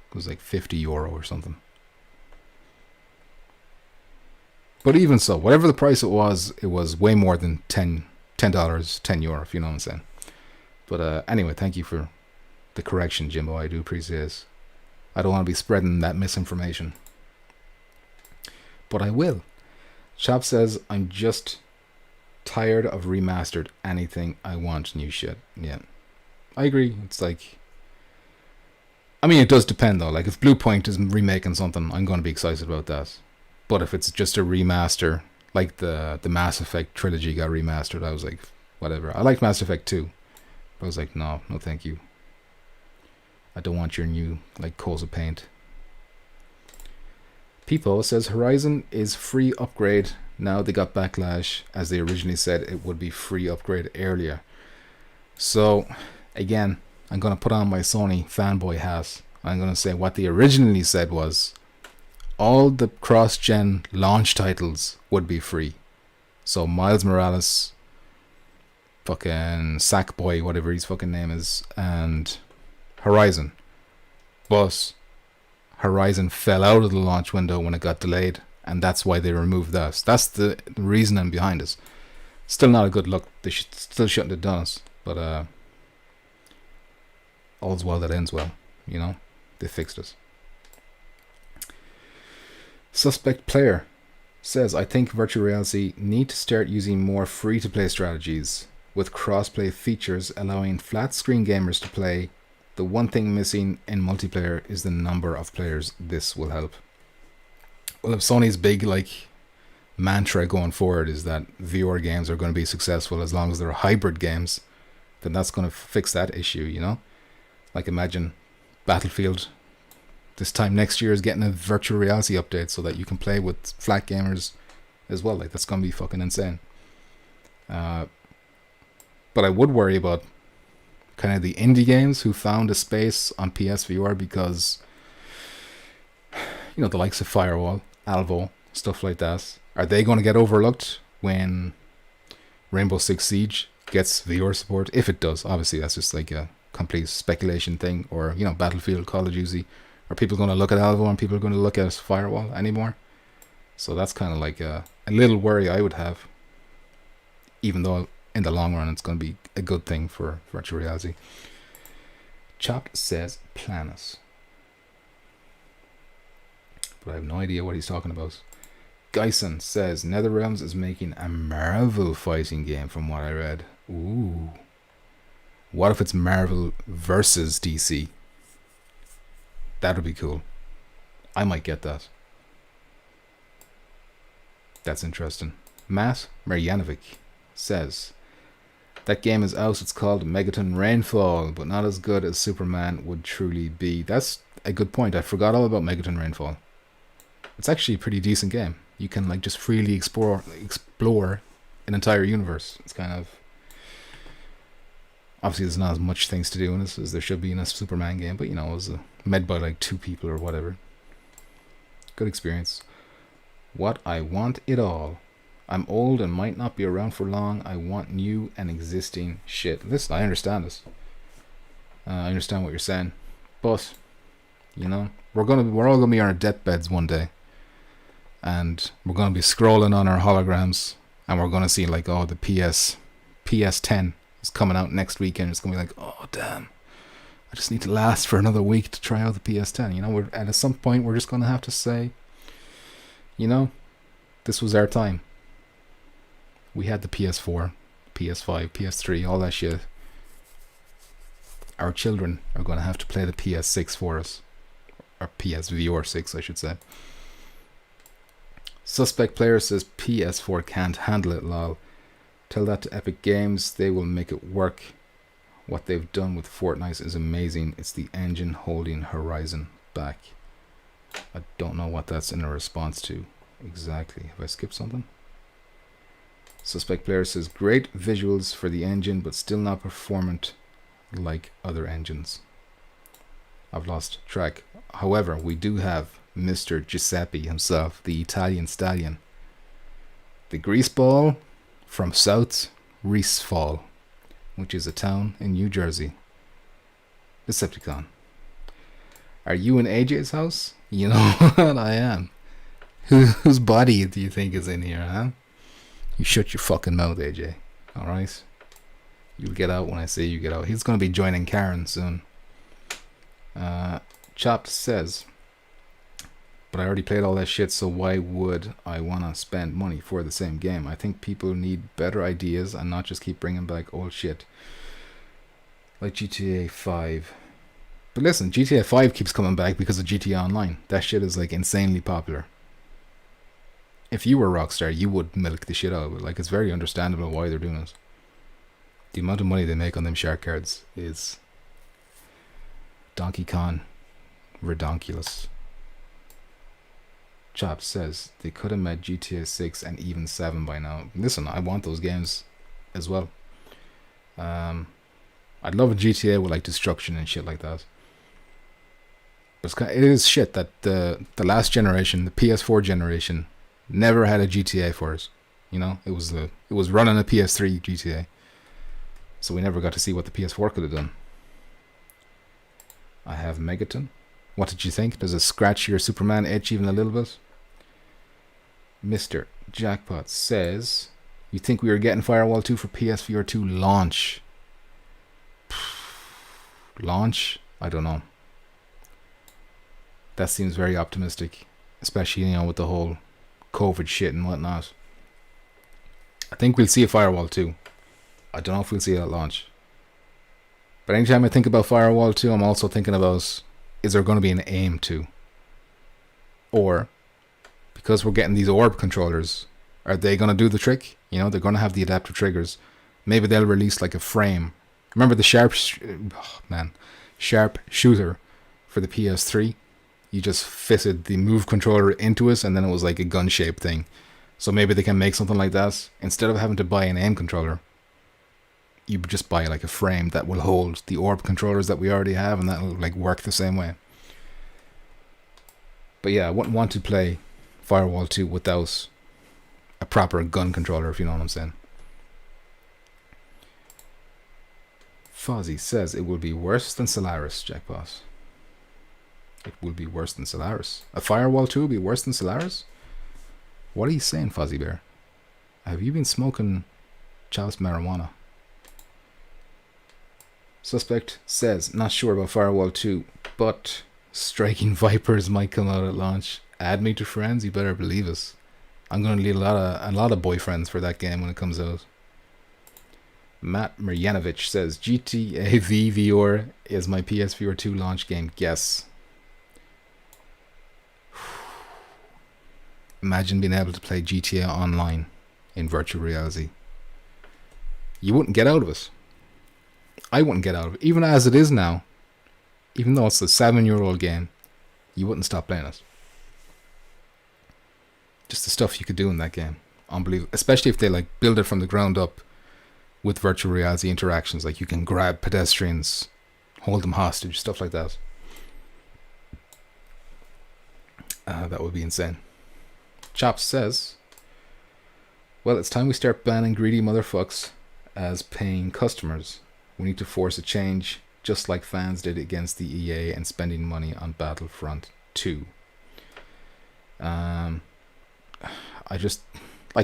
A: It was like €50 or something. But even so, whatever the price it was way more than $10, €10, if you know what I'm saying. But anyway, thank you for the correction, Jimbo. I do appreciate it. I don't want to be spreading that misinformation. But I will. Chop says, I'm just tired of remastered anything. I want new shit. Yeah. I agree. It's like... I mean, it does depend though. Like, if Bluepoint is remaking something, I'm going to be excited about that. But if it's just a remaster, like the Mass Effect trilogy got remastered, I was like, whatever. I like Mass Effect 2. But I was like, no thank you. I don't want your new, like, coats of paint. Peepo says, Horizon is free upgrade. Now they got backlash, as they originally said it would be free upgrade earlier. So, again, I'm going to put on my Sony fanboy hat. I'm going to say what they originally said was all the cross-gen launch titles would be free. So Miles Morales, fucking Sackboy, whatever his fucking name is, and Horizon. But Horizon fell out of the launch window when it got delayed, and that's why they removed that. That's the reasoning behind it. Still not a good look. They still shouldn't have done it, but all's well that ends well, you know. They fixed it. Suspect Player says, I think virtual reality need to start using more free-to-play strategies with cross-play features allowing flat-screen gamers to play. The one thing missing in multiplayer is the number of players. This will help. Well, if Sony's big like mantra going forward is that VR games are going to be successful as long as they're hybrid games, then that's going to fix that issue, you know? Like, imagine Battlefield this time next year is getting a virtual reality update so that you can play with flat gamers as well. Like, that's going to be fucking insane. But I would worry about kind of the indie games who found a space on PSVR because, you know, the likes of Firewall, Alvo, stuff like that. Are they going to get overlooked when Rainbow Six Siege gets VR support? If it does, obviously that's just like a complete speculation thing. Or, you know, Battlefield, Call of Duty. Are people going to look at Alvo and people are going to look at Firewall anymore? So that's kind of like a little worry I would have. Even though in the long run it's going to be a good thing for virtual reality. Chopped says Planet. But I have no idea what he's talking about. Geisen says NetherRealms is making a Marvel fighting game from what I read. Ooh. What if it's Marvel versus DC? That would be cool. I might get that. That's interesting. Matt Marjanovic says that game is out. It's called Megaton Rainfall, but not as good as Superman would truly be. That's a good point. I forgot all about Megaton Rainfall. It's actually a pretty decent game. You can like just freely explore an entire universe. It's kind of, obviously there's not as much things to do in this as there should be in a Superman game, but you know, it was made by like 2 people or whatever. Good experience. What I want it all. I'm old and might not be around for long. I want new and existing shit. Listen, I understand this. I understand what you're saying, but you know, we're all gonna be on our deathbeds one day, and we're gonna be scrolling on our holograms, and we're gonna see like, oh, the PS10 is coming out next weekend. It's gonna be like, oh damn, I just need to last for another week to try out the PS10. You know, at some point we're just gonna have to say, you know, this was our time. We had the PS4, PS5, PS3, all that shit. Our children are going to have to play the PS6 for us. Or PSVR 6, I should say. Suspect player says PS4 can't handle it, lol. Tell that to Epic Games, they will make it work. What they've done with Fortnite is amazing. It's the engine holding Horizon back. I don't know what that's in a response to exactly. Have I skipped something? Suspect player says great visuals for the engine, but still not performant like other engines. I've lost track. However, we do have Mr. Giuseppe himself, the Italian stallion. The greaseball from South Reesfall, which is a town in New Jersey. Decepticon. Are you in AJ's house? You know what I am. Whose body do you think is in here, huh? You shut your fucking mouth, AJ. Alright? You'll get out when I say you get out. He's going to be joining Karen soon. Chopped says, but I already played all that shit, so why would I want to spend money for the same game? I think people need better ideas and not just keep bringing back old shit. Like GTA 5. But listen, GTA 5 keeps coming back because of GTA Online. That shit is like insanely popular. If you were Rockstar, you would milk the shit out of it. Like, it's very understandable why they're doing it. The amount of money they make on them shark cards is Donkey Kong redonkulous. Chop says they could have made GTA 6 and even 7 by now. Listen, I want those games as well. I'd love a GTA with like destruction and shit like that. But it is shit that the last generation, the PS4 generation, never had a GTA for us. You know, it was running a PS3 GTA, so we never got to see what the PS4 could have done. I have Megaton. What did you think? Does it scratch your Superman itch even a little bit? Mr. Jackpot says, you think we are getting Firewall 2 for PSVR2 launch? Launch? I don't know. That seems very optimistic, especially, you know, with the whole COVID shit and whatnot. I think we'll see a Firewall 2. I don't know if we'll see it at launch. But anytime I think about Firewall 2, I'm also thinking about, is there going to be an AIM 2? Or, because we're getting these orb controllers, are they going to do the trick? You know, they're going to have the adaptive triggers. Maybe they'll release like a frame. Remember the sharp shooter for the PS3? You just fitted the move controller into it, and then it was like a gun-shaped thing. So maybe they can make something like that. Instead of having to buy an aim controller, you just buy like a frame that will hold the orb controllers that we already have, and that will like work the same way. But yeah, I wouldn't want to play Firewall 2 without a proper gun controller, if you know what I'm saying. Fozzie says it will be worse than Solaris, Jackpot. It will be worse than Solaris. A Firewall 2 will be worse than Solaris? What are you saying, Fuzzy Bear? Have you been smoking Chalice marijuana? Suspect says, not sure about Firewall 2, but Striking Vipers might come out at launch. Add me to friends, you better believe us. I'm going to need a lot of boyfriends for that game when it comes out. Matt Marjanovic says, GTA V VR is my PS4 launch game. Guess. Imagine being able to play GTA Online in virtual reality. You wouldn't get out of it. I wouldn't get out of it. Even as it is now, even though it's a 7-year-old game, you wouldn't stop playing it. Just the stuff you could do in that game. Unbelievable. Especially if they like build it from the ground up with virtual reality interactions. Like you can grab pedestrians, hold them hostage, stuff like that. That would be insane. Chops says, well, it's time we start banning greedy motherfucks as paying customers. We need to force a change, just like fans did against the EA and spending money on Battlefront 2. I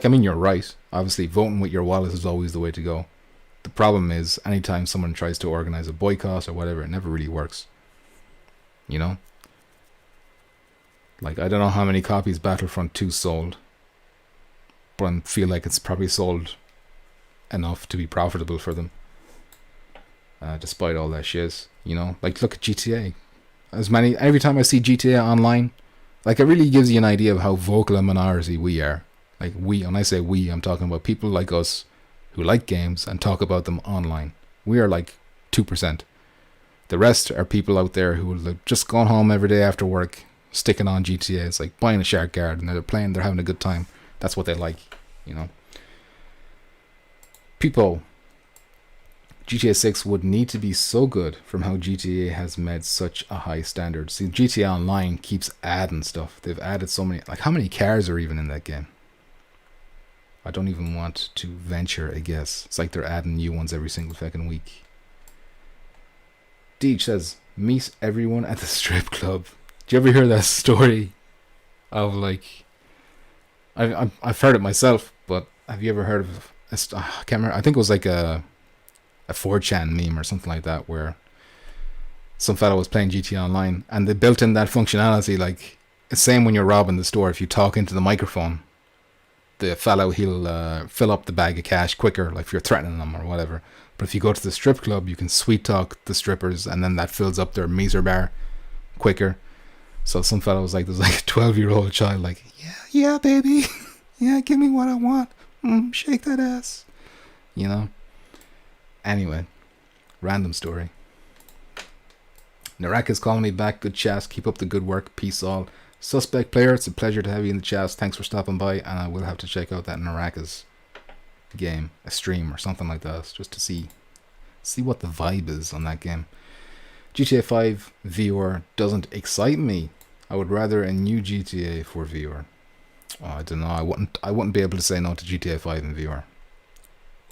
A: mean, you're right. Obviously, voting with your wallet is always the way to go. The problem is, anytime someone tries to organize a boycott or whatever, it never really works. You know? Like, I don't know how many copies Battlefront 2 sold, but I feel like it's probably sold enough to be profitable for them. Despite all that shit, you know? Like, look at GTA. Every time I see GTA online, like, it really gives you an idea of how vocal a minority we are. Like, when I say we, I'm talking about people like us who like games and talk about them online. We are like 2%. The rest are people out there who are just going home every day after work, sticking on GTA. It's like buying a shark guard and they're playing, they're having a good time. That's what they like, you know? People, GTA 6 would need to be so good from how GTA has made such a high standard. See, GTA Online keeps adding stuff. They've added so many, like how many cars are even in that game? I don't even want to venture a guess. It's like they're adding new ones every single fucking week. Deej says, meet everyone at the strip club. Do you ever hear that story of like, I've heard it myself, but have you ever heard of, I can't remember, I think it was like a 4chan meme or something like that, where some fellow was playing GTA Online and they built in that functionality, like it's same when you're robbing the store. If you talk into the microphone, the fellow, he'll fill up the bag of cash quicker, like if you're threatening them or whatever. But if you go to the strip club, you can sweet talk the strippers and then that fills up their meter bar quicker. So some fellow was like, there's like a 12-year-old child like, yeah baby, yeah, give me what I want, shake that ass, you know. Anyway, random story. Narak is calling me back. Good chat. Keep up the good work. Peace all. Suspect player, it's a pleasure to have you in the chat. Thanks for stopping by, and I will have to check out that Naraka's game, a stream or something like that, just to see what the vibe is on that game. GTA 5 VR doesn't excite me. I would rather a new GTA for VR. Oh, I don't know. I wouldn't be able to say no to GTA 5 in VR.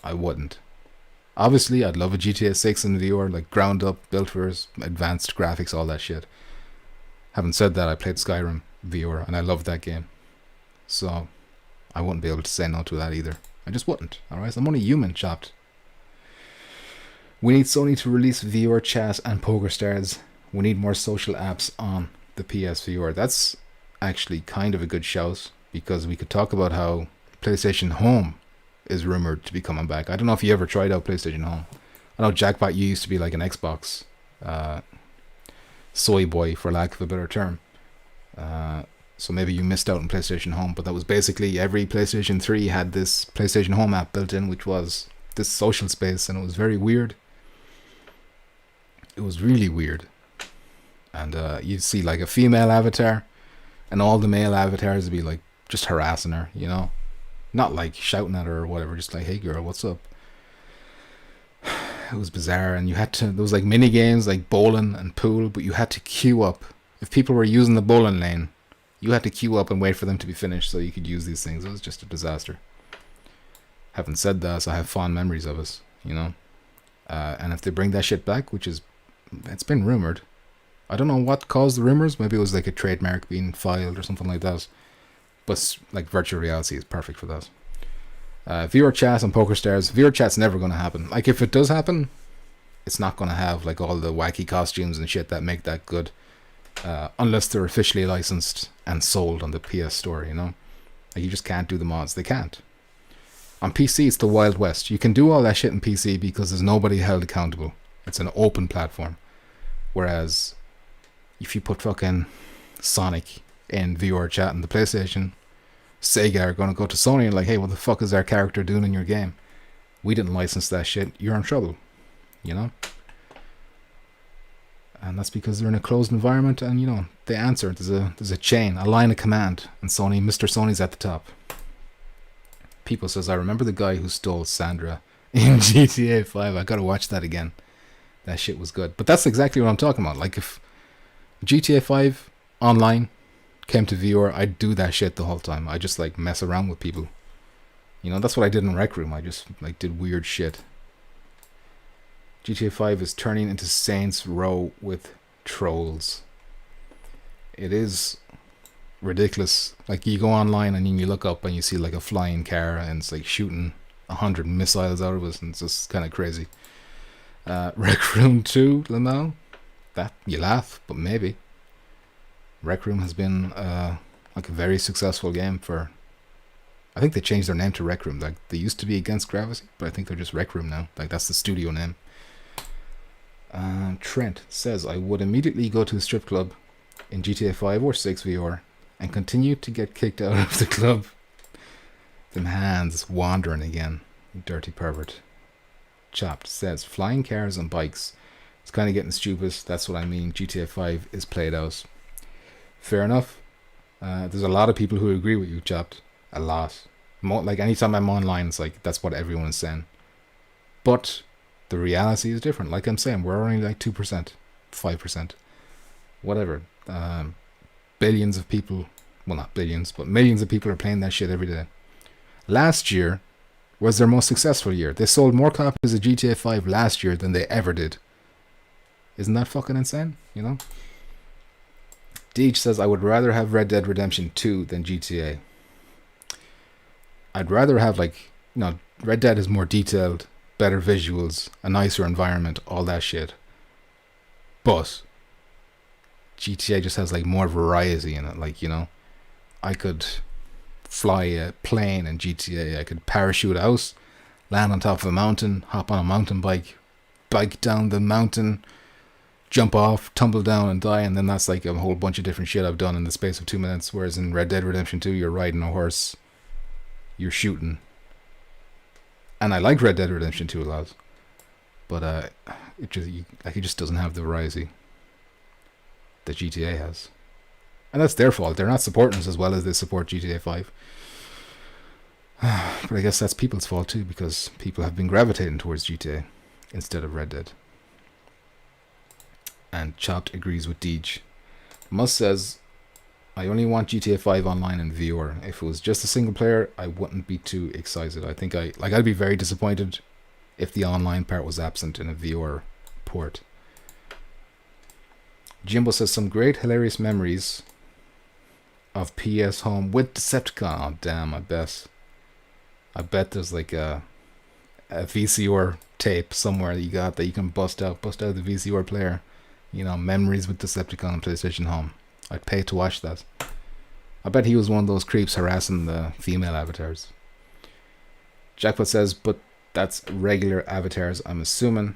A: I wouldn't. Obviously, I'd love a GTA 6 in VR, like ground up, built for advanced graphics, all that shit. Having said that, I played Skyrim VR and I loved that game. So, I wouldn't be able to say no to that either. I just wouldn't, alright? I'm only human, chopped. We need Sony to release VR chat and poker stars. We need more social apps on the PSVR. That's actually kind of a good shout, because we could talk about how PlayStation Home is rumored to be coming back. I don't know if you ever tried out PlayStation Home. I know Jackpot, you used to be like an Xbox soy boy, for lack of a better term. So maybe you missed out on PlayStation Home, but that was basically every PlayStation 3 had this PlayStation Home app built in, which was this social space, and it was very weird. It was really weird. And you'd see like a female avatar, and all the male avatars would be like just harassing her, you know? Not like shouting at her or whatever, just like, hey girl, what's up? It was bizarre, and you had to, there was like mini games like bowling and pool, but you had to queue up. If people were using the bowling lane, you had to queue up and wait for them to be finished so you could use these things. It was just a disaster. Having said that, I have fond memories of it, you know? And if they bring that shit back, which is, it's been rumored. I don't know what caused the rumors. Maybe it was like a trademark being filed or something like that. But like virtual reality is perfect for that. VR chat and poker stars. VR chat's never going to happen. Like if it does happen, it's not going to have like all the wacky costumes and shit that make that good, unless they're officially licensed and sold on the PS Store, you know? Like, you just can't do the mods. They can't. On PC, it's the Wild West. You can do all that shit in PC because there's nobody held accountable. It's an open platform. Whereas, if you put fucking Sonic in VR chat in the PlayStation, Sega are going to go to Sony and like, hey, what the fuck is our character doing in your game? We didn't license that shit. You're in trouble. You know? And that's because they're in a closed environment, and you know, they answer. There's a chain, a line of command, and Mr. Sony's at the top. People says, I remember the guy who stole Sandra in GTA 5. I gotta watch that again. That shit was good. But that's exactly what I'm talking about. Like, if GTA 5 online came to VR, I'd do that shit the whole time. I just like mess around with people. You know, that's what I did in Rec Room. I just like did weird shit. GTA 5 is turning into Saints Row with trolls. It is ridiculous. Like, you go online and you look up and you see like a flying car and it's like shooting 100 missiles out of us, and it's just kind of crazy. Rec Room 2, Lamau, that you laugh, but maybe. Rec Room has been like a very successful game for, I think they changed their name to Rec Room. Like, they used to be Against Gravity, but I think they're just Rec Room now. Like, that's the studio name. Trent says, I would immediately go to a strip club in GTA 5 or 6 VR and continue to get kicked out of the club. Them hands wandering again, you dirty pervert. Chopped says, flying cars and bikes. It's kind of getting stupid. That's what I mean. GTA 5 is played out. Fair enough. There's a lot of people who agree with you, Chopped. A lot. Like, anytime I'm online, it's like, that's what everyone is saying. But the reality is different. Like I'm saying, we're only like 2%, 5%, whatever. Billions of people, well, not billions, but millions of people are playing that shit every day. Last year was their most successful year. They sold more copies of GTA 5 last year than they ever did. Isn't that fucking insane? You know? Deej says, I would rather have Red Dead Redemption 2 than GTA. I'd rather have, like, you know, Red Dead is more detailed, better visuals, a nicer environment, all that shit. But GTA just has like more variety in it. Like, you know, I could fly a plane in GTA. I could parachute out, land on top of a mountain, hop on a mountain bike down the mountain, jump off, tumble down and die, and then that's like a whole bunch of different shit I've done in the space of 2 minutes. Whereas in Red Dead Redemption 2, you're riding a horse, you're shooting. And I like Red Dead Redemption 2 a lot, but it just doesn't have the variety that GTA has, and that's their fault. They're not supporting us as well as they support GTA 5. But I guess that's people's fault too, because people have been gravitating towards GTA instead of Red Dead. And Chopped agrees with Deej. Must says, I only want GTA 5 online in VR. If it was just a single player, I wouldn't be too excited. I think I'd be very disappointed if the online part was absent in a VR port. Jimbo says, some great hilarious memories of PS Home with Decepticon. Oh damn, I bet there's like a VCR tape somewhere that you got that you can bust out the VCR player. You know, memories with Decepticon on PlayStation Home. I'd pay to watch that. I bet he was one of those creeps harassing the female avatars. Jackpot says, but that's regular avatars, I'm assuming.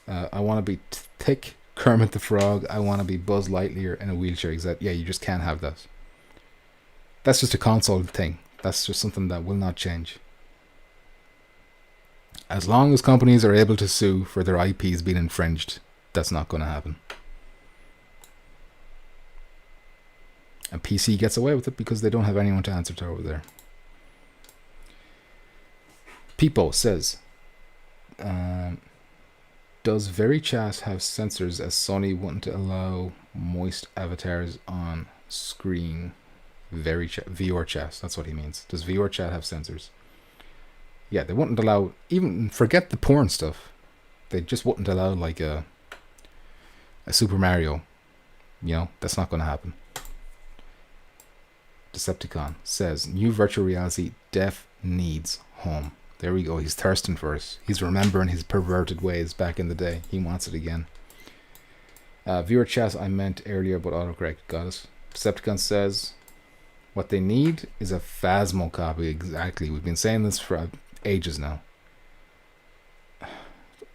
A: I want to be thick Kermit the Frog. I want to be Buzz Lightyear in a wheelchair. Yeah, you just can't have that. That's just a console thing. That's just something that will not change. As long as companies are able to sue for their IPs being infringed, that's not going to happen. And PC gets away with it because they don't have anyone to answer to over there. Peepo says, does VeryChat have sensors as Sony wouldn't allow moist avatars on screen? VRChat, that's what he means. Does VRChat have sensors? Yeah, they wouldn't allow, even forget the porn stuff. They just wouldn't allow like a Super Mario. You know, that's not going to happen. Decepticon says, new virtual reality def needs home. There we go. He's thirsting for it. He's remembering his perverted ways back in the day. He wants it again. Viewer chat, I meant earlier, but autocorrect. Got it. Decepticon says, what they need is a Phasmo copy. Exactly. We've been saying this for ages now.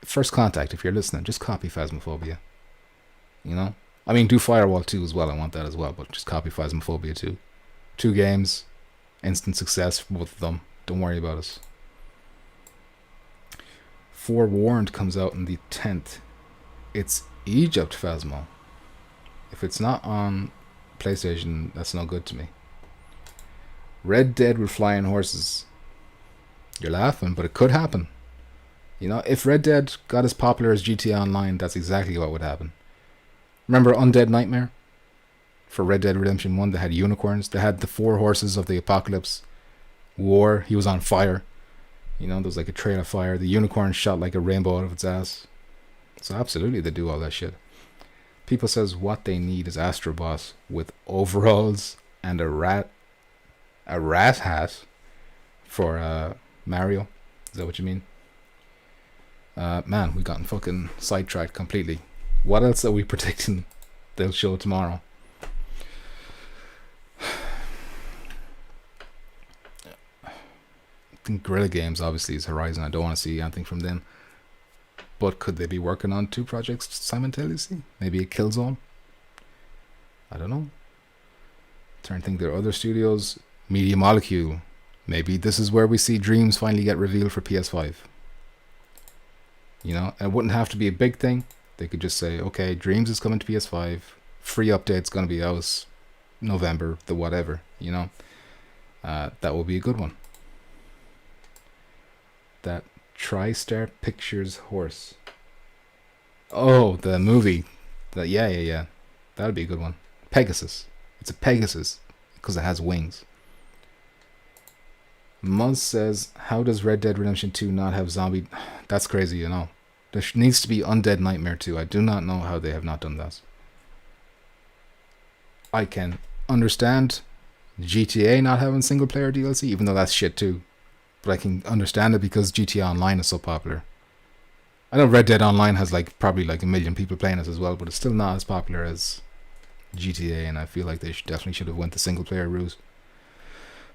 A: First Contact, if you're listening, just copy Phasmophobia. You know? I mean, do Firewall 2 as well. I want that as well, but just copy Phasmophobia 2. 2 games. Instant success for both of them. Don't worry about it. Forewarned comes out on the 10th. It's Egypt Phasmo. If it's not on PlayStation, that's no good to me. Red Dead with flying horses. You're laughing, but it could happen. You know, if Red Dead got as popular as GTA Online, that's exactly what would happen. Remember Undead Nightmare? For Red Dead Redemption 1, they had unicorns. They had the 4 horses of the apocalypse. War, he was on fire. You know, there was like a trail of fire. The unicorn shot like a rainbow out of its ass. So absolutely they do all that shit. People says what they need is Astro Boss with overalls and a rat hat for Mario. Is that what you mean? Man, we gotten fucking sidetracked completely. What else are we predicting they'll show tomorrow? I think Guerrilla Games obviously is Horizon. I don't want to see anything from them. But could they be working on 2 projects simultaneously? Maybe a Killzone? I don't know. Trying to think there are other studios. Media Molecule. Maybe this is where we see Dreams finally get revealed for PS5. You know, it wouldn't have to be a big thing. They could just say, okay, Dreams is coming to PS5. Free update's going to be out November, the whatever, you know. That will be a good one. That TriStar Pictures horse. Oh, the movie. Yeah. That would be a good one. Pegasus. It's a Pegasus because it has wings. Muzz says, how does Red Dead Redemption 2 not have zombie? That's crazy, you know. There needs to be Undead Nightmare 2. I do not know how they have not done that. I can understand GTA not having single player DLC, even though that's shit too. But I can understand it because GTA Online is so popular. I know Red Dead Online has probably 1 million people playing it as well, but it's still not as popular as GTA, and I feel like they definitely should have went the single player route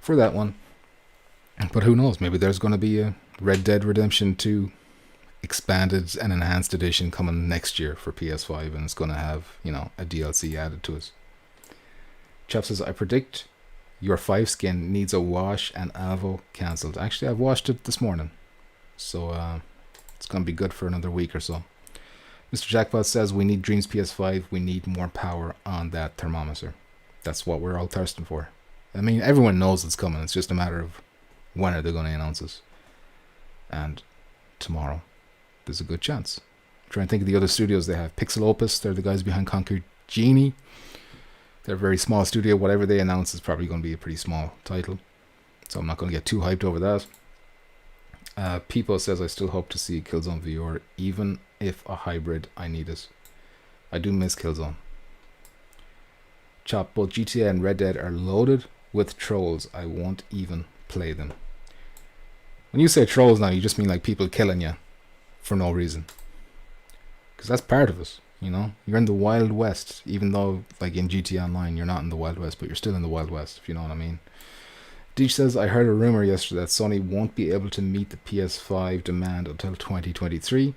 A: for that one. But who knows? Maybe there's going to be a Red Dead Redemption 2 expanded and enhanced edition coming next year for PS5, and it's going to have, you know, a DLC added to it. Chap says, I predict your 5 skin needs a wash and Alvo cancelled. Actually, I've washed it this morning, so it's going to be good for another week or so. Mr. Jackpot says, we need Dreams PS5. We need more power on that thermometer. That's what we're all thirsting for. I mean, everyone knows it's coming. It's just a matter of when are they going to announce it. And tomorrow, there's a good chance. I'm trying to think of the other studios they have. Pixel Opus, they're the guys behind Conquer Genie. They're a very small studio. Whatever they announce is probably going to be a pretty small title. So I'm not going to get too hyped over that. Peepo says, I still hope to see Killzone VR, even if a hybrid, I need it. I do miss Killzone. Chop, both GTA and Red Dead are loaded with trolls. I won't even play them. When you say trolls now, you just mean people killing you for no reason. Because that's part of it, you know? You're in the Wild West, even though, in GTA Online, you're not in the Wild West, but you're still in the Wild West, if you know what I mean. Deech says, I heard a rumor yesterday that Sony won't be able to meet the PS5 demand until 2023.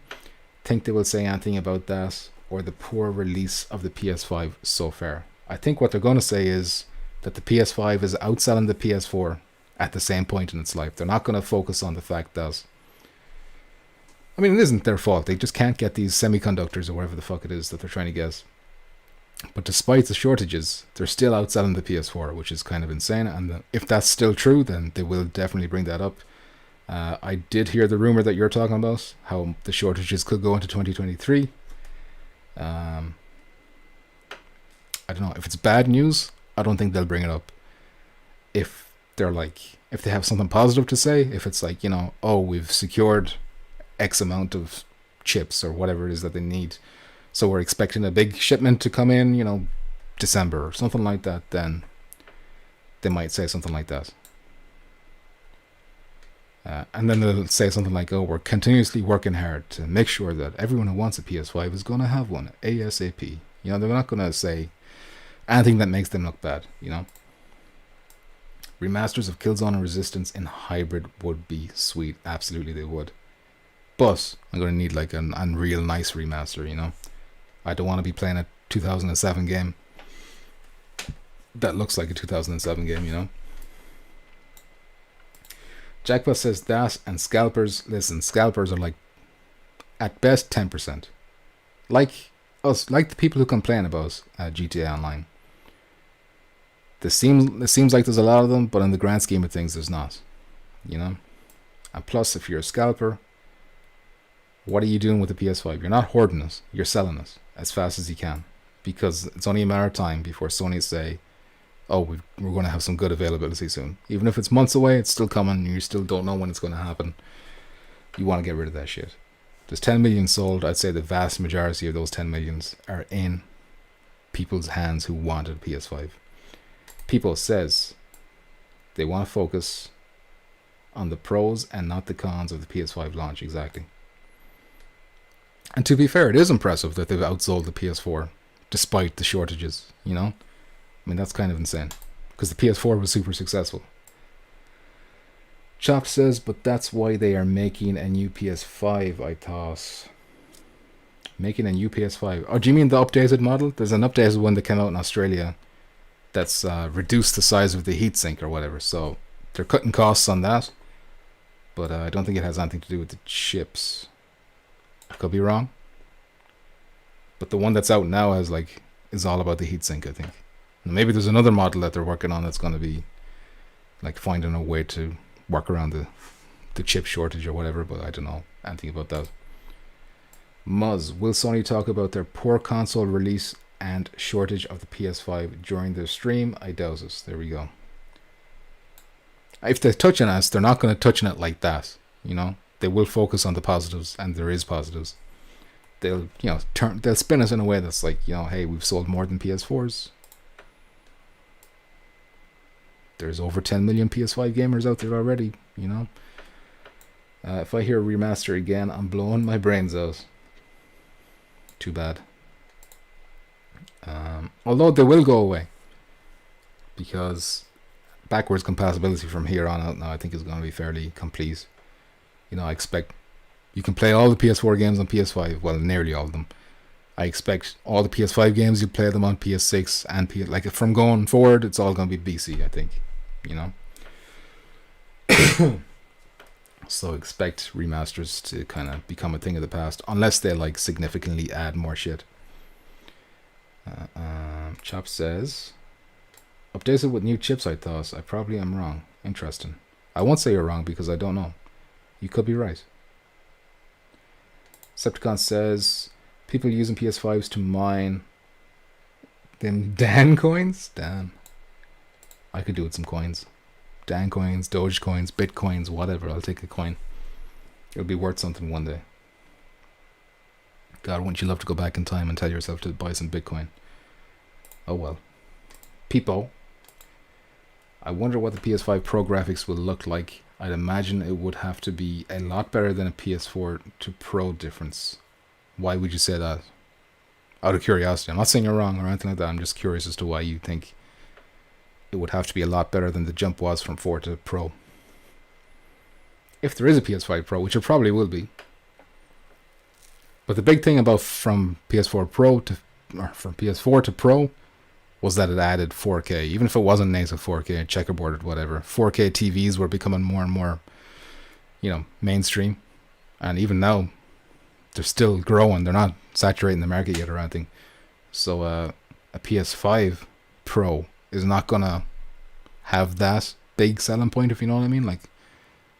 A: Think they will say anything about that, or the poor release of the PS5 so far? I think what they're going to say is that the PS5 is outselling the PS4 at the same point in its life. They're not going to focus on the fact that, I mean, it isn't their fault. They just can't get these semiconductors or whatever the fuck it is that they're trying to get. But despite the shortages, they're still outselling the PS4, which is kind of insane. And if that's still true, then they will definitely bring that up. I did hear the rumor that you're talking about, how the shortages could go into 2023. I don't know. If it's bad news, I don't think they'll bring it up. If they're if they have something positive to say, if it's oh, we've secured X amount of chips or whatever it is that they need, so we're expecting a big shipment to come in, December or something like that, then they might say something like that. And then they'll say something like, "Oh, we're continuously working hard to make sure that everyone who wants a PS5 is going to have one ASAP." You know, they're not going to say anything that makes them look bad. You know, remasters of Killzone and Resistance in hybrid would be sweet. Absolutely, they would. But I'm going to need like an real nice remaster. You know, I don't want to be playing a 2007 game that looks like a 2007 game. You know. Jackpot says that, and scalpers. Listen, scalpers are like at best 10%. Like us, like the people who complain about GTA Online. It seems like there's a lot of them, but in the grand scheme of things, there's not. You know. And plus, if you're a scalper, what are you doing with the PS5? You're not hoarding it. You're selling it as fast as you can, because it's only a matter of time before Sony say, "Oh, we're going to have some good availability soon." Even if it's months away, it's still coming. You still don't know when it's going to happen. You want to get rid of that shit. There's 10 million sold. I'd say the vast majority of those 10 millions are in people's hands who wanted a PS5. People says they want to focus on the pros and not the cons of the PS5 launch. Exactly. And to be fair, it is impressive that they've outsold the PS4 despite the shortages, you know? I mean, that's kind of insane, because the PS4 was super successful. Chopped says, but that's why they are making a new PS5, I thought. Making a new PS5. Oh, do you mean the updated model? There's an updated one that came out in Australia that's reduced the size of the heatsink or whatever. So they're cutting costs on that. But I don't think it has anything to do with the chips. I could be wrong. But the one that's out now is all about the heatsink, I think. And maybe there's another model that they're working on that's going to be like finding a way to work around the chip shortage or whatever, but I don't know anything about that. Muzz, will Sony talk about their poor console release and shortage of the PS5 during their stream? I doubt it. There we go. If they're touching us, they're not going to touch on it like that, you know. They will focus on the positives, and there is positives. They'll, you know, they'll spin us in a way that's like, you know, hey, we've sold more than PS4s. There's over 10 million PS5 gamers out there already, you know. If I hear remaster again, I'm blowing my brains out. Too bad. Although they will go away, because backwards compatibility from here on out now I think is going to be fairly complete. You know, I expect you can play all the PS4 games on PS5, well, nearly all of them. I expect all the PS5 games you play them on PS6 and like from going forward, it's all going to be BC, I think. You know. So expect remasters to kind of become a thing of the past, unless they like significantly add more shit. Chop says, updated with new chips, I thought. I probably am wrong. Interesting. I won't say you're wrong because I don't know. You could be right. Decepticon says, people using PS5s to mine them Dan coins? Damn. I could do with some coins. Dan coins, Doge coins, Bitcoins, whatever. I'll take a coin. It'll be worth something one day. God, wouldn't you love to go back in time and tell yourself to buy some Bitcoin? Oh well. Peepo. I wonder what the PS5 Pro graphics will look like. I'd imagine it would have to be a lot better than a PS4 to Pro difference. Why would you say that? Out of curiosity. I'm not saying you're wrong or anything like that. I'm just curious as to why you think it would have to be a lot better than the jump was from 4 to Pro. If there is a PS5 Pro, which it probably will be. But the big thing about from PS4 Pro to, or from PS4 to Pro, was that it added 4K. Even if it wasn't native 4K, checkerboarded, whatever. 4K TVs were becoming more and more, you know, mainstream. And even now, they're still growing. They're not saturating the market yet or anything. So a PS5 Pro is not going to have that big selling point, if you know what I mean. Like,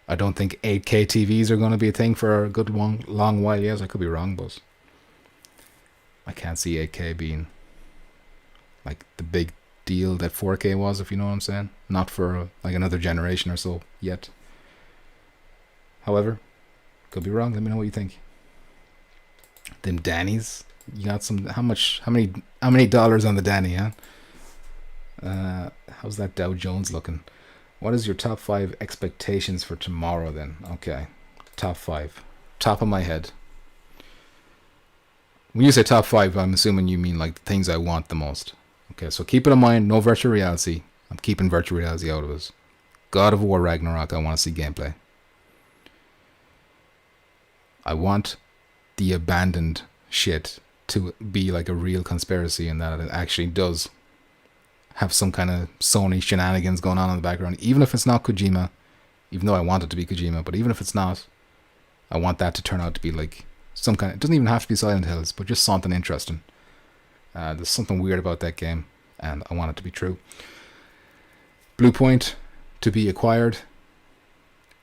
A: I don't think 8K TVs are going to be a thing for a good long while. Yes, I could be wrong, but I can't see 8K being like the big deal that 4K was, if you know what I'm saying. Not for like another generation or so yet. However, could be wrong. Let me know what you think. Them Dannies, you got some? How many dollars on the Danny? Huh? How's that Dow Jones looking? What is your top 5 expectations for tomorrow then? Okay, top 5. Top of my head. When you say top 5, I'm assuming you mean like the things I want the most. Okay, so keep it in mind, no virtual reality. I'm keeping virtual reality out of it. God of War Ragnarok, I want to see gameplay. I want the abandoned shit to be like a real conspiracy, and that it actually does have some kind of Sony shenanigans going on in the background. Even if it's not Kojima, even though I want it to be Kojima, but even if it's not, I want that to turn out to be like some kind of, it doesn't even have to be Silent Hills, but just something interesting. There's something weird about that game, and I want it to be true. Blue Point to be acquired,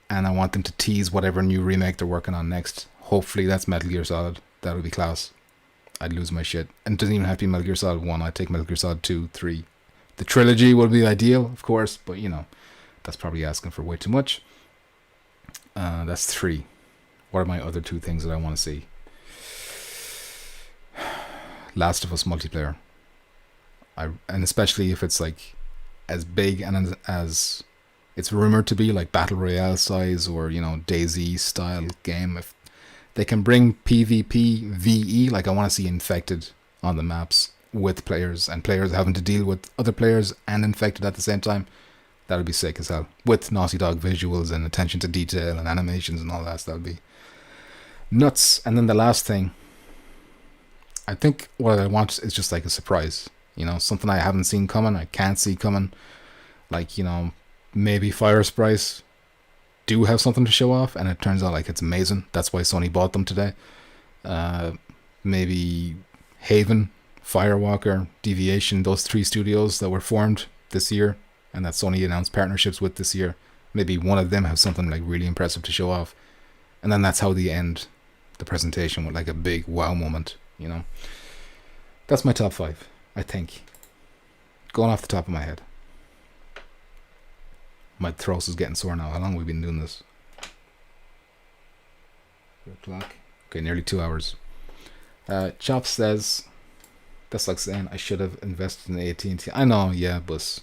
A: and I want them to tease whatever new remake they're working on next. Hopefully that's Metal Gear Solid. That would be class. I'd lose my shit. And it doesn't even have to be Metal Gear Solid 1. I'd take Metal Gear Solid 2, 3. The trilogy would be ideal, of course, but you know, that's probably asking for way too much. That's 3. What are my other 2 things that I want to see? Last of Us multiplayer. And especially if it's like as big and as it's rumored to be, like Battle Royale size or, you know, DayZ style game. If they can bring PvP, VE, like I want to see Infected on the maps with players, and players having to deal with other players and Infected at the same time. That would be sick as hell. With Naughty Dog visuals and attention to detail and animations and all that would be nuts. And then the last thing, I think what I want is just like a surprise. You know, something I haven't seen coming, I can't see coming. Like, you know, maybe Fire Sprites do have something to show off, and it turns out like it's amazing. That's why Sony bought them today. Maybe Haven, Firewalker, Deviation, those 3 studios that were formed this year and that Sony announced partnerships with this year. Maybe one of them has something like really impressive to show off. And then that's how they end the presentation, with like a big wow moment, you know. That's my top 5, I think. Going off the top of my head. My throat is getting sore now. How long have we been doing this? 4 o'clock. Okay, nearly 2 hours. Chop says, that's like saying I should have invested in AT&T. I know, yeah, but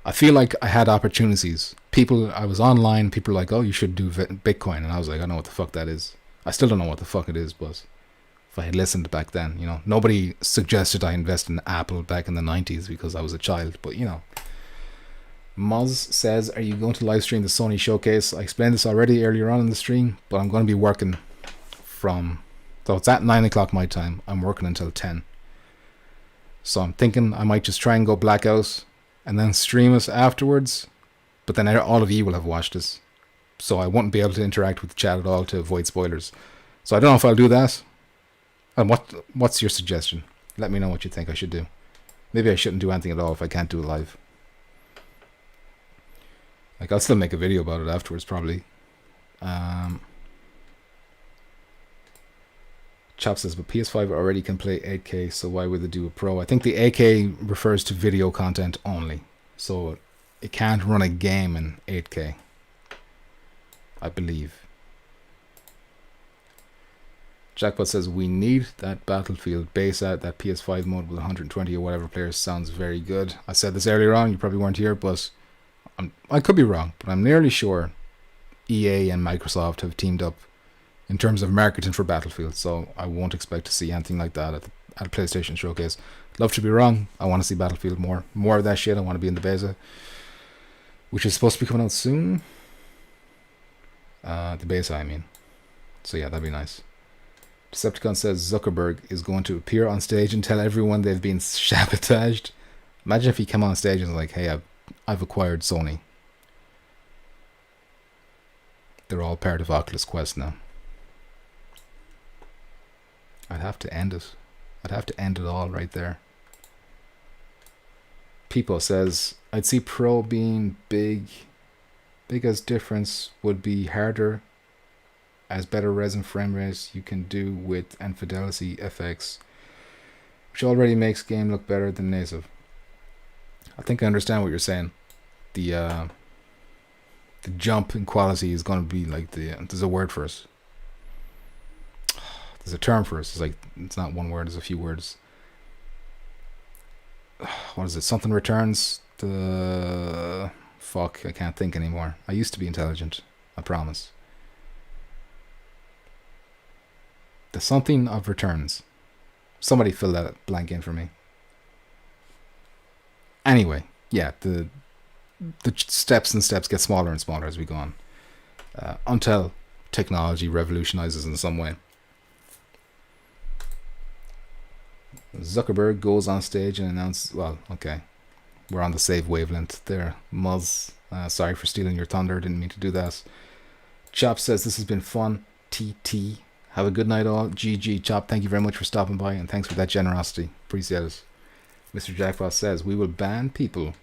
A: I feel like I had opportunities. I was online, people were like, oh, you should do Bitcoin. And I was like, I don't know what the fuck that is. I still don't know what the fuck it is, but if I had listened back then, you know, nobody suggested I invest in Apple back in the 90s because I was a child, but you know. Moz says, are you going to live stream the Sony showcase? I explained this already earlier on in the stream, but I'm going to be working so it's at 9 o'clock my time. I'm working until 10. So I'm thinking I might just try and go blackout and then stream us afterwards. But then all of you will have watched this, so I won't be able to interact with the chat at all to avoid spoilers. So I don't know if I'll do that. And what's your suggestion? Let me know what you think I should do. Maybe I shouldn't do anything at all if I can't do it live. Like, I'll still make a video about it afterwards, probably. Chop says, but PS5 already can play 8K, so why would they do a Pro? I think the 8K refers to video content only. So it can't run a game in 8K, I believe. Jackpot says, we need that Battlefield base out, that PS5 mode with 120 or whatever players sounds very good. I said this earlier on, you probably weren't here, but I could be wrong, but I'm nearly sure EA and Microsoft have teamed up in terms of marketing for Battlefield, so I won't expect to see anything like that at a PlayStation showcase. Love to be wrong. I want to see Battlefield more of that shit. I want to be in the beta, which is supposed to be coming out soon. The beta, I mean. So yeah, that'd be nice. Decepticon says Zuckerberg is going to appear on stage and tell everyone they've been sabotaged. Imagine if he came on stage and was like, hey, I've acquired Sony. They're all part of Oculus Quest now. I'd have to end it. I'd have to end it all right there. Peepo says, I'd see Pro being big. Biggest difference would be harder as better res and frame rates you can do with and fidelity FX, which already makes game look better than native. I think I understand what you're saying. The jump in quality is going to be like there's a word for it. There's a term for it. It's like, it's not one word, it's a few words. What is it? Something returns. The Fuck, I can't think anymore. I used to be intelligent. I promise. The something of returns. Somebody fill that blank in for me. Anyway, yeah, the steps and steps get smaller and smaller as we go on. Until technology revolutionizes in some way. Zuckerberg goes on stage and announces, well, okay, we're on the save wavelength there. Muzz, sorry for stealing your thunder, didn't mean to do that. Chop says, this has been fun. TT, have a good night all. GG, Chop, thank you very much for stopping by, and thanks for that generosity. Appreciate it. Mr. Jackpot says, we will ban people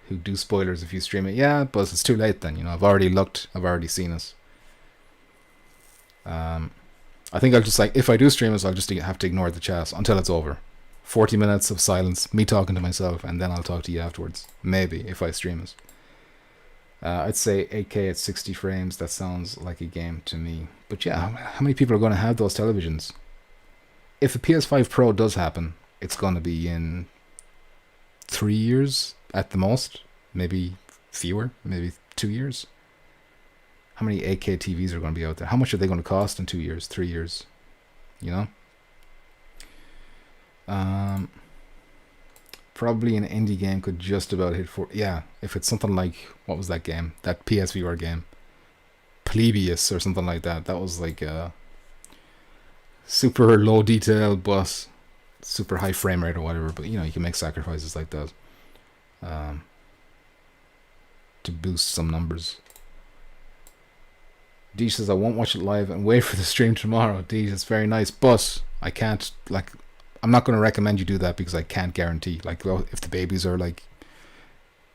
A: who do spoilers if you stream it. Yeah, but it's too late then. You know, I've already looked. I've already seen it. I think I'll just, like, if I do stream it, I'll just have to ignore the chat until it's over. 40 minutes of silence, me talking to myself, and then I'll talk to you afterwards. Maybe, if I stream it. I'd say 8K at 60 frames. That sounds like a game to me. But yeah, how many people are going to have those televisions? If the PS5 Pro does happen, it's going to be in 3 years at the most. Maybe fewer, maybe 2 years. How many 8K TVs are going to be out there? How much are they going to cost in 2 years, 3 years? You know? Probably an indie game could just about hit for... Yeah, if it's something like... What was that game? That PSVR game. Plebius or something like that. That was like a super low detail but super high frame rate or whatever. But, you know, you can make sacrifices like that. To boost some numbers. D says, I won't watch it live and wait for the stream tomorrow. D, it's very nice, but I can't, like, I'm not going to recommend you do that because I can't guarantee. Like, well, if the babies are, like,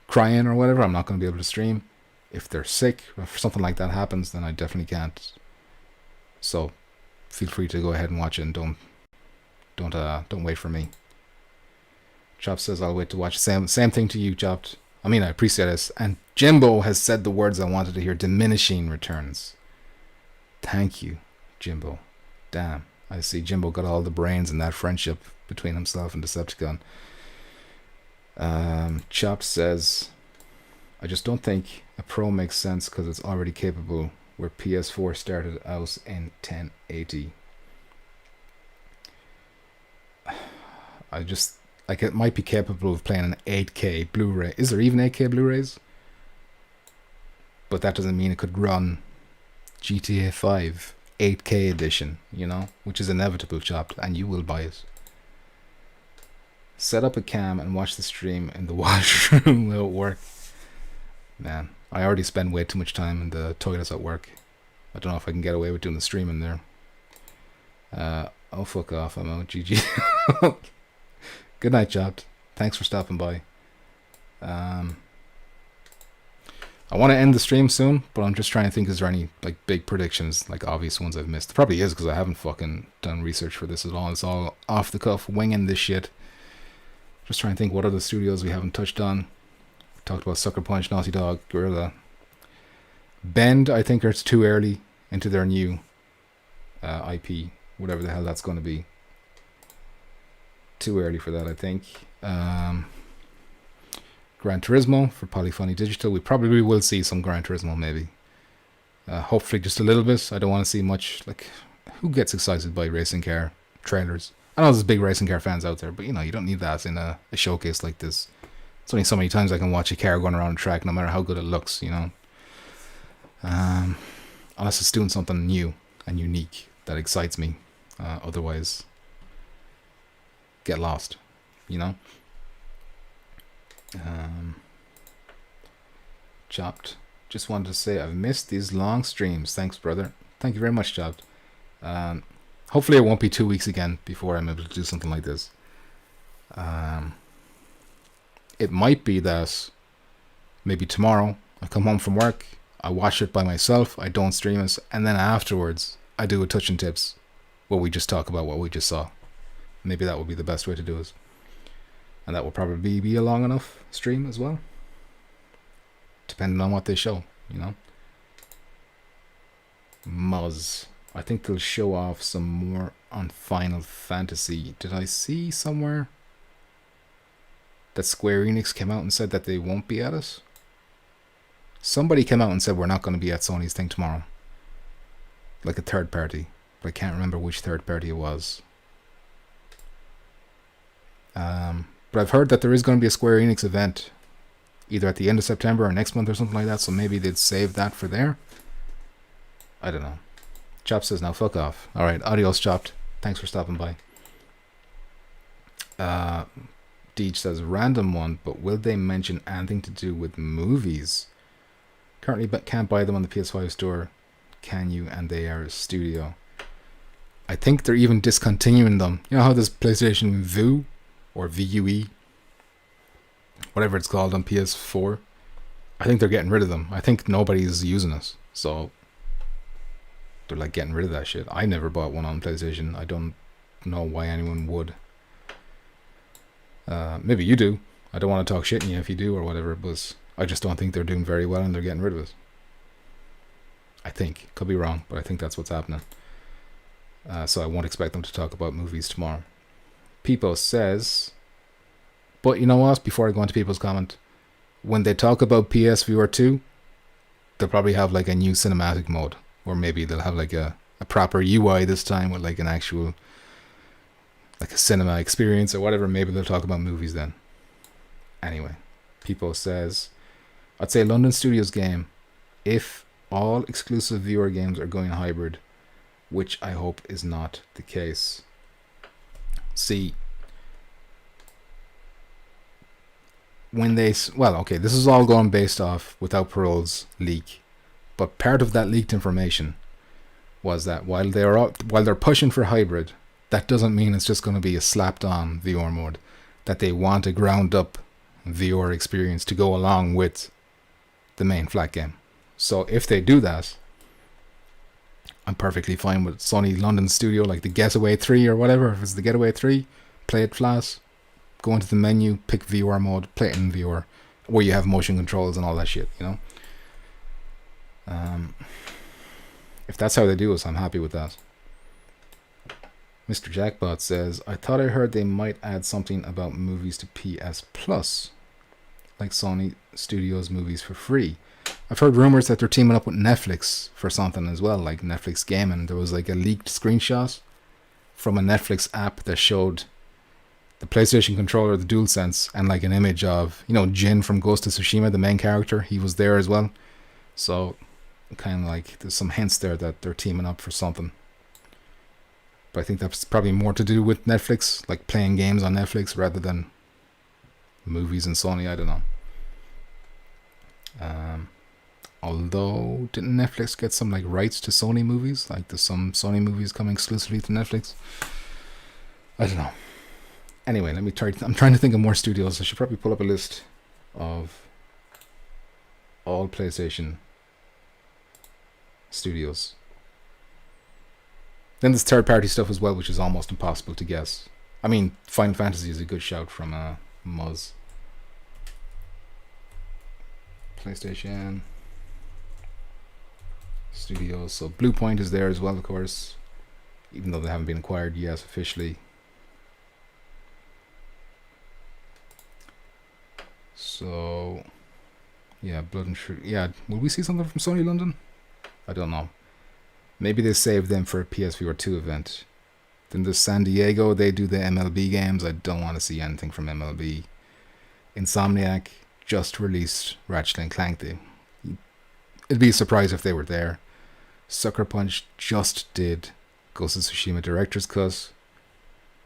A: crying or whatever, I'm not going to be able to stream. If they're sick, or if something like that happens, then I definitely can't. So, feel free to go ahead and watch it and don't wait for me. Chop says, I'll wait to watch. Same thing to you, Chopped. I mean, I appreciate this. And Jimbo has said the words I wanted to hear. Diminishing returns. Thank you, Jimbo. Damn. I see Jimbo got all the brains in that friendship between himself and Decepticon. Chopped says, I just don't think a Pro makes sense because it's already capable where PS4 started out in 1080. I just... Like, it might be capable of playing an 8K Blu-ray. Is there even 8K Blu-rays? But that doesn't mean it could run GTA 5 8K edition, you know? Which is inevitable, Chopped, and you will buy it. Set up a cam and watch the stream in the washroom. Will it work? Man, I already spend way too much time in the toilets at work. I don't know if I can get away with doing the stream in there. Oh, fuck off. I'm out. GG. Good night, Chopped. Thanks for stopping by. I want to end the stream soon, but I'm just trying to think, is there any like big predictions, like obvious ones I've missed? There probably is, because I haven't fucking done research for this at all. It's all off the cuff, winging this shit. Just trying to think what other studios we haven't touched on. We talked about Sucker Punch, Naughty Dog, Guerrilla. Bend, I think it's too early into their new IP, whatever the hell that's going to be. Too early for that, I think. Gran Turismo for Polyphony Digital. We probably will see some Gran Turismo, maybe. Hopefully just a little bit. I don't want to see much. Like, who gets excited by racing car trailers? I know there's big racing car fans out there, but, you know, you don't need that in a showcase like this. It's only so many times I can watch a car going around a track, no matter how good it looks, you know. Unless it's doing something new and unique that excites me. Otherwise... get lost, you know. Chopped, just wanted to say I've missed these long streams. Thanks, brother. Thank you very much, Chopped. Hopefully it won't be 2 weeks again before I'm able to do something like this. It might be that maybe tomorrow I come home from work, I watch it by myself, I don't stream it, and then afterwards I do a touch and tips where we just talk about what we just saw. Maybe that would be the best way to do it. And that will probably be a long enough stream as well. Depending on what they show, you know. Muzz. I think they'll show off some more on Final Fantasy. Did I see somewhere that Square Enix came out and said that they won't be at it? Somebody came out and said we're not going to be at Sony's thing tomorrow. Like a third party. But I can't remember which third party it was. But I've heard that there is going to be a Square Enix event either at the end of September or next month or something like that, so maybe they'd save that for there. I don't know. Chop says, now fuck off. Alright, adios, Chopped. Thanks for stopping by. Deej says, random one, but will they mention anything to do with movies? Currently can't buy them on the PS5 store. Can you? And they are a studio. I think they're even discontinuing them. You know how this PlayStation Vue or VUE, whatever it's called on PS4, I think they're getting rid of them. I think nobody's using it, so they're like getting rid of that shit. I never bought one on PlayStation. I don't know why anyone would. Maybe you do. I don't want to talk shit in you if you do or whatever, but I just don't think they're doing very well and they're getting rid of it. I think. Could be wrong, but I think that's what's happening. So I won't expect them to talk about movies tomorrow. Peepo says, but you know what? Before I go on to people's comment, when they talk about PSVR 2, they'll probably have like a new cinematic mode. Or maybe they'll have like a proper UI this time with like an actual, like a cinema experience or whatever. Maybe they'll talk about movies then. Anyway, Peepo says, I'd say London Studios game, if all exclusive viewer games are going hybrid, which I hope is not the case. See, when they, well, okay, this is all going based off Without Parole's leak, but part of that leaked information was that while they're pushing for hybrid, that doesn't mean it's just going to be a slapped on VR mode, that they want a ground up VR experience to go along with the main flat game. So if they do that, I'm perfectly fine with Sony London Studio, like the Getaway 3 or whatever. If it's the Getaway 3, play it flat, go into the menu, pick VR mode, play it in VR, where you have motion controls and all that shit, you know? If that's how they do it, I'm happy with that. Mr. Jackpot says, I thought I heard they might add something about movies to PS Plus, like Sony Studios movies for free. I've heard rumors that they're teaming up with Netflix for something as well, like Netflix Gaming. There was like a leaked screenshot from a Netflix app that showed the PlayStation controller, the DualSense, and like an image of, you know, Jin from Ghost of Tsushima, the main character. He was there as well. So kind of like there's some hints there that they're teaming up for something. But I think that's probably more to do with Netflix, like playing games on Netflix rather than movies and Sony. I don't know. Although, didn't Netflix get some like rights to Sony movies? Like there's some Sony movies coming exclusively to Netflix. I don't know. Anyway, let me try. I'm trying to think of more studios. I should probably pull up a list of all PlayStation studios. Then there's third-party stuff as well, which is almost impossible to guess. I mean, Final Fantasy is a good shout from Muzz. PlayStation Studios. So Bluepoint is there as well, of course, even though they haven't been acquired yet officially. So yeah, Blood and Shrew. Yeah, will we see something from Sony London? I don't know. Maybe they saved them for a PSVR 2 event. Then there's San Diego. They do the MLB games. I don't want to see anything from MLB. Insomniac just released Ratchet and Clank. It'd be a surprise if they were there. Sucker Punch just did Ghost of Tsushima Director's Cut.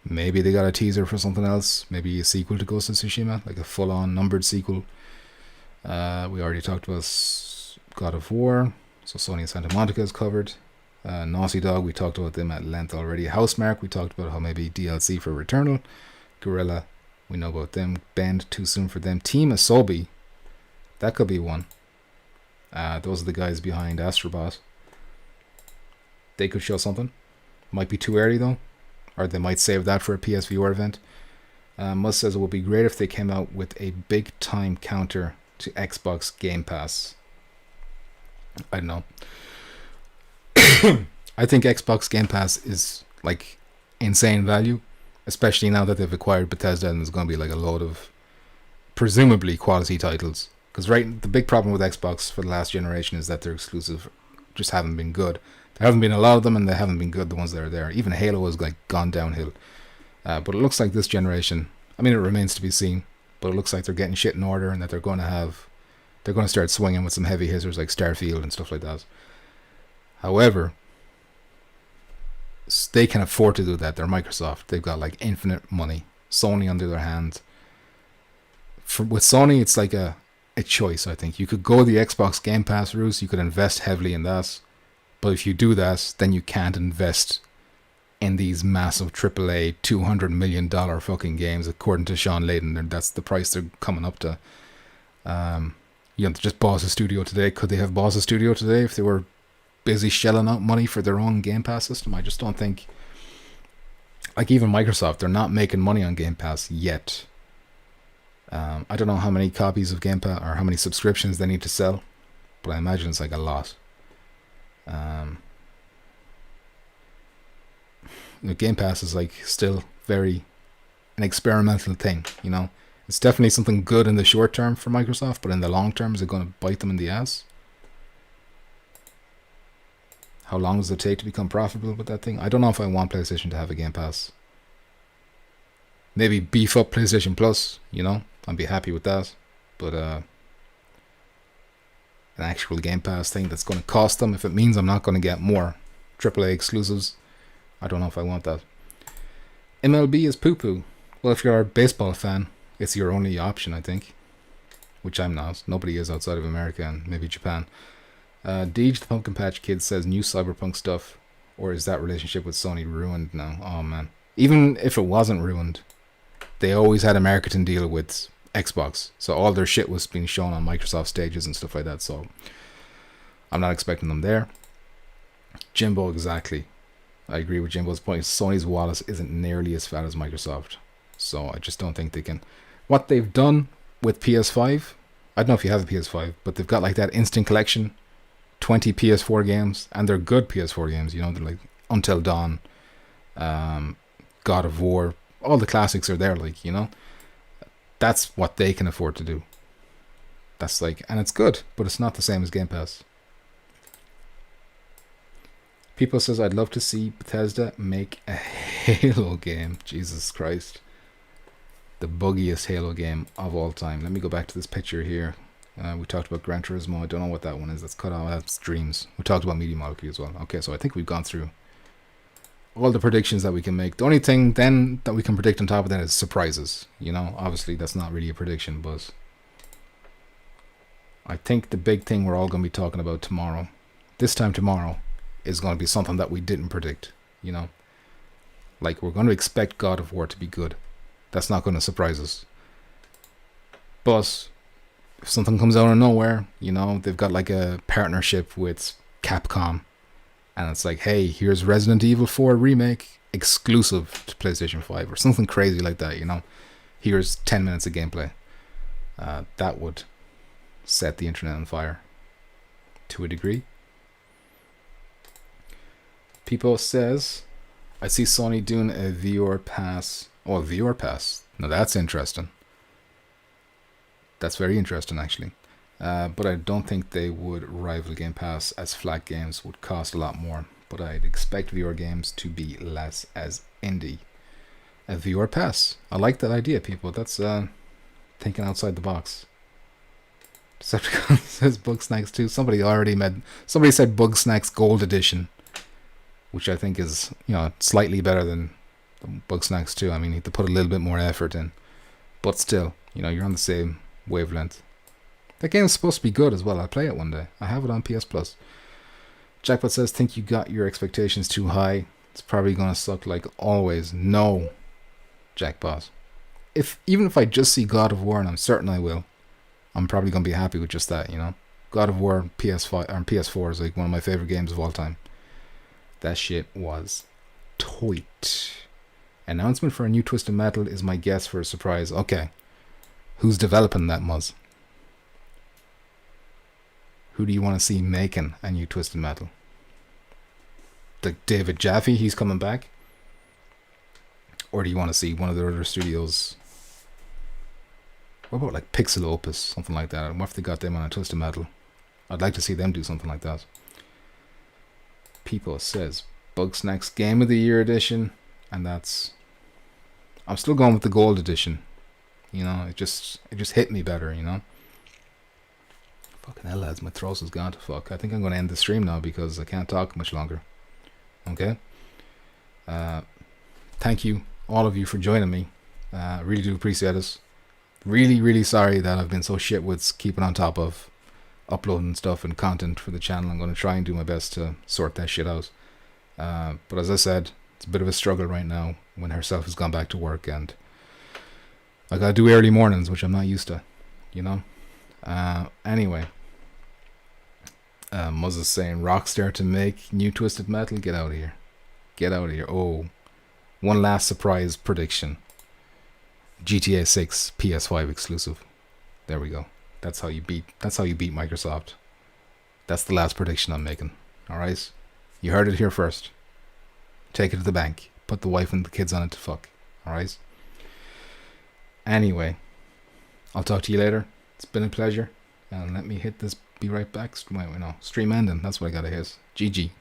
A: Maybe they got a teaser for something else. Maybe a sequel to Ghost of Tsushima, like a full-on numbered sequel. We already talked about God of War. So Sony and Santa Monica is covered. Naughty Dog, we talked about them at length already. Housemarque, we talked about how maybe DLC for Returnal. Guerrilla, we know about them. Bend, too soon for them. Team Asobi, that could be one. Those are the guys behind Astrobot. They could show something. Might be too early though. Or they might save that for a PSVR event. Muzz says it would be great if they came out with a big time counter to Xbox Game Pass. I don't know. I think Xbox Game Pass is like insane value, especially now that they've acquired Bethesda and there's going to be like a load of presumably quality titles Because the big problem with Xbox for the last generation is that their exclusive just haven't been good. There haven't been a lot of them, and they haven't been good, the ones that are there. Even Halo has like gone downhill. But it looks like this generation, I mean, it remains to be seen, but it looks like they're getting shit in order, and that they're going to start swinging with some heavy hitters like Starfield and stuff like that. However, they can afford to do that. They're Microsoft. They've got like infinite money. Sony on the other hand, with Sony, it's like a choice. I think you could go the Xbox Game Pass route. You could invest heavily in that, but if you do that, then you can't invest in these massive AAA $200 million fucking games. According to Sean Layden, that's the price they're coming up to. Just bought a studio today. Could they have bought a studio today if they were busy shelling out money for their own Game Pass system? I just don't think. Like even Microsoft, they're not making money on Game Pass yet. I don't know how many copies of Game Pass or how many subscriptions they need to sell, but I imagine it's like a lot. Game Pass is like still very an experimental thing, you know. It's definitely something good in the short term for Microsoft, but in the long term, is it going to bite them in the ass? How long does it take to become profitable with that thing? I don't know if I want PlayStation to have a Game Pass. Maybe beef up PlayStation Plus, you know. I'd be happy with that. But an actual Game Pass thing that's going to cost them, if it means I'm not going to get more AAA exclusives, I don't know if I want that. MLB is poo-poo. Well, if you're a baseball fan, it's your only option, I think. Which I'm not. Nobody is outside of America and maybe Japan. Deej, the Pumpkin Patch Kid, says new Cyberpunk stuff. Or is that relationship with Sony ruined now? Oh, man. Even if it wasn't ruined, they always had a marketing deal with Xbox. So all their shit was being shown on Microsoft stages and stuff like that. So I'm not expecting them there. Jimbo, exactly. I agree with Jimbo's point. Sony's wallet isn't nearly as fat as Microsoft. So I just don't think they can. What they've done with PS5, I don't know if you have a PS5, but they've got like that instant collection, 20 PS4 games, and they're good PS4 games, you know, they're like Until Dawn, God of War, all the classics are there, like, you know. That's what they can afford to do. That's like, and it's good, but it's not the same as Game Pass. People says, I'd love to see Bethesda make a Halo game. Jesus Christ. The buggiest Halo game of all time. Let me go back to this picture here. We talked about Gran Turismo. I don't know what that one is. That's cut off. That's Dreams. We talked about Media Molecule as well. Okay, so I think we've gone through all the predictions that we can make. The only thing then that we can predict on top of that is surprises. You know, obviously that's not really a prediction, but I think the big thing we're all going to be talking about tomorrow, this time tomorrow, is going to be something that we didn't predict, you know. Like, we're going to expect God of War to be good. That's not going to surprise us. But if something comes out of nowhere, you know, they've got like a partnership with Capcom, and it's like, hey, here's Resident Evil 4 remake exclusive to PlayStation 5 or something crazy like that, you know. Here's 10 minutes of gameplay. That would set the internet on fire to a degree. People says, I see Sony doing a VR pass. Oh, a VR pass. Now that's interesting. That's very interesting, actually. But I don't think they would rival Game Pass, as flat games would cost a lot more. But I'd expect VR games to be less as indie. A VR pass. I like that idea, people. That's thinking outside the box. Decepticon says Bug Snacks 2. Somebody said Bug Snacks Gold Edition, which I think is, you know, slightly better than Bug Snacks 2. I mean, you have to put a little bit more effort in. But still, you know, you're on the same wavelength. That game's supposed to be good as well. I'll play it one day. I have it on PS Plus. Jackpot says, think you got your expectations too high. It's probably going to suck like always. No, Jackpot. Even if I just see God of War, and I'm certain I will, I'm probably going to be happy with just that, you know. God of War PS5 or PS4 is like one of my favorite games of all time. That shit was tight. Announcement for a new Twisted Metal is my guess for a surprise. Okay. Who's developing that, Muzz? Who do you want to see making a new Twisted Metal? The David Jaffe, he's coming back? Or do you want to see one of the other studios What about like Pixel Opus, something like that? What if they got them on a Twisted Metal? I'd like to see them do something like that. People says Bugsnax Game of the Year edition, and that's. I'm still going with the gold edition. You know, it just hit me better. You know. Fucking hell, lads, my throat has gone to fuck. I think I'm going to end the stream now because I can't talk much longer. Okay. Thank you, all of you, for joining me. Really do appreciate it. Really, really sorry that I've been so shit with keeping on top of uploading stuff and content for the channel. I'm going to try and do my best to sort that shit out. But as I said, it's a bit of a struggle right now when herself has gone back to work and I got to do early mornings, which I'm not used to, you know. Anyway, Muzz is saying Rockstar to make new Twisted Metal. Get out of here. Get out of here. Oh, one last surprise prediction. GTA 6 PS5 exclusive. There we go. That's how you beat Microsoft. That's the last prediction I'm making. Alright? You heard it here first. Take it to the bank. Put the wife and the kids on it to fuck. Alright? Anyway, I'll talk to you later. It's been a pleasure. And let me hit this be right back. Stream ending. That's what I gotta hit. GG.